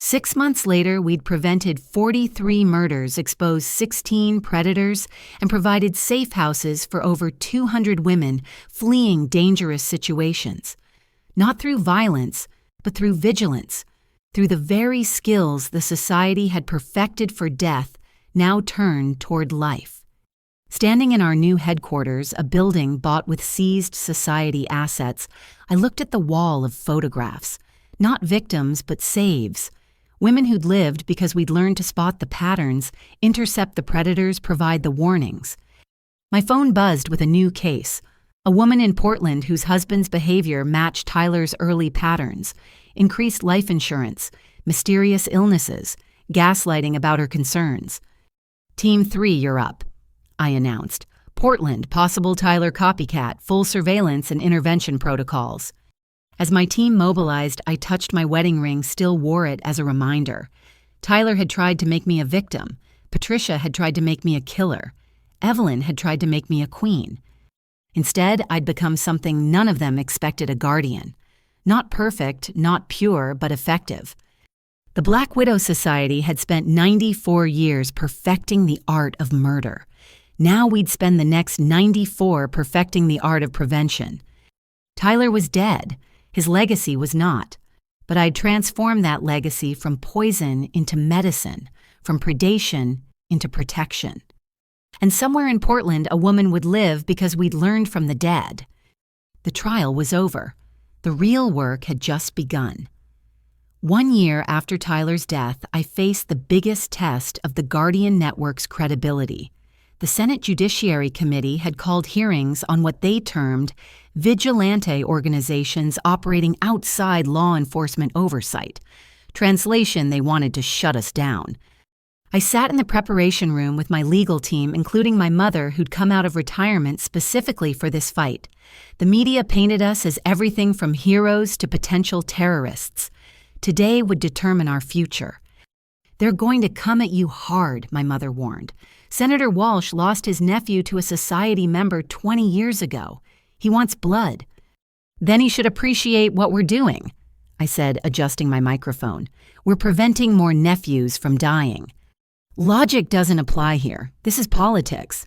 6 months later, we'd prevented 43 murders, exposed 16 predators, and provided safe houses for over 200 women fleeing dangerous situations. Not through violence, but through vigilance, through the very skills the society had perfected for death, now turned toward life. Standing in our new headquarters, a building bought with seized society assets, I looked at the wall of photographs. Not victims, but saves. Women who'd lived because we'd learned to spot the patterns, intercept the predators, provide the warnings. My phone buzzed with a new case. A woman in Portland whose husband's behavior matched Tyler's early patterns. Increased life insurance, mysterious illnesses, gaslighting about her concerns. Team 3, you're up, I announced. Portland, possible Tyler copycat, full surveillance and intervention protocols. As my team mobilized, I touched my wedding ring, still wore it as a reminder. Tyler had tried to make me a victim. Patricia had tried to make me a killer. Evelyn had tried to make me a queen. Instead, I'd become something none of them expected: a guardian. Not perfect, not pure, but effective. The Black Widow Society had spent 94 years perfecting the art of murder. Now we'd spend the next 94 perfecting the art of prevention. Tyler was dead. His legacy was not. But I'd transformed that legacy from poison into medicine, from predation into protection. And somewhere in Portland, a woman would live because we'd learned from the dead. The trial was over. The real work had just begun. 1 year after Tyler's death, I faced the biggest test of the Guardian Network's credibility. The Senate Judiciary Committee had called hearings on what they termed vigilante organizations operating outside law enforcement oversight. Translation, they wanted to shut us down. I sat in the preparation room with my legal team, including my mother, who'd come out of retirement specifically for this fight. The media painted us as everything from heroes to potential terrorists. Today would determine our future. They're going to come at you hard, my mother warned. Senator Walsh lost his nephew to a society member 20 years ago. He wants blood. Then he should appreciate what we're doing, I said, adjusting my microphone. We're preventing more nephews from dying. Logic doesn't apply here. This is politics.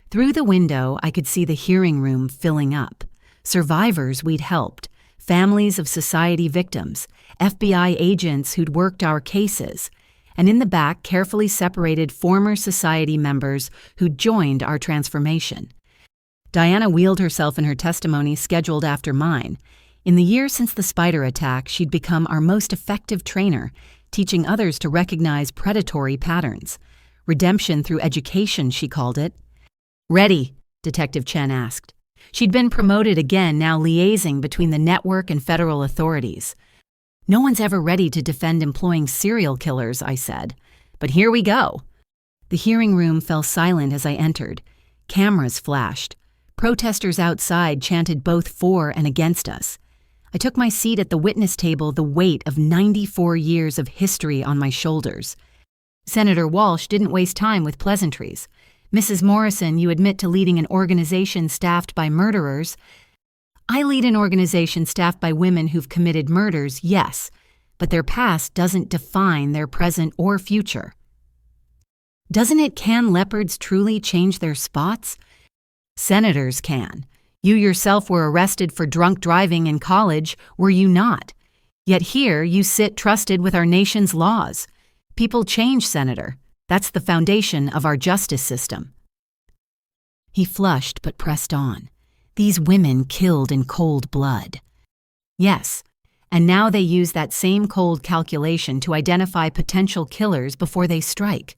Through the window, I could see the hearing room filling up. Survivors we'd helped, families of society victims, FBI agents who'd worked our cases, and in the back, carefully separated former society members who'd joined our transformation. Diana wheeled herself in her testimony scheduled after mine. In the year since the spider attack, she'd become our most effective trainer, teaching others to recognize predatory patterns. Redemption through education, she called it. Ready? Detective Chen asked. She'd been promoted again, now liaising between the network and federal authorities. No one's ever ready to defend employing serial killers, I said. But here we go. The hearing room fell silent as I entered. Cameras flashed. Protesters outside chanted both for and against us. I took my seat at the witness table, the weight of 94 years of history on my shoulders. Senator Walsh didn't waste time with pleasantries. Mrs. Morrison, you admit to leading an organization staffed by murderers. I lead an organization staffed by women who've committed murders, yes, but their past doesn't define their present or future. Doesn't it? Can leopards truly change their spots? Senators can. You yourself were arrested for drunk driving in college, were you not? Yet here you sit trusted with our nation's laws. People change, Senator. That's the foundation of our justice system. He flushed but pressed on. These women killed in cold blood. Yes, And now they use that same cold calculation to identify potential killers before they strike.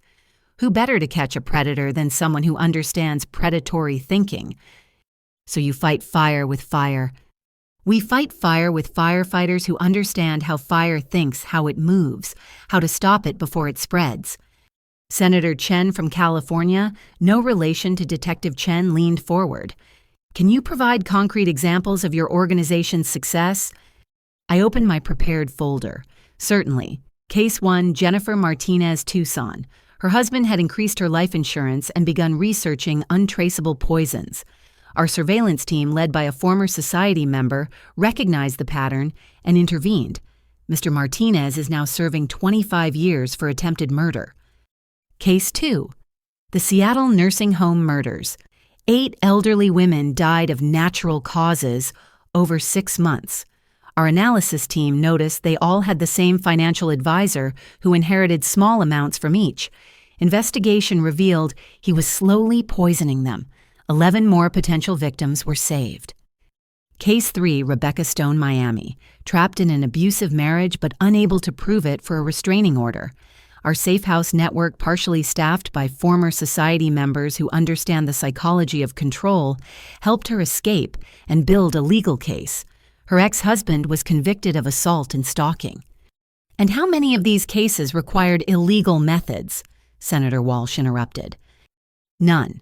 Who better to catch a predator than someone who understands predatory thinking? So you fight fire with fire. We fight fire with firefighters who understand how fire thinks, how it moves, how to stop it before it spreads. Senator Chen from California, no relation to Detective Chen, leaned forward. Can you provide concrete examples of your organization's success? I opened my prepared folder. Certainly. Case 1, Jennifer Martinez, Tucson. Her husband had increased her life insurance and begun researching untraceable poisons. Our surveillance team, led by a former society member, recognized the pattern and intervened. Mr. Martinez is now serving 25 years for attempted murder. Case 2. The Seattle nursing home murders. 8 elderly women died of natural causes over 6 months. Our analysis team noticed they all had the same financial advisor who inherited small amounts from each. Investigation revealed he was slowly poisoning them. 11 more potential victims were saved. Case 3, Rebecca Stone, Miami. Trapped in an abusive marriage but unable to prove it for a restraining order. Our safe house network, partially staffed by former society members who understand the psychology of control, helped her escape and build a legal case. Her ex-husband was convicted of assault and stalking. And how many of these cases required illegal methods? Senator Walsh interrupted. None.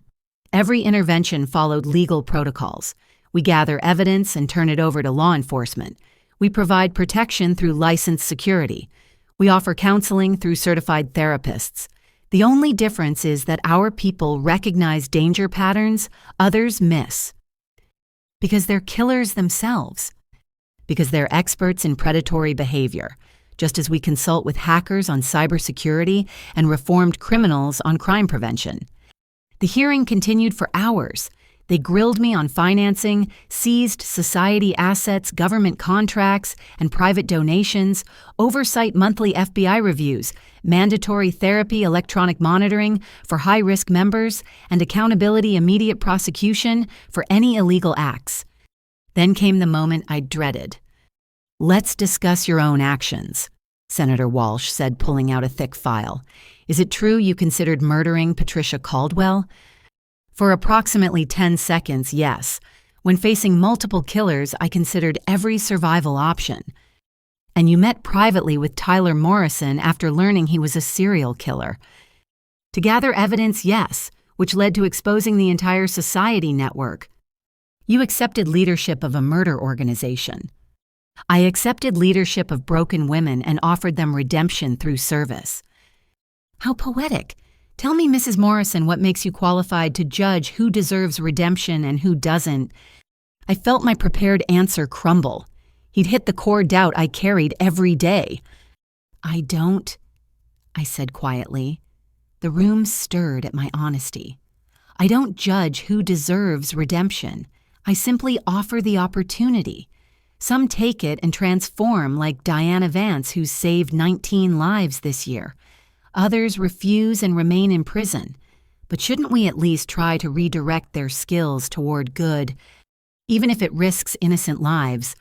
Every intervention followed legal protocols. We gather evidence and turn it over to law enforcement. We provide protection through licensed security. We offer counseling through certified therapists. The only difference is that our people recognize danger patterns others miss. Because they're killers themselves. Because they're experts in predatory behavior, just as we consult with hackers on cybersecurity and reformed criminals on crime prevention. The hearing continued for hours. They grilled me on financing, seized society assets, government contracts, and private donations, oversight monthly FBI reviews, mandatory therapy, electronic monitoring for high-risk members, and accountability immediate prosecution for any illegal acts. Then came the moment I dreaded. Let's discuss your own actions, Senator Walsh said, pulling out a thick file. Is it true you considered murdering Patricia Caldwell? For approximately 10 seconds, yes. When facing multiple killers, I considered every survival option. And you met privately with Tyler Morrison after learning he was a serial killer. To gather evidence, yes, which led to exposing the entire society network. You accepted leadership of a murder organization. I accepted leadership of broken women and offered them redemption through service. How poetic. Tell me, Mrs. Morrison, what makes you qualified to judge who deserves redemption and who doesn't. I felt my prepared answer crumble. He'd hit the core doubt I carried every day. I don't, I said quietly. The room stirred at my honesty. I don't judge who deserves redemption. I simply offer the opportunity. Some take it and transform, like Diana Vance, who's saved 19 lives this year. Others refuse and remain in prison. But shouldn't we at least try to redirect their skills toward good, even if it risks innocent lives?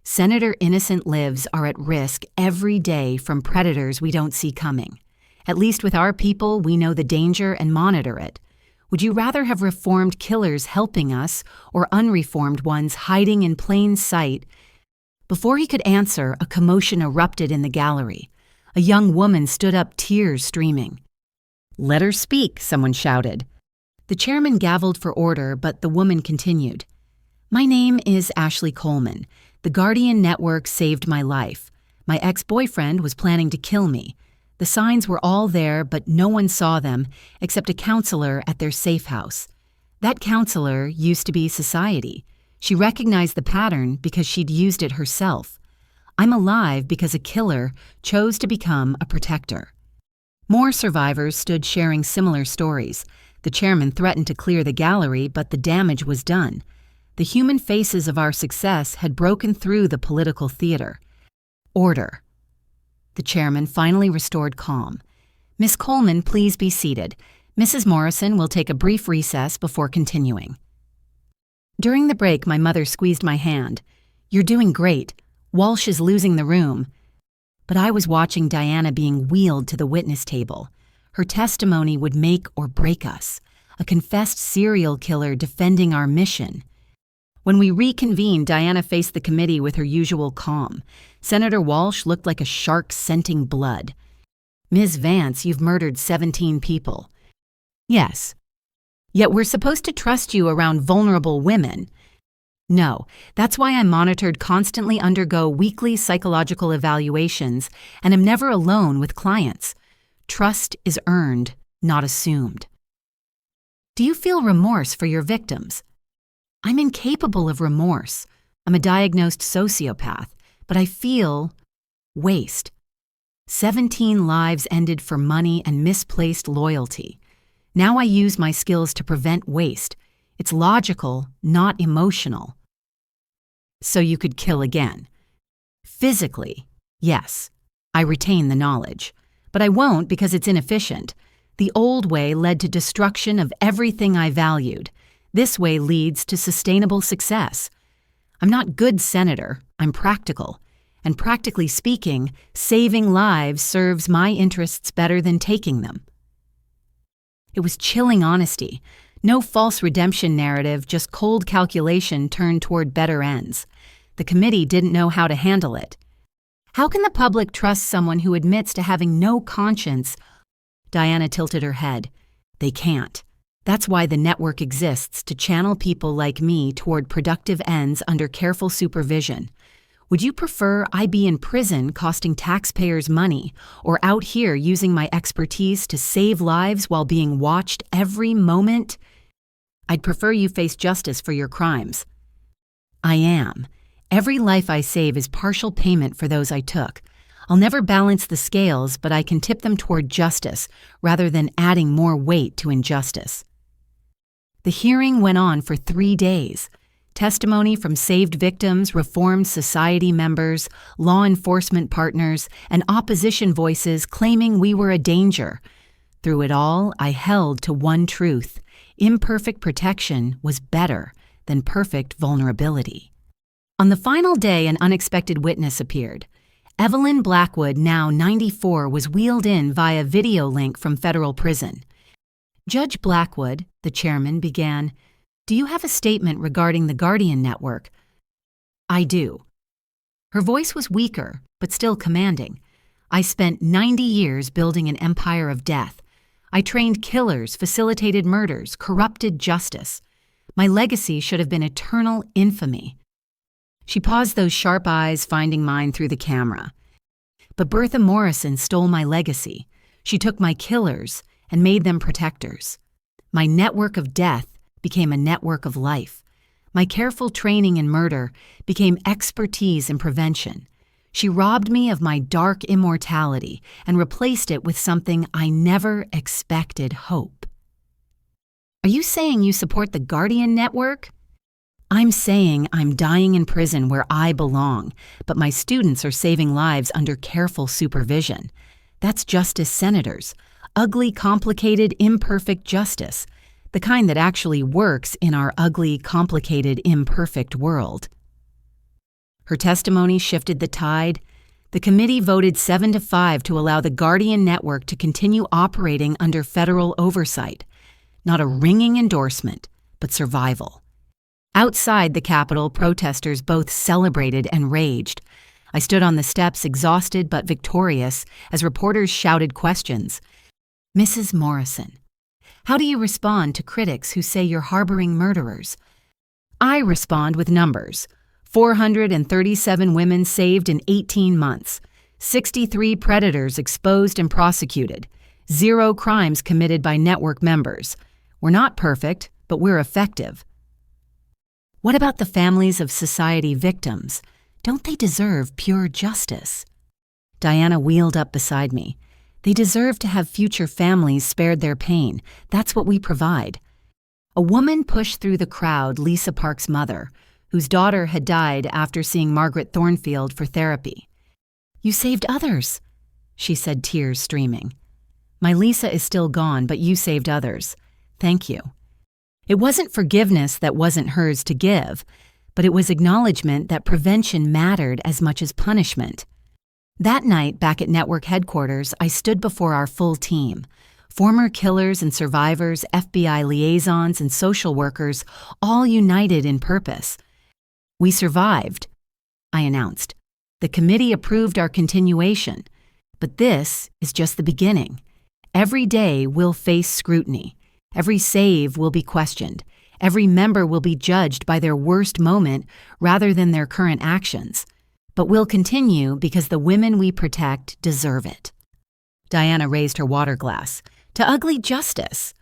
Senator Innocent lives are at risk every day from predators we don't see coming. At least with our people, we know the danger and monitor it. Would you rather have reformed killers helping us or unreformed ones hiding in plain sight? Before he could answer, a commotion erupted in the gallery. A young woman stood up, tears streaming. "Let her speak," someone shouted. The chairman gavelled for order, but the woman continued. "My name is Ashley Coleman. The Guardian Network saved my life. My ex-boyfriend was planning to kill me. The signs were all there, but no one saw them except a counselor at their safe house. That counselor used to be society. She recognized the pattern because she'd used it herself. I'm alive because a killer chose to become a protector." More survivors stood sharing similar stories. The chairman threatened to clear the gallery, but the damage was done. The human faces of our success had broken through the political theater. Order. The chairman finally restored calm. "Miss Coleman, please be seated. Mrs. Morrison will take a brief recess before continuing." During the break, my mother squeezed my hand. "You're doing great. Walsh is losing the room. But I was watching Diana being wheeled to the witness table. Her testimony would make or break us, a confessed serial killer defending our mission. When we reconvened, Diana faced the committee with her usual calm. Senator Walsh looked like a shark scenting blood. "Ms. Vance, you've murdered 17 people." "Yes." "Yet we're supposed to trust you around vulnerable women." "No, that's why I'm monitored, constantly undergo weekly psychological evaluations, and am never alone with clients. Trust is earned, not assumed." "Do you feel remorse for your victims?" "I'm incapable of remorse. I'm a diagnosed sociopath, but I feel waste. 17 lives ended for money and misplaced loyalty. Now I use my skills to prevent waste. It's logical, not emotional." "So you could kill again?" "Physically, yes. I retain the knowledge. But I won't because it's inefficient. The old way led to destruction of everything I valued. This way leads to sustainable success. I'm not good senator, I'm practical. And practically speaking, saving lives serves my interests better than taking them." It was chilling honesty. No false redemption narrative, just cold calculation turned toward better ends. The committee didn't know how to handle it. "How can the public trust someone who admits to having no conscience?" Diana tilted her head. "They can't. That's why the network exists, to channel people like me toward productive ends under careful supervision. Would you prefer I be in prison costing taxpayers money, or out here using my expertise to save lives while being watched every moment?" "I'd prefer you face justice for your crimes." "I am. Every life I save is partial payment for those I took. I'll never balance the scales, but I can tip them toward justice rather than adding more weight to injustice." The hearing went on for 3 days. Testimony from saved victims, reformed society members, law enforcement partners, and opposition voices claiming we were a danger. Through it all, I held to one truth: imperfect protection was better than perfect vulnerability. On the final day, an unexpected witness appeared. Evelyn Blackwood, now 94, was wheeled in via video link from federal prison. "Judge Blackwood," the chairman began, "do you have a statement regarding the Guardian Network?" "I do." Her voice was weaker, but still commanding. "I spent 90 years building an empire of death. I trained killers, facilitated murders, corrupted justice. My legacy should have been eternal infamy." She paused, those sharp eyes finding mine through the camera. "But Bertha Morrison stole my legacy. She took my killers and made them protectors. My network of death became a network of life. My careful training in murder became expertise in prevention. She robbed me of my dark immortality and replaced it with something I never expected: hope." "Are you saying you support the Guardian Network?" "I'm saying I'm dying in prison where I belong, but my students are saving lives under careful supervision. That's justice, senators. Ugly, complicated, imperfect justice. The kind that actually works in our ugly, complicated, imperfect world." Her testimony shifted the tide. The committee voted 7-5 to allow the Guardian Network to continue operating under federal oversight. Not a ringing endorsement, but survival. Outside the Capitol, protesters both celebrated and raged. I stood on the steps, exhausted but victorious, as reporters shouted questions. "Mrs. Morrison, how do you respond to critics who say you're harboring murderers?" I respond with numbers. 437 women saved in 18 months. 63 predators exposed and prosecuted. 0 crimes committed by network members. We're not perfect, but we're effective. What about the families of society victims? Don't they deserve pure justice? Diana wheeled up beside me. They deserve to have future families spared their pain. That's what we provide. A woman pushed through the crowd, Lisa Park's mother, whose daughter had died after seeing Margaret Thornfield for therapy. "You saved others," she said, tears streaming. "My Lisa is still gone, but you saved others. Thank you." It wasn't forgiveness that wasn't hers to give, but it was acknowledgement that prevention mattered as much as punishment. That night, back at network headquarters, I stood before our full team. Former killers and survivors, FBI liaisons, and social workers, all united in purpose. "We survived," I announced. "The committee approved our continuation. But this is just the beginning. Every day we'll face scrutiny. Every save will be questioned. Every member will be judged by their worst moment rather than their current actions. But we'll continue because the women we protect deserve it." Diana raised her water glass. "To ugly justice."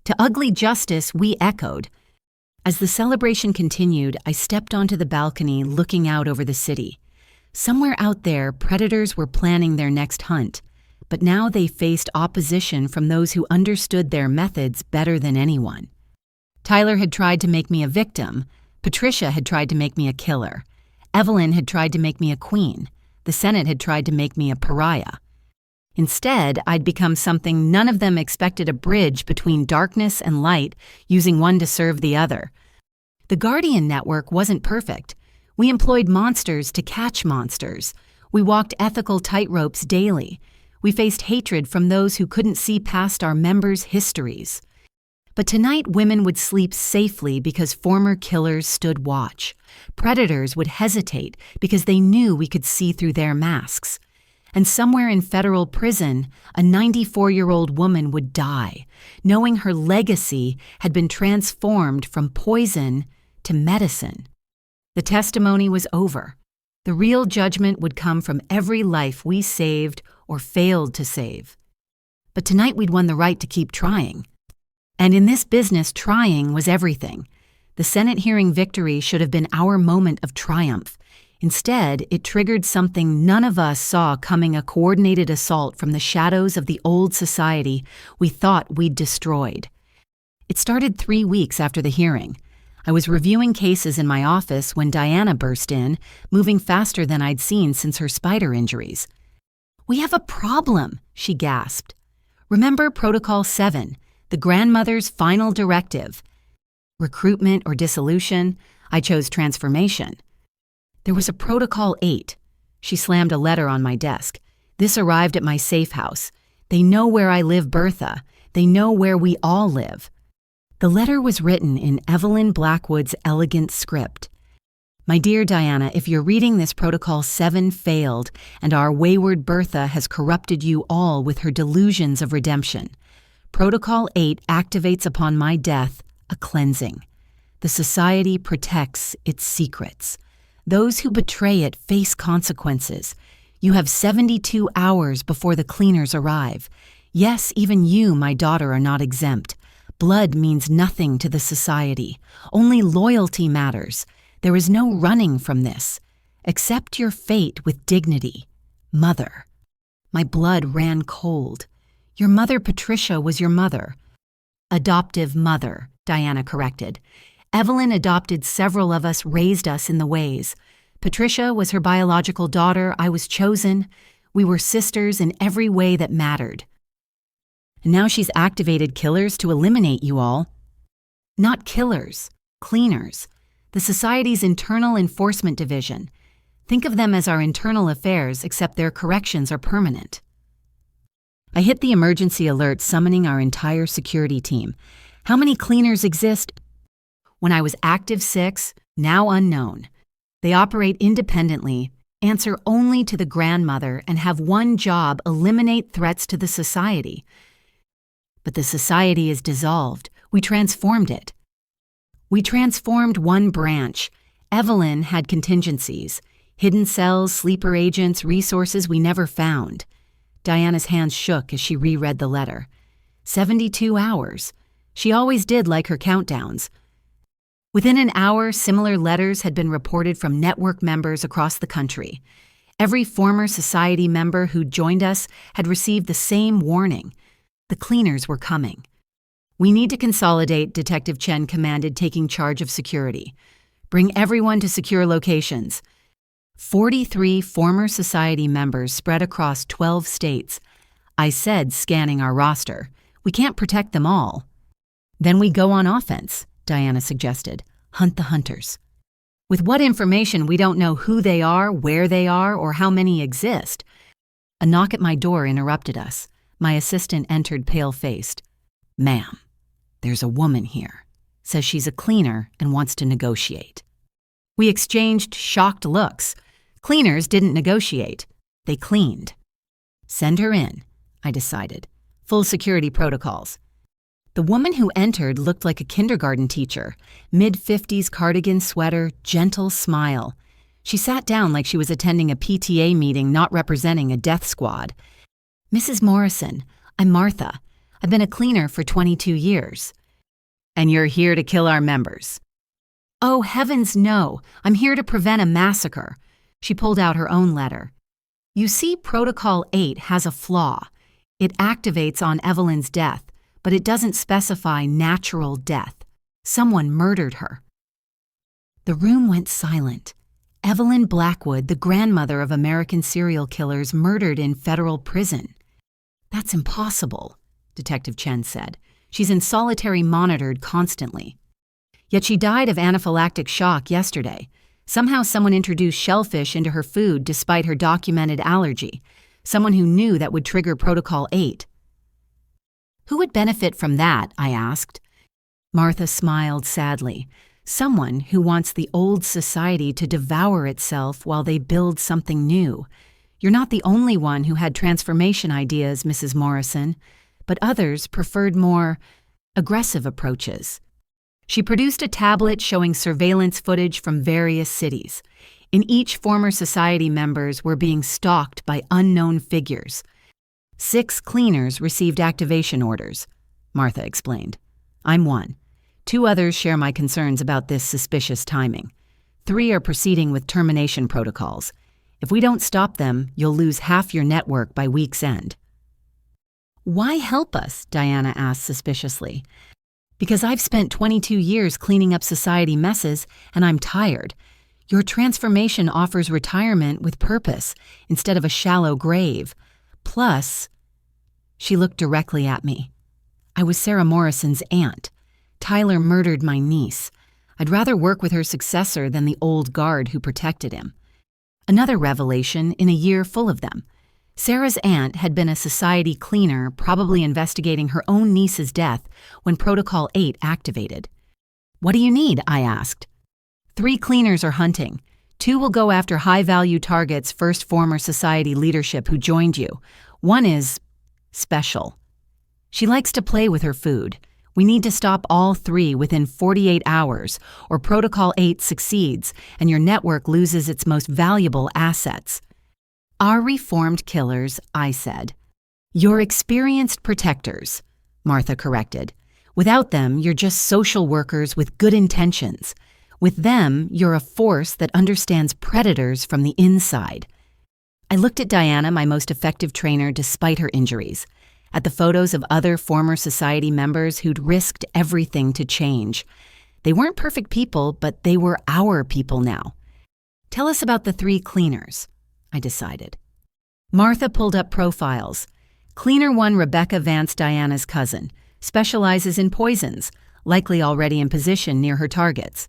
"To ugly justice," we echoed. As the celebration continued, I stepped onto the balcony looking out over the city. Somewhere out there, predators were planning their next hunt, but now they faced opposition from those who understood their methods better than anyone. Tyler had tried to make me a victim. Patricia had tried to make me a killer. Evelyn had tried to make me a queen. The Senate had tried to make me a pariah. Instead, I'd become something none of them expected: a bridge between darkness and light, using one to serve the other. The Guardian Network wasn't perfect. We employed monsters to catch monsters. We walked ethical tightropes daily. We faced hatred from those who couldn't see past our members' histories. But tonight, women would sleep safely because former killers stood watch. Predators would hesitate because they knew we could see through their masks. And somewhere in federal prison, a 94-year-old woman would die, knowing her legacy had been transformed from poison to medicine. The testimony was over. The real judgment would come from every life we saved or failed to save. But tonight we'd won the right to keep trying. And in this business, trying was everything. The Senate hearing victory should have been our moment of triumph. Instead, it triggered something none of us saw coming: a coordinated assault from the shadows of the old society we thought we'd destroyed. It started 3 weeks after the hearing. I was reviewing cases in my office when Diana burst in, moving faster than I'd seen since her spider injuries. "We have a problem," she gasped. "Remember Protocol 7, the grandmother's final directive? Recruitment or dissolution? I chose transformation. There was a Protocol 8. She slammed a letter on my desk. "This arrived at my safe house. They know where I live, Bertha. They know where we all live." The letter was written in Evelyn Blackwood's elegant script. "My dear Diana, if you're reading this, Protocol 7 failed, and our wayward Bertha has corrupted you all with her delusions of redemption. Protocol 8 activates upon my death a cleansing. The society protects its secrets. Those who betray it face consequences. You have 72 hours before the cleaners arrive. Yes, even you, my daughter, are not exempt. Blood means nothing to the society. Only loyalty matters. There is no running from this. Accept your fate with dignity. Mother." My blood ran cold. "Your mother, Patricia, was your mother." "Adoptive mother," Diana corrected. "Evelyn adopted several of us, raised us in the ways. Patricia was her biological daughter. I was chosen. We were sisters in every way that mattered. And now she's activated killers to eliminate you all." "Not killers, cleaners. The society's internal enforcement division. Think of them as our internal affairs, except their corrections are permanent." I hit the emergency alert, summoning our entire security team. "How many cleaners exist?" "When I was active 6, now unknown. They operate independently, answer only to the grandmother, and have one job: eliminate threats to the society." "But the society is dissolved. We transformed it." "We transformed one branch. Evelyn had contingencies. Hidden cells, sleeper agents, resources we never found." Diana's hands shook as she reread the letter. 72 hours. She always did like her countdowns. Within an hour, similar letters had been reported from network members across the country. Every former society member who'd joined us had received the same warning. The cleaners were coming. "We need to consolidate," Detective Chen commanded, taking charge of security. "Bring everyone to secure locations." 43 former society members spread across 12 states. I said, scanning our roster, "We can't protect them all." "Then we go on offense," Diana suggested. "Hunt the hunters." With what information we don't know who they are, where they are, or how many exist? A knock at my door interrupted us. My assistant entered pale-faced. "Ma'am, there's a woman here. Says she's a cleaner and wants to negotiate." We exchanged shocked looks. Cleaners didn't negotiate. They cleaned. "Send her in," I decided. Full security protocols. The woman who entered looked like a kindergarten teacher. Mid-50s cardigan sweater, gentle smile. She sat down like she was attending a PTA meeting not representing a death squad. "Mrs. Morrison, I'm Martha. I've been a cleaner for 22 years. "And you're here to kill our members?" "Oh, heavens no. I'm here to prevent a massacre." She pulled out her own letter. "You see, Protocol 8 has a flaw. It activates on Evelyn's death, but it doesn't specify natural death. Someone murdered her." The room went silent. Evelyn Blackwood, the grandmother of American serial killers, murdered in federal prison. "That's impossible," Detective Chen said. "She's in solitary monitored constantly." "Yet she died of anaphylactic shock yesterday. Somehow someone introduced shellfish into her food despite her documented allergy. Someone who knew that would trigger Protocol 8. "Who would benefit from that?" I asked. Martha smiled sadly. "Someone who wants the old society to devour itself while they build something new. You're not the only one who had transformation ideas, Mrs. Morrison, but others preferred more aggressive approaches." She produced a tablet showing surveillance footage from various cities. In each, former society members were being stalked by unknown figures. 6 cleaners received activation orders, Martha explained. "I'm one. 2 others share my concerns about this suspicious timing. 3 are proceeding with termination protocols. If we don't stop them, you'll lose half your network by week's end." "Why help us?" Diana asked suspiciously. "Because I've spent 22 years cleaning up society messes, and I'm tired. Your transformation offers retirement with purpose instead of a shallow grave. Plus," she looked directly at me, "I was Sarah Morrison's aunt. Tyler murdered my niece. I'd rather work with her successor than the old guard who protected him." Another revelation in a year full of them. Sarah's aunt had been a society cleaner, probably investigating her own niece's death when Protocol 8 activated. "What do you need?" I asked. 3 cleaners are hunting. 2 will go after high-value targets, first former society leadership who joined you. 1 is special. She likes to play with her food. We need to stop all 3 within 48 hours, or Protocol 8 succeeds and your network loses its most valuable assets. "Our reformed killers," I said. "Your experienced protectors," Martha corrected. "Without them, you're just social workers with good intentions. With them, you're a force that understands predators from the inside." I looked at Diana, my most effective trainer despite her injuries, at the photos of other former society members who'd risked everything to change. They weren't perfect people, but they were our people now. "Tell us about the 3 cleaners," I decided. Martha pulled up profiles. Cleaner 1, Rebecca Vance, Diana's cousin, specializes in poisons, likely already in position near her targets.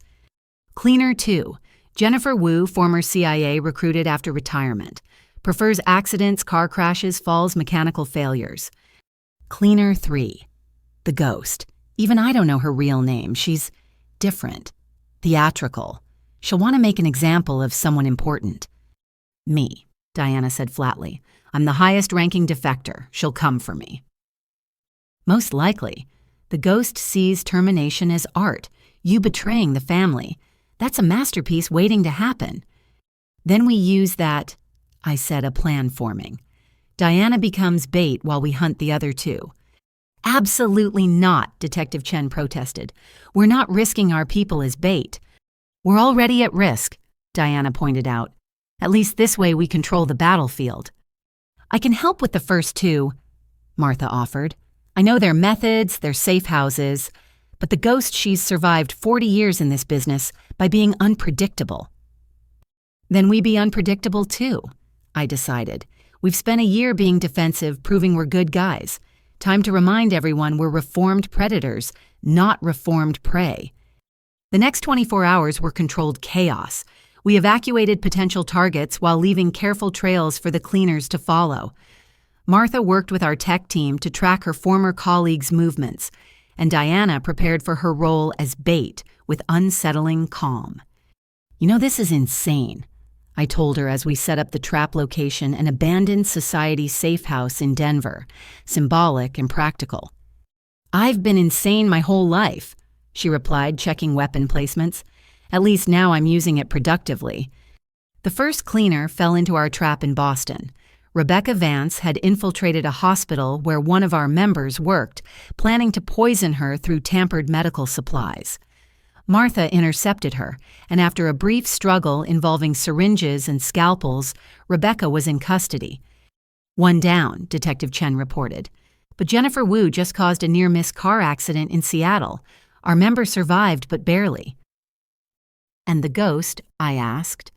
Cleaner 2, Jennifer Wu, former CIA recruited after retirement, prefers accidents, car crashes, falls, mechanical failures. Cleaner 3, the ghost. Even I don't know her real name. She's different, theatrical. She'll want to make an example of someone important. "Me," Diana said flatly. "I'm the highest-ranking defector. She'll come for me." Most likely. The ghost sees termination as art, you betraying the family. That's a masterpiece waiting to happen. Then we use that, I said, a plan forming. Diana becomes bait while we hunt the other 2. "Absolutely not," Detective Chen protested. "We're not risking our people as bait." "We're already at risk," Diana pointed out. "At least this way we control the battlefield." "I can help with the first 2, Martha offered. "I know their methods, their safe houses, but the ghost, she's survived 40 years in this business by being unpredictable." "Then we be unpredictable too," I decided. "We've spent a year being defensive, proving we're good guys. Time to remind everyone we're reformed predators, not reformed prey." The next 24 hours were controlled chaos. We evacuated potential targets while leaving careful trails for the cleaners to follow. Martha worked with our tech team to track her former colleagues' movements, and Diana prepared for her role as bait with unsettling calm. "You know, this is insane," I told her as we set up the trap location, an abandoned society safe house in Denver, symbolic and practical. "I've been insane my whole life," she replied, checking weapon placements. "At least now I'm using it productively." The first cleaner fell into our trap in Boston. Rebecca Vance had infiltrated a hospital where one of our members worked, planning to poison her through tampered medical supplies. Martha intercepted her, and after a brief struggle involving syringes and scalpels, Rebecca was in custody. "One down," Detective Chen reported. "But Jennifer Wu just caused a near-miss car accident in Seattle. Our member survived, but barely." "And the ghost?" I asked.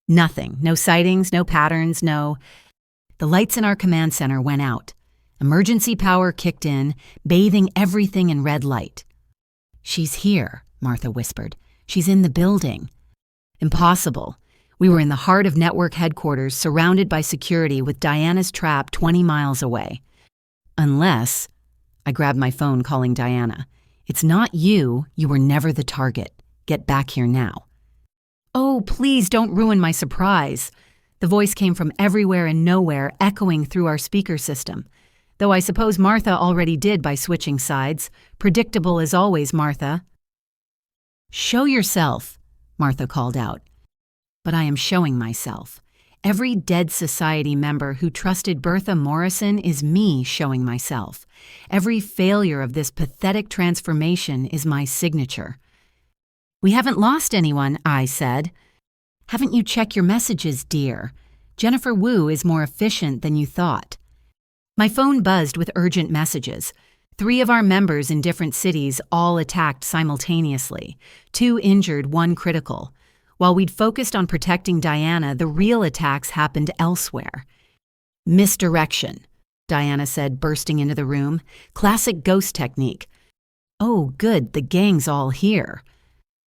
"Nothing. No sightings, no patterns, no—" The lights in our command center went out. Emergency power kicked in, bathing everything in red light. "She's here," Martha whispered. "She's in the building." Impossible. We were in the heart of network headquarters, surrounded by security with Diana's trap 20 miles away. "Unless—" I grabbed my phone, calling Diana. "It's not you. You were never the target. Get back here now." "Oh, please don't ruin my surprise." The voice came from everywhere and nowhere, echoing through our speaker system. Though I suppose Martha already did by switching sides. Predictable as always, Martha. "Show yourself," Martha called out. But I am showing myself. Every dead society member who trusted Bertha Morrison is me showing myself. Every failure of this pathetic transformation is my signature. "We haven't lost anyone," I said. "Haven't you checked your messages, dear? Jennifer Wu is more efficient than you thought." My phone buzzed with urgent messages. 3 of our members in different cities all attacked simultaneously. 2 injured, 1 critical. While we'd focused on protecting Diana, the real attacks happened elsewhere. "Misdirection," Diana said, bursting into the room. "Classic ghost technique." "Oh, good, the gang's all here."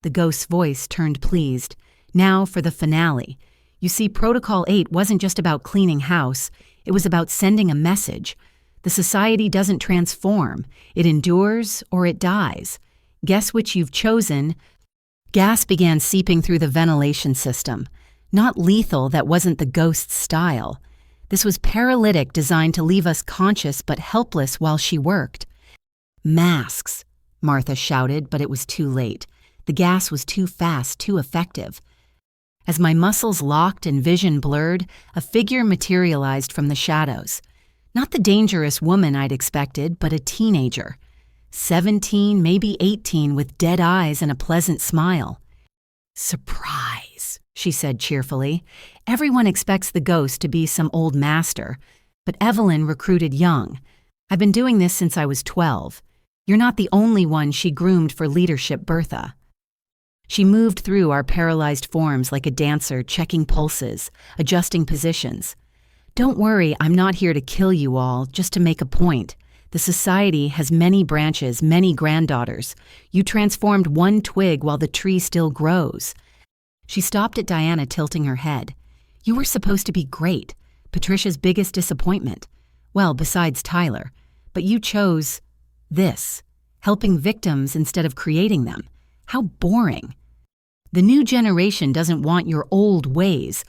The ghost's voice turned pleased. "Now for the finale. You see, Protocol 8 wasn't just about cleaning house. It was about sending a message. The society doesn't transform. It endures or it dies. Guess which you've chosen?" Gas began seeping through the ventilation system. Not lethal, that wasn't the ghost's style. This was paralytic, designed to leave us conscious but helpless while she worked. "Masks," Martha shouted, but it was too late. The gas was too fast, too effective. As my muscles locked and vision blurred, a figure materialized from the shadows. Not the dangerous woman I'd expected, but a teenager. 17, maybe 18, with dead eyes and a pleasant smile. "Surprise," she said cheerfully. "Everyone expects the ghost to be some old master, but Evelyn recruited young. I've been doing this since I was 12. You're not the only one she groomed for leadership, Bertha." She moved through our paralyzed forms like a dancer, checking pulses, adjusting positions. "Don't worry, I'm not here to kill you all, just to make a point. The society has many branches, many granddaughters. You transformed one twig while the tree still grows." She stopped at Diana, tilting her head. "You were supposed to be great, Patricia's biggest disappointment. Well, besides Tyler. But you chose this, helping victims instead of creating them. How boring. The new generation doesn't want your old ways."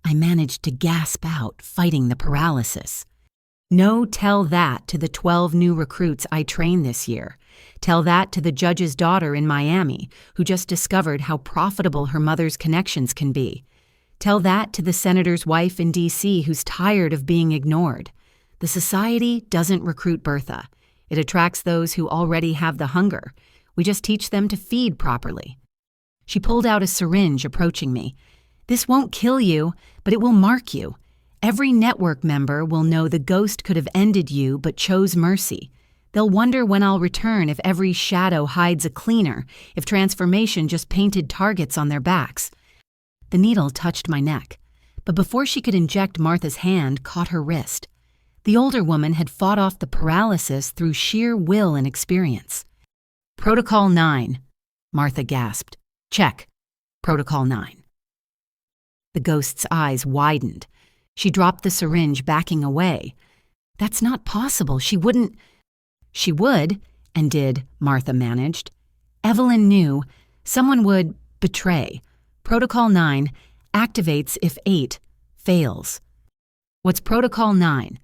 I managed to gasp out, fighting the paralysis. "No, tell that to the 12 new recruits I trained this year. Tell that to the judge's daughter in Miami, who just discovered how profitable her mother's connections can be. Tell that to the senator's wife in D.C. who's tired of being ignored. The society doesn't recruit Bertha. It attracts those who already have the hunger. We just teach them to feed properly." She pulled out a syringe, approaching me. "This won't kill you, but it will mark you. Every network member will know the ghost could have ended you but chose mercy. They'll wonder when I'll return if every shadow hides a cleaner, if transformation just painted targets on their backs." The needle touched my neck, but before she could inject, Martha's hand caught her wrist. The older woman had fought off the paralysis through sheer will and experience. "Protocol 9. Martha gasped. Check. Protocol 9. The ghost's eyes widened. She dropped the syringe, backing away. That's not possible. She wouldn't. She would, and did, Martha managed. Evelyn knew. Someone would betray. Protocol 9 activates if 8 fails. What's Protocol 9?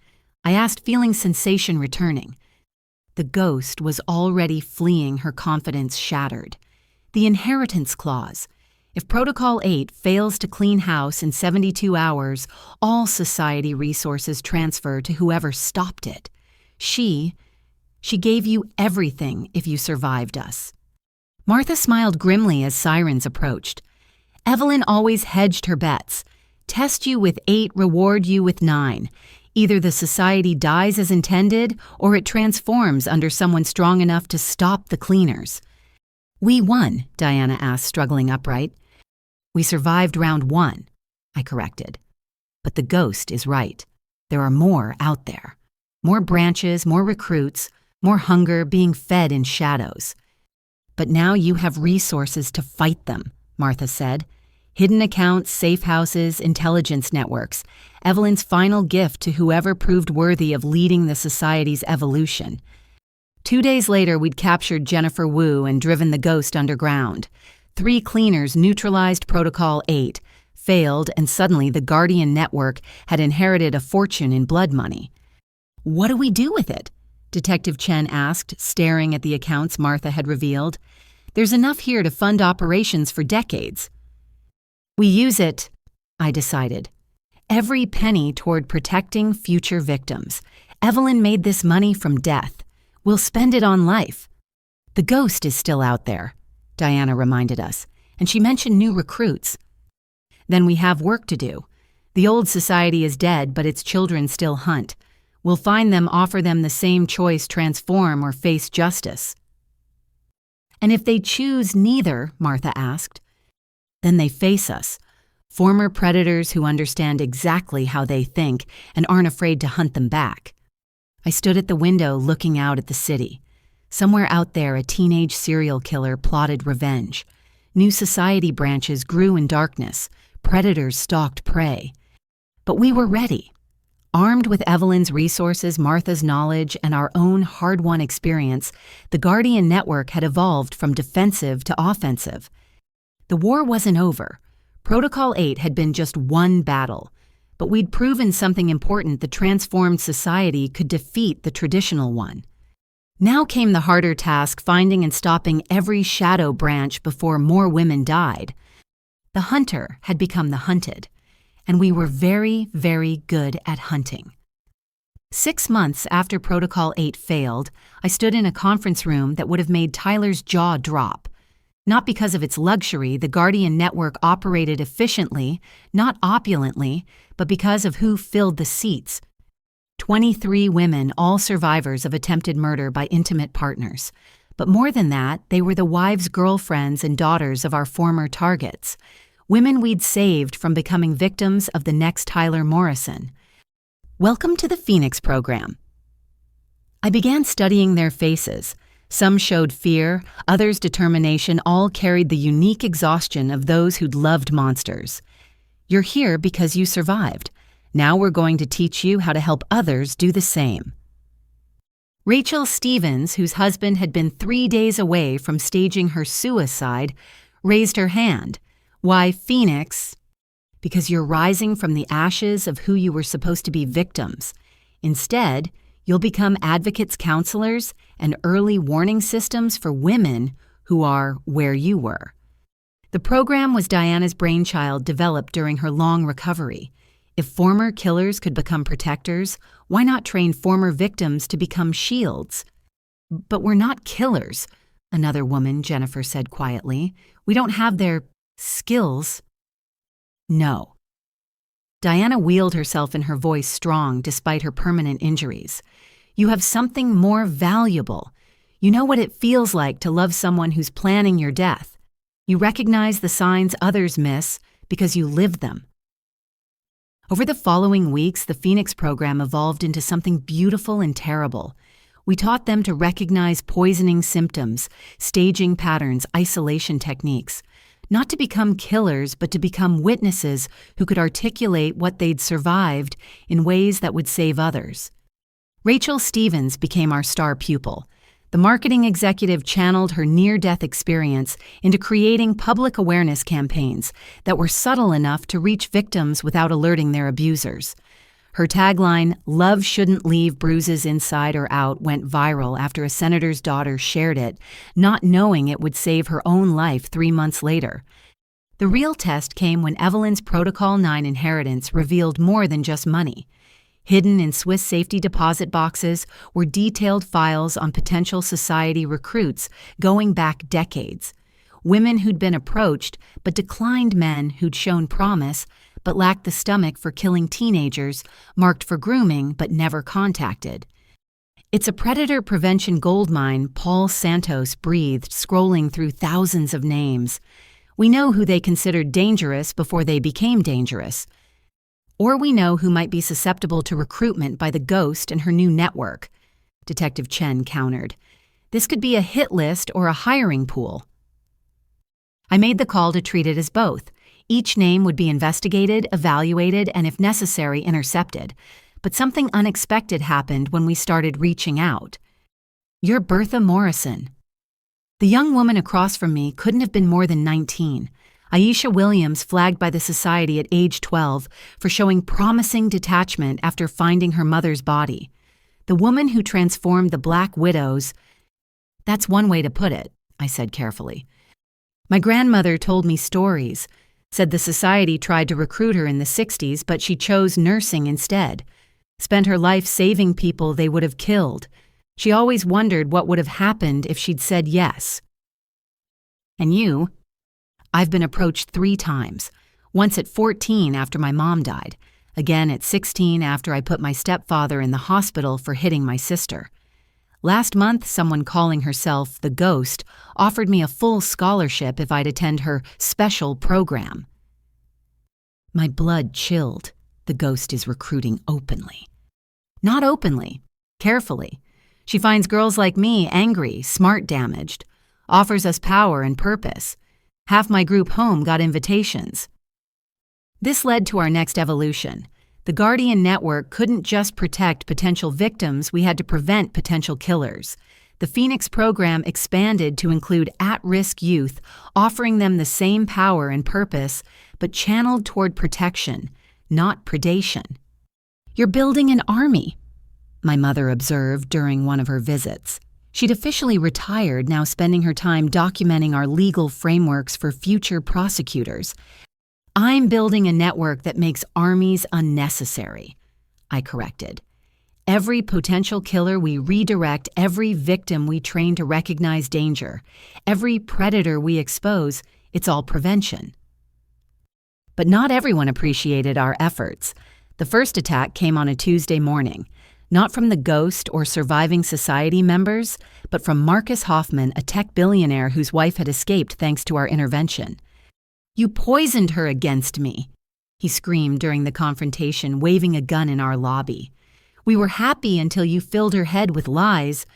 I asked, feeling sensation returning. The ghost was already fleeing, her confidence shattered. The inheritance clause. If Protocol 8 fails to clean house in 72 hours, all society resources transfer to whoever stopped it. She gave you everything if you survived us. Martha smiled grimly as sirens approached. Evelyn always hedged her bets. Test you with 8, reward you with 9. Either the society dies as intended, or it transforms under someone strong enough to stop the cleaners. We won, Diana asked, struggling upright. We survived round 1, I corrected. But the ghost is right. There are more out there. More branches, more recruits, more hunger being fed in shadows. But now you have resources to fight them, Martha said. Hidden accounts, safe houses, intelligence networks. Evelyn's final gift to whoever proved worthy of leading the society's evolution. 2 days later, we'd captured Jennifer Wu and driven the ghost underground. 3 cleaners neutralized Protocol 8, failed, and suddenly the Guardian Network had inherited a fortune in blood money. What do we do with it? Detective Chen asked, staring at the accounts Martha had revealed. There's enough here to fund operations for decades. We use it, I decided. Every penny toward protecting future victims. Evelyn made this money from death. We'll spend it on life. The ghost is still out there, Diana reminded us, and she mentioned new recruits. Then we have work to do. The old society is dead, but its children still hunt. We'll find them, offer them the same choice, transform or face justice. And if they choose neither, Martha asked, then they face us, former predators who understand exactly how they think and aren't afraid to hunt them back. I stood at the window looking out at the city. Somewhere out there, a teenage serial killer plotted revenge. New society branches grew in darkness. Predators stalked prey. But we were ready. Armed with Evelyn's resources, Martha's knowledge, and our own hard-won experience, the Guardian Network had evolved from defensive to offensive. The war wasn't over. Protocol 8 had been just one battle, but we'd proven something important: the transformed society could defeat the traditional one. Now came the harder task, finding and stopping every shadow branch before more women died. The hunter had become the hunted, and we were very, very good at hunting. 6 months after Protocol 8 failed, I stood in a conference room that would have made Tyler's jaw drop. Not because of its luxury, the Guardian Network operated efficiently, not opulently, but because of who filled the seats. 23 women, all survivors of attempted murder by intimate partners. But more than that, they were the wives, girlfriends, and daughters of our former targets. Women we'd saved from becoming victims of the next Tyler Morrison. Welcome to the Phoenix program. I began studying their faces. Some showed fear, others determination, all carried the unique exhaustion of those who'd loved monsters. You're here because you survived. Now we're going to teach you how to help others do the same. Rachel Stevens, whose husband had been 3 days away from staging her suicide, raised her hand. Why Phoenix? Because you're rising from the ashes of who you were supposed to be victims. Instead, you'll become advocates, counselors, and early warning systems for women who are where you were. The program was Diana's brainchild, developed during her long recovery. If former killers could become protectors, why not train former victims to become shields? But we're not killers, another woman, Jennifer, said quietly. We don't have their skills. No. Diana wheeled herself, and her voice strong despite her permanent injuries. You have something more valuable. You know what it feels like to love someone who's planning your death. You recognize the signs others miss because you lived them. Over the following weeks, the Phoenix program evolved into something beautiful and terrible. We taught them to recognize poisoning symptoms, staging patterns, isolation techniques, not to become killers, but to become witnesses who could articulate what they'd survived in ways that would save others. Rachel Stevens became our star pupil. The marketing executive channeled her near-death experience into creating public awareness campaigns that were subtle enough to reach victims without alerting their abusers. Her tagline, "Love shouldn't leave bruises inside or out," went viral after a senator's daughter shared it, not knowing it would save her own life 3 months later. The real test came when Evelyn's Protocol 9 inheritance revealed more than just money. Hidden in Swiss safety deposit boxes were detailed files on potential society recruits going back decades. Women who'd been approached but declined men who'd shown promise but lacked the stomach for killing teenagers, marked for grooming but never contacted. It's a predator prevention goldmine Paul Santos breathed, scrolling through thousands of names. We know who they considered dangerous before they became dangerous. Or we know who might be susceptible to recruitment by the ghost and her new network, Detective Chen countered. This could be a hit list or a hiring pool. I made the call to treat it as both. Each name would be investigated, evaluated, and if necessary, intercepted. But something unexpected happened when we started reaching out. "You're Bertha Morrison." The young woman across from me couldn't have been more than 19. Aisha Williams flagged by the society at age 12 for showing promising detachment after finding her mother's body. The woman who transformed the Black Widows. "That's one way to put it," I said carefully. "My grandmother told me stories, said the society tried to recruit her in the 60s, but she chose nursing instead. Spent her life saving people they would have killed. She always wondered what would have happened if she'd said yes." "And you?" "I've been approached 3 times. Once at 14 after my mom died. Again at 16 after I put my stepfather in the hospital for hitting my sister. Last month, someone calling herself the Ghost offered me a full scholarship if I'd attend her special program." My blood chilled. The Ghost is recruiting openly. Not openly, carefully. She finds girls like me angry, smart damaged, offers us power and purpose. Half my group home got invitations. This led to our next evolution. The Guardian Network couldn't just protect potential victims, we had to prevent potential killers. The Phoenix program expanded to include at-risk youth, offering them the same power and purpose, but channeled toward protection, not predation. "You're building an army," my mother observed during one of her visits. She'd officially retired, now spending her time documenting our legal frameworks for future prosecutors. "I'm building a network that makes armies unnecessary," I corrected. "Every potential killer we redirect, every victim we train to recognize danger, every predator we expose, it's all prevention." But not everyone appreciated our efforts. The first attack came on a Tuesday morning, not from the Ghost or surviving society members, but from Marcus Hoffman, a tech billionaire whose wife had escaped thanks to our intervention. "You poisoned her against me," he screamed during the confrontation, waving a gun in our lobby. "We were happy until you filled her head with lies.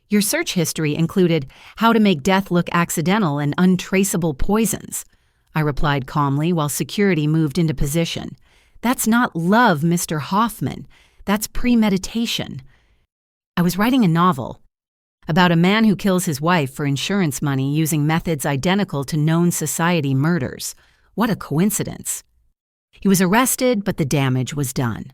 Your search history included how to make death look accidental and untraceable poisons," I replied calmly while security moved into position. "That's not love, Mr. Hoffman. That's premeditation." I was writing a novel about a man who kills his wife for insurance money using methods identical to known society murders. What a coincidence. He was arrested, but the damage was done.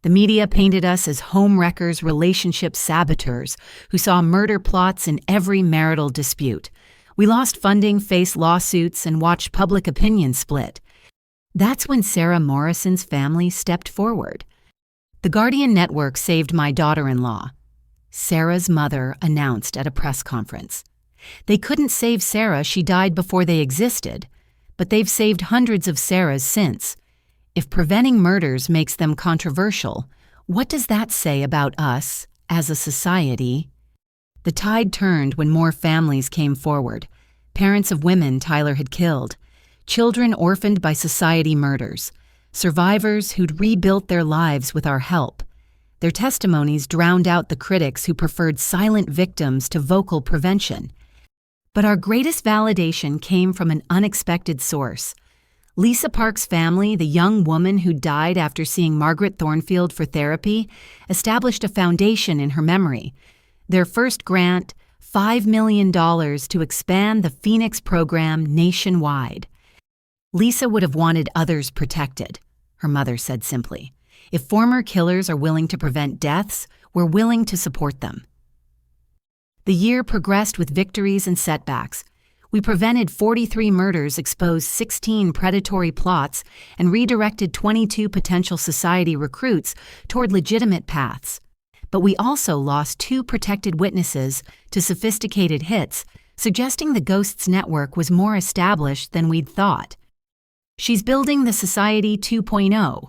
The media painted us as homewreckers, relationship saboteurs who saw murder plots in every marital dispute. We lost funding, faced lawsuits, and watched public opinion split. That's when Sarah Morrison's family stepped forward. The Guardian Network saved my daughter-in-law, Sarah's mother announced at a press conference. They couldn't save Sarah, she died before they existed, but they've saved hundreds of Sarahs since. If preventing murders makes them controversial, what does that say about us as a society? The tide turned when more families came forward. Parents of women Tyler had killed, children orphaned by society murders, survivors who'd rebuilt their lives with our help. Their testimonies drowned out the critics who preferred silent victims to vocal prevention. But our greatest validation came from an unexpected source. Lisa Park's family, the young woman who died after seeing Margaret Thornfield for therapy, established a foundation in her memory. Their first grant, $5 million to expand the Phoenix program nationwide. Lisa would have wanted others protected, her mother said simply. If former killers are willing to prevent deaths, we're willing to support them. The year progressed with victories and setbacks. We prevented 43 murders, exposed 16 predatory plots, and redirected 22 potential society recruits toward legitimate paths. But we also lost 2 protected witnesses to sophisticated hits, suggesting the Ghosts Network was more established than we'd thought. She's building the Society 2.0,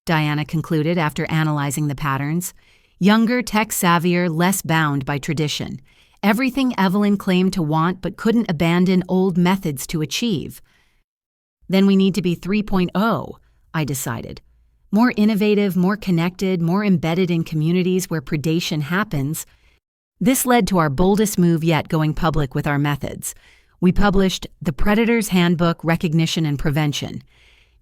Diana concluded after analyzing the patterns. Younger, tech-savvier, less bound by tradition. Everything Evelyn claimed to want but couldn't abandon old methods to achieve. Then we need to be 3.0, I decided. More innovative, more connected, more embedded in communities where predation happens. This led to our boldest move yet, going public with our methods. We published The Predator's Handbook, Recognition and Prevention,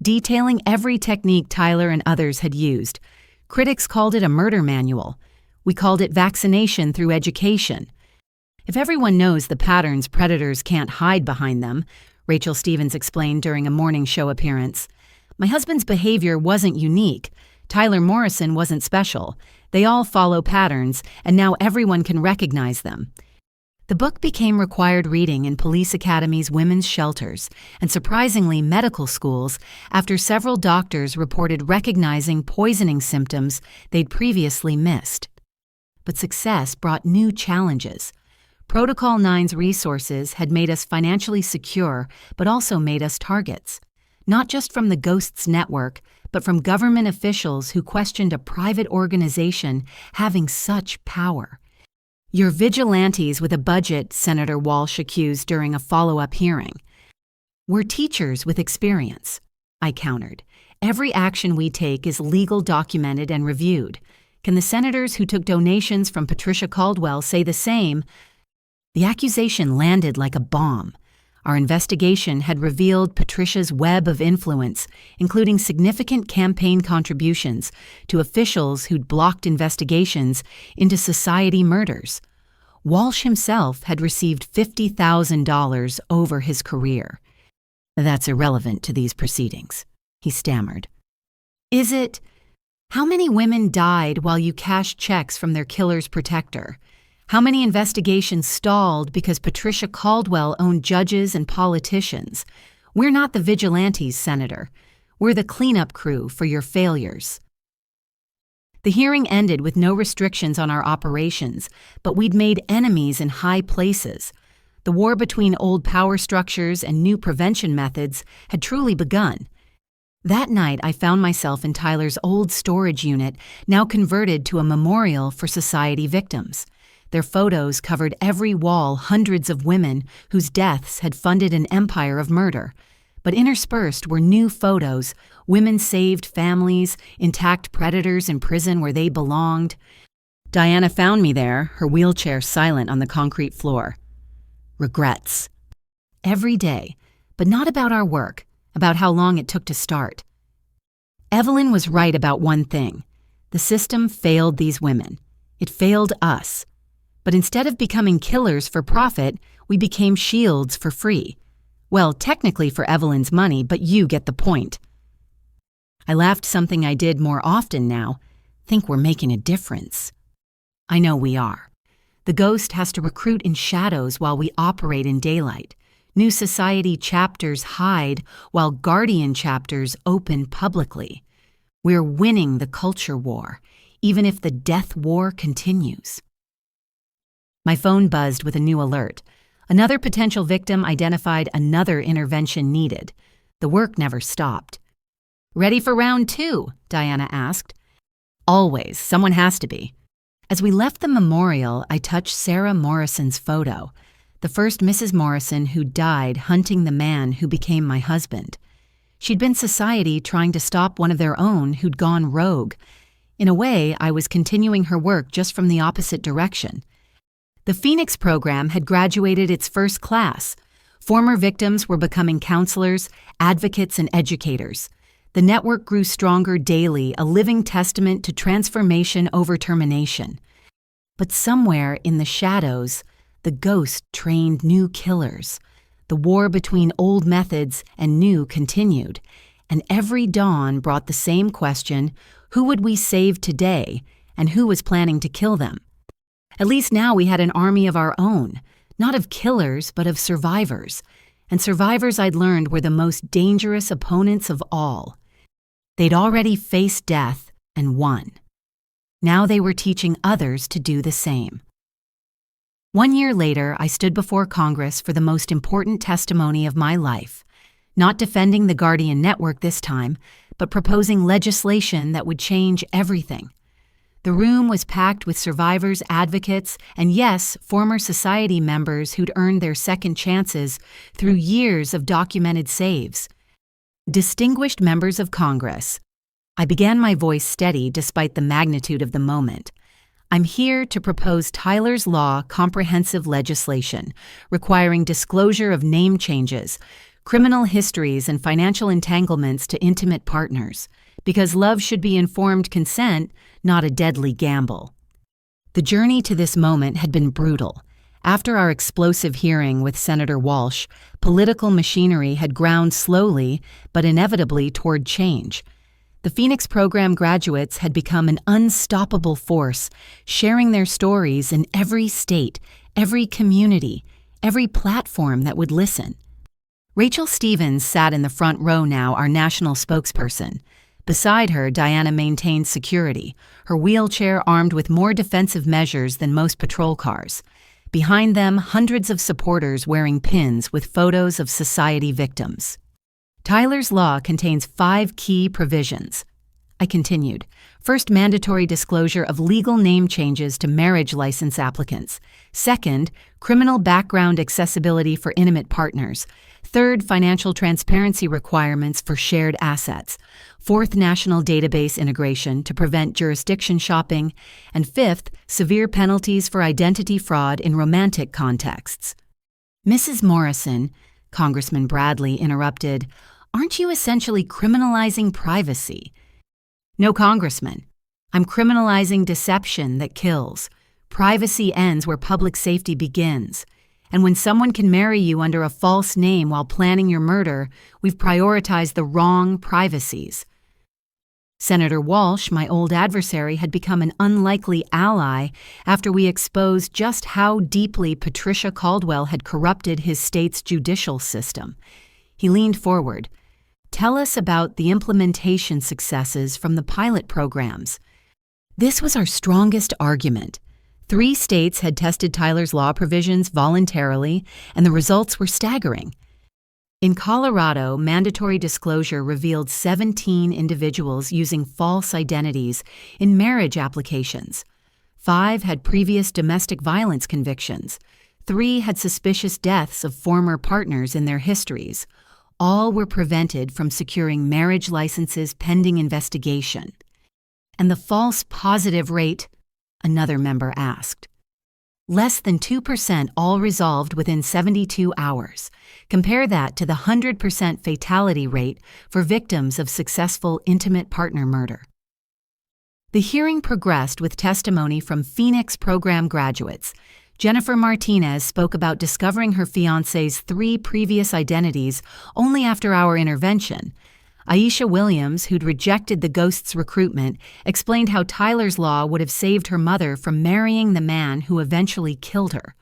detailing every technique Tyler and others had used. Critics called it a murder manual. We called it vaccination through education. If everyone knows the patterns, predators can't hide behind them, Rachel Stevens explained during a morning show appearance. My husband's behavior wasn't unique. Tyler Morrison wasn't special. They all follow patterns, and now everyone can recognize them. The book became required reading in police academies, women's shelters, and surprisingly medical schools after several doctors reported recognizing poisoning symptoms they'd previously missed. But success brought new challenges. Protocol 9's resources had made us financially secure, but also made us targets. Not just from the Ghosts Network, but from government officials who questioned a private organization having such power. You're vigilantes with a budget, Senator Walsh accused during a follow-up hearing. We're teachers with experience, I countered. Every action we take is legal, documented, and reviewed. Can the senators who took donations from Patricia Caldwell say the same? The accusation landed like a bomb. Our investigation had revealed Patricia's web of influence, including significant campaign contributions to officials who'd blocked investigations into society murders. Walsh himself had received $50,000 over his career. That's irrelevant to these proceedings, he stammered. Is it? How many women died while you cashed checks from their killer's protector? How many investigations stalled because Patricia Caldwell owned judges and politicians? We're not the vigilantes, Senator. We're the cleanup crew for your failures. The hearing ended with no restrictions on our operations, but we'd made enemies in high places. The war between old power structures and new prevention methods had truly begun. That night, I found myself in Tyler's old storage unit, now converted to a memorial for society victims. Their photos covered every wall, hundreds of women whose deaths had funded an empire of murder. But interspersed were new photos, women saved families, intact predators in prison where they belonged. Diana found me there, her wheelchair silent on the concrete floor. Regrets. Every day, but not about our work, about how long it took to start. Evelyn was right about one thing. The system failed these women. It failed us. But instead of becoming killers for profit, we became shields for free. Well, technically for Evelyn's money, but you get the point. I laughed, something I did more often now. Think we're making a difference. I know we are. The ghost has to recruit in shadows while we operate in daylight. New society chapters hide while guardian chapters open publicly. We're winning the culture war, even if the death war continues. My phone buzzed with a new alert. Another potential victim identified, another intervention needed. The work never stopped. Ready for round 2? Diana asked. Always, someone has to be. As we left the memorial, I touched Sarah Morrison's photo, the first Mrs. Morrison who died hunting the man who became my husband. She'd been society trying to stop one of their own who'd gone rogue. In a way, I was continuing her work just from the opposite direction. The Phoenix program had graduated its first class. Former victims were becoming counselors, advocates, and educators. The network grew stronger daily, a living testament to transformation over termination. But somewhere in the shadows, the ghost trained new killers. The war between old methods and new continued, and every dawn brought the same question: who would we save today, and who was planning to kill them? At least now we had an army of our own, not of killers, but of survivors. And survivors, I'd learned, were the most dangerous opponents of all. They'd already faced death and won. Now they were teaching others to do the same. 1 year later, I stood before Congress for the most important testimony of my life, not defending the Guardian Network this time, but proposing legislation that would change everything. The room was packed with survivors, advocates, and yes, former society members who'd earned their second chances through years of documented saves. Distinguished members of Congress, I began my voice steady despite the magnitude of the moment. I'm here to propose Tyler's Law comprehensive legislation requiring disclosure of name changes, criminal histories, and financial entanglements to intimate partners, because love should be informed consent, not a deadly gamble. The journey to this moment had been brutal. After our explosive hearing with Senator Walsh, political machinery had ground slowly but inevitably toward change. The Phoenix program graduates had become an unstoppable force, sharing their stories in every state, every community, every platform that would listen. Rachel Stevens sat in the front row now, our national spokesperson. Beside her, Diana maintained security, her wheelchair armed with more defensive measures than most patrol cars. Behind them, hundreds of supporters wearing pins with photos of society victims. Tyler's Law contains 5 key provisions. I continued. First, mandatory disclosure of legal name changes to marriage license applicants. Second, criminal background accessibility for intimate partners. Third, financial transparency requirements for shared assets. Fourth, national database integration to prevent jurisdiction shopping. And fifth, severe penalties for identity fraud in romantic contexts. Mrs. Morrison, Congressman Bradley interrupted, aren't you essentially criminalizing privacy? No, Congressman. I'm criminalizing deception that kills. Privacy ends where public safety begins. And when someone can marry you under a false name while planning your murder, we've prioritized the wrong privacies. Senator Walsh, my old adversary, had become an unlikely ally after we exposed just how deeply Patricia Caldwell had corrupted his state's judicial system. He leaned forward. Tell us about the implementation successes from the pilot programs. This was our strongest argument. 3 states had tested Tyler's Law provisions voluntarily, and the results were staggering. In Colorado, mandatory disclosure revealed 17 individuals using false identities in marriage applications. 5 had previous domestic violence convictions. 3 had suspicious deaths of former partners in their histories. All were prevented from securing marriage licenses pending investigation. And the false positive rate, another member asked. Less than 2% all resolved within 72 hours. Compare that to the 100% fatality rate for victims of successful intimate partner murder. The hearing progressed with testimony from Phoenix program graduates. Jennifer Martinez spoke about discovering her fiancé's 3 previous identities only after our intervention. Aisha Williams, who'd rejected the ghost's recruitment, explained how Tyler's Law would have saved her mother from marrying the man who eventually killed her.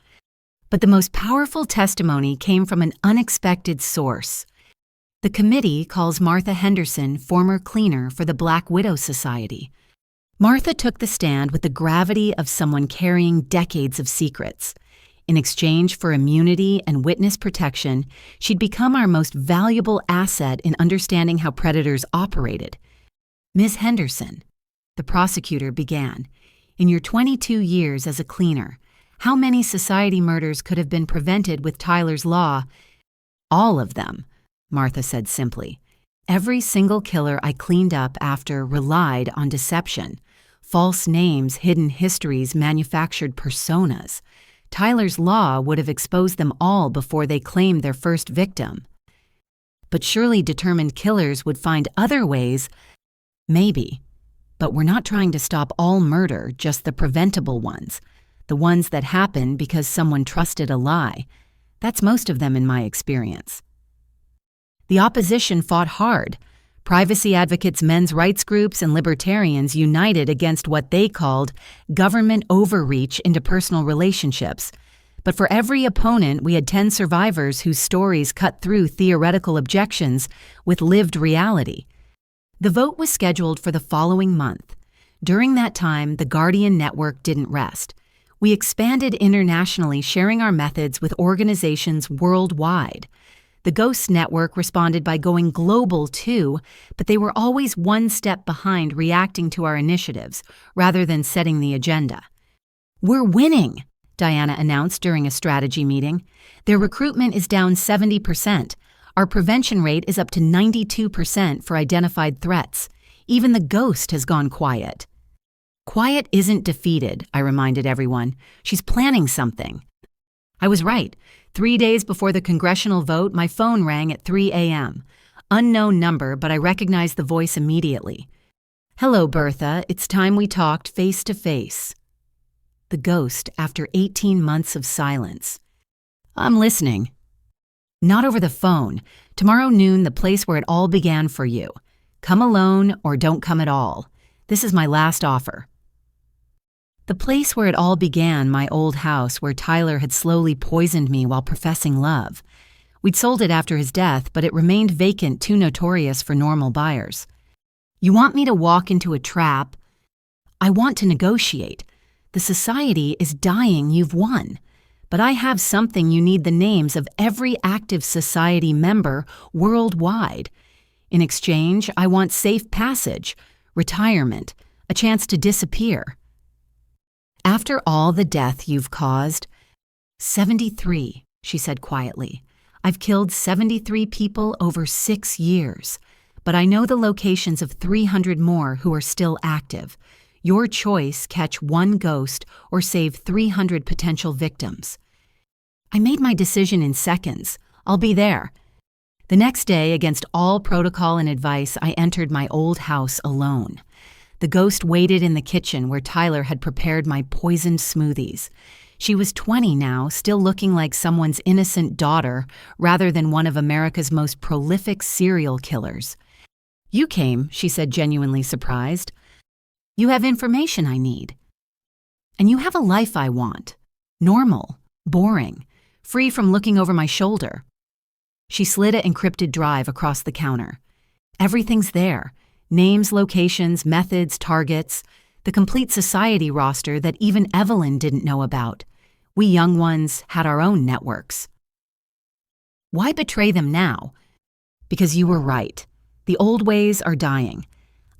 But the most powerful testimony came from an unexpected source. The committee calls Martha Henderson former cleaner for the Black Widow Society. Martha took the stand with the gravity of someone carrying decades of secrets. In exchange for immunity and witness protection, she'd become our most valuable asset in understanding how predators operated. Ms. Henderson, the prosecutor began, in your 22 years as a cleaner, how many society murders could have been prevented with Tyler's Law? All of them, Martha said simply. Every single killer I cleaned up after relied on deception. False names, hidden histories, manufactured personas. Tyler's law would have exposed them all before they claimed their first victim. But surely determined killers would find other ways. Maybe. But we're not trying to stop all murder, just the preventable ones. The ones that happen because someone trusted a lie. That's most of them in my experience. The opposition fought hard. Privacy advocates, men's rights groups, and libertarians united against what they called government overreach into personal relationships. But for every opponent, we had 10 survivors whose stories cut through theoretical objections with lived reality. The vote was scheduled for the following month. During that time, the Guardian Network didn't rest. We expanded internationally, sharing our methods with organizations worldwide. The Ghost Network responded by going global too, but they were always one step behind, reacting to our initiatives rather than setting the agenda. "We're winning," Diana announced during a strategy meeting. "Their recruitment is down 70%. Our prevention rate is up to 92% for identified threats. Even the Ghost has gone quiet." "Quiet isn't defeated," I reminded everyone. "She's planning something." I was right. 3 days before the congressional vote, my phone rang at 3 a.m. Unknown number, but I recognized the voice immediately. "Hello, Bertha. It's time we talked face to face." The Ghost, after 18 months of silence. "I'm listening." "Not over the phone. Tomorrow noon, the place where it all began for you. Come alone or don't come at all. This is my last offer." The place where it all began, my old house where Tyler had slowly poisoned me while professing love. We'd sold it after his death, but it remained vacant, too notorious for normal buyers. "You want me to walk into a trap?" "I want to negotiate. The society is dying, you've won. But I have something you need: the names of every active society member worldwide. In exchange, I want safe passage, retirement, a chance to disappear." "After all the death you've caused—" 73, she said quietly. "I've killed 73 people over 6 years, but I know the locations of 300 more who are still active. Your choice: catch one ghost or save 300 potential victims." I made my decision in seconds. "I'll be there." The next day, against all protocol and advice, I entered my old house alone. The Ghost waited in the kitchen where Tyler had prepared my poisoned smoothies. She was 20 now, still looking like someone's innocent daughter rather than one of America's most prolific serial killers. "You came," she said, genuinely surprised. "You have information I need. And you have a life I want. Normal, boring, free from looking over my shoulder." She slid an encrypted drive across the counter. "Everything's there. Names, locations, methods, targets. The complete society roster that even Evelyn didn't know about. We young ones had our own networks." "Why betray them now?" "Because you were right. The old ways are dying.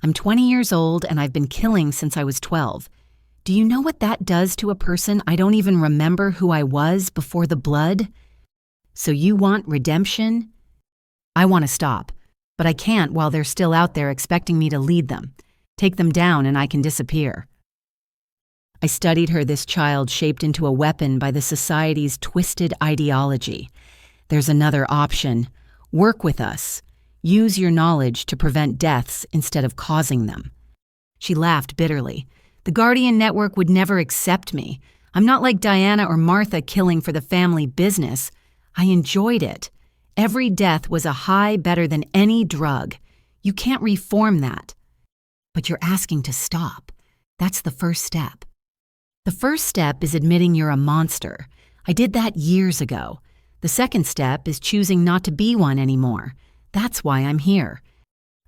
I'm 20 years old and I've been killing since I was 12. Do you know what that does to a person? I don't even remember who I was before the blood. So you want redemption?" "I want to stop, but I can't while they're still out there expecting me to lead them. Take them down and I can disappear." I studied her, this child shaped into a weapon by the society's twisted ideology. "There's another option. Work with us. Use your knowledge to prevent deaths instead of causing them." She laughed bitterly. "The Guardian Network would never accept me. I'm not like Diana or Martha killing for the family business. I enjoyed it. Every death was a high better than any drug. You can't reform that." "But you're asking to stop. That's the first step." "The first step is admitting you're a monster. I did that years ago. The second step is choosing not to be one anymore. That's why I'm here."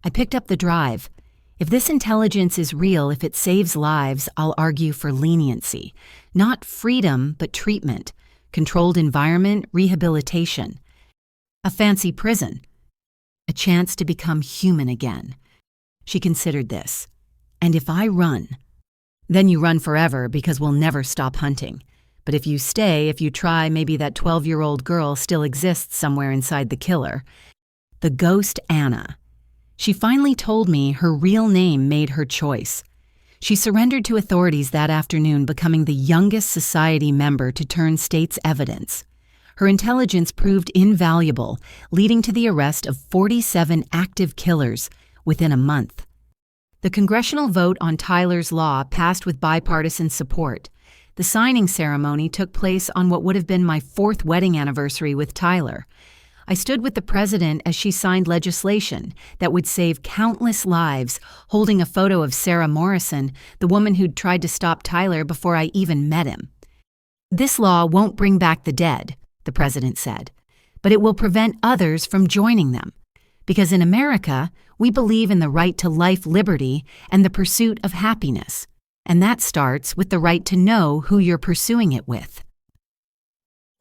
I picked up the drive. If this intelligence is real, if it saves lives, I'll argue for leniency. Not freedom, but treatment. Controlled environment, rehabilitation. A fancy prison. A chance to become human again. She considered this. "And if I run?" "Then you run forever because we'll never stop hunting. But if you stay, if you try, maybe that 12-year-old girl still exists somewhere inside the killer. The Ghost Anna." She finally told me her real name made her choice. She surrendered to authorities that afternoon, becoming the youngest society member to turn state's evidence. Her intelligence proved invaluable, leading to the arrest of 47 active killers within a month. The congressional vote on Tyler's law passed with bipartisan support. The signing ceremony took place on what would have been my 4th wedding anniversary with Tyler. I stood with the president as she signed legislation that would save countless lives, holding a photo of Sarah Morrison, the woman who'd tried to stop Tyler before I even met him. "This law won't bring back the dead," the president said, "but it will prevent others from joining them. Because in America, we believe in the right to life, liberty, and the pursuit of happiness. And that starts with the right to know who you're pursuing it with."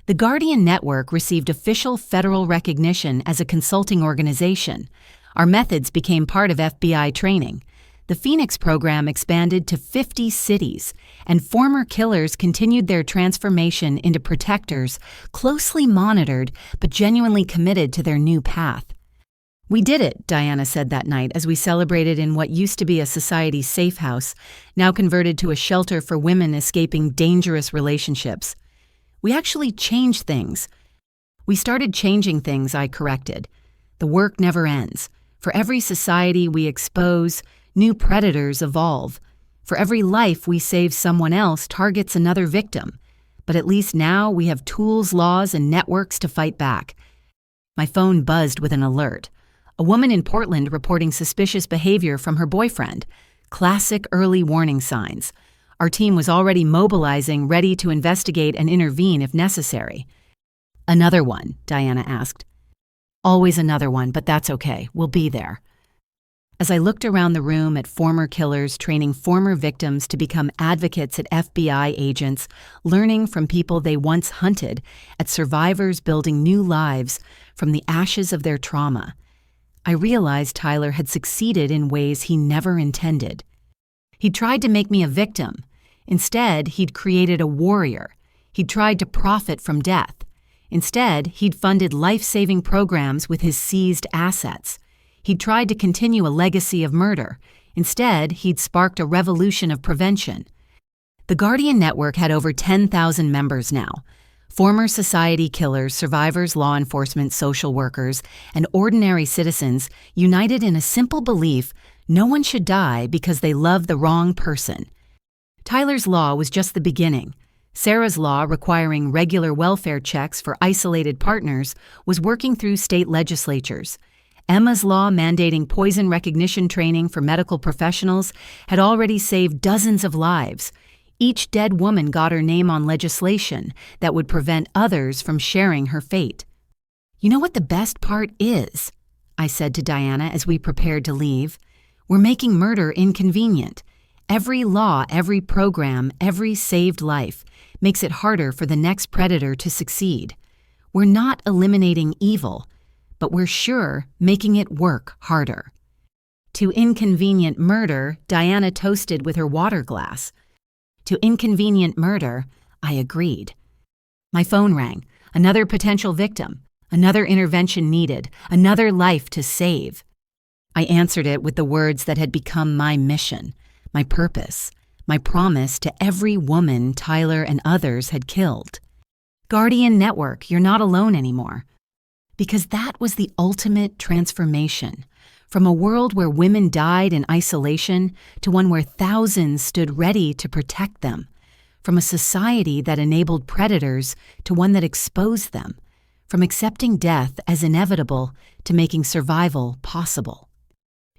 The Guardian Network received official federal recognition as a consulting organization. Our methods became part of FBI training. The Phoenix program expanded to 50 cities, and former killers continued their transformation into protectors, closely monitored but genuinely committed to their new path. "We did it," Diana said that night as we celebrated in what used to be a society safe house, now converted to a shelter for women escaping dangerous relationships. "We actually changed things." "We started changing things," I corrected. "The work never ends. For every society we expose, new predators evolve. For every life we save, someone else targets another victim. But at least now we have tools, laws, and networks to fight back." My phone buzzed with an alert. A woman in Portland reporting suspicious behavior from her boyfriend. Classic early warning signs. Our team was already mobilizing, ready to investigate and intervene if necessary. "Another one?" Diana asked. "Always another one, but that's okay. We'll be there." As I looked around the room at former killers training former victims to become advocates, at FBI agents learning from people they once hunted, at survivors building new lives from the ashes of their trauma, I realized Tyler had succeeded in ways he never intended. He'd tried to make me a victim. Instead, he'd created a warrior. He'd tried to profit from death. Instead, he'd funded life-saving programs with his seized assets. He'd tried to continue a legacy of murder. Instead, he'd sparked a revolution of prevention. The Guardian Network had over 10,000 members now. Former society killers, survivors, law enforcement, social workers, and ordinary citizens united in a simple belief: no one should die because they love the wrong person. Tyler's law was just the beginning. Sarah's law, requiring regular welfare checks for isolated partners, was working through state legislatures. Emma's law, mandating poison recognition training for medical professionals, had already saved dozens of lives. Each dead woman got her name on legislation that would prevent others from sharing her fate. "You know what the best part is?" I said to Diana as we prepared to leave. "We're making murder inconvenient. Every law, every program, every saved life makes it harder for the next predator to succeed. We're not eliminating evil, but we're sure making it work harder." To inconvenient murder, Diana toasted with her water glass. To inconvenient murder, I agreed. My phone rang. Another potential victim. Another intervention needed. Another life to save. I answered it with the words that had become my mission, my purpose, my promise to every woman Tyler and others had killed. "Guardian Network, you're not alone anymore." Because that was the ultimate transformation. From a world where women died in isolation to one where thousands stood ready to protect them. From a society that enabled predators to one that exposed them. From accepting death as inevitable to making survival possible.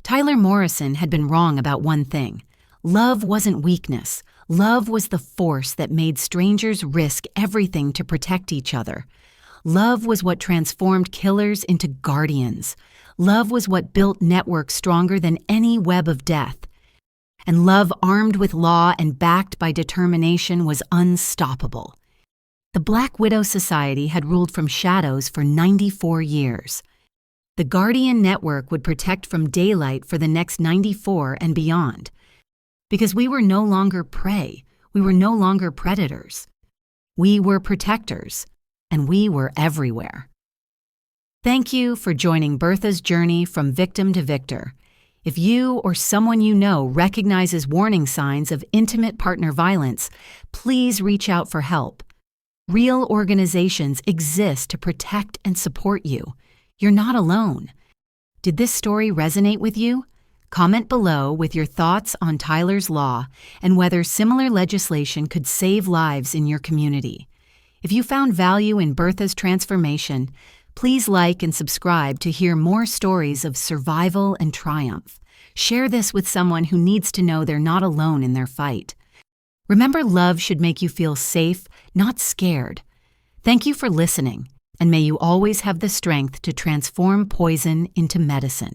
Tyler Morrison had been wrong about one thing. Love wasn't weakness. Love was the force that made strangers risk everything to protect each other. Love was what transformed killers into guardians. Love was what built networks stronger than any web of death. And love armed with law and backed by determination was unstoppable. The Black Widow Society had ruled from shadows for 94 years. The Guardian Network would protect from daylight for the next 94 and beyond. Because we were no longer prey, we were no longer predators. We were protectors, and we were everywhere. Thank you for joining Bertha's journey from victim to victor. If you or someone you know recognizes warning signs of intimate partner violence, please reach out for help. Real organizations exist to protect and support you. You're not alone. Did this story resonate with you? Comment below with your thoughts on Tyler's Law and whether similar legislation could save lives in your community. If you found value in Bertha's transformation, please like and subscribe to hear more stories of survival and triumph. Share this with someone who needs to know they're not alone in their fight. Remember, love should make you feel safe, not scared. Thank you for listening, and may you always have the strength to transform poison into medicine.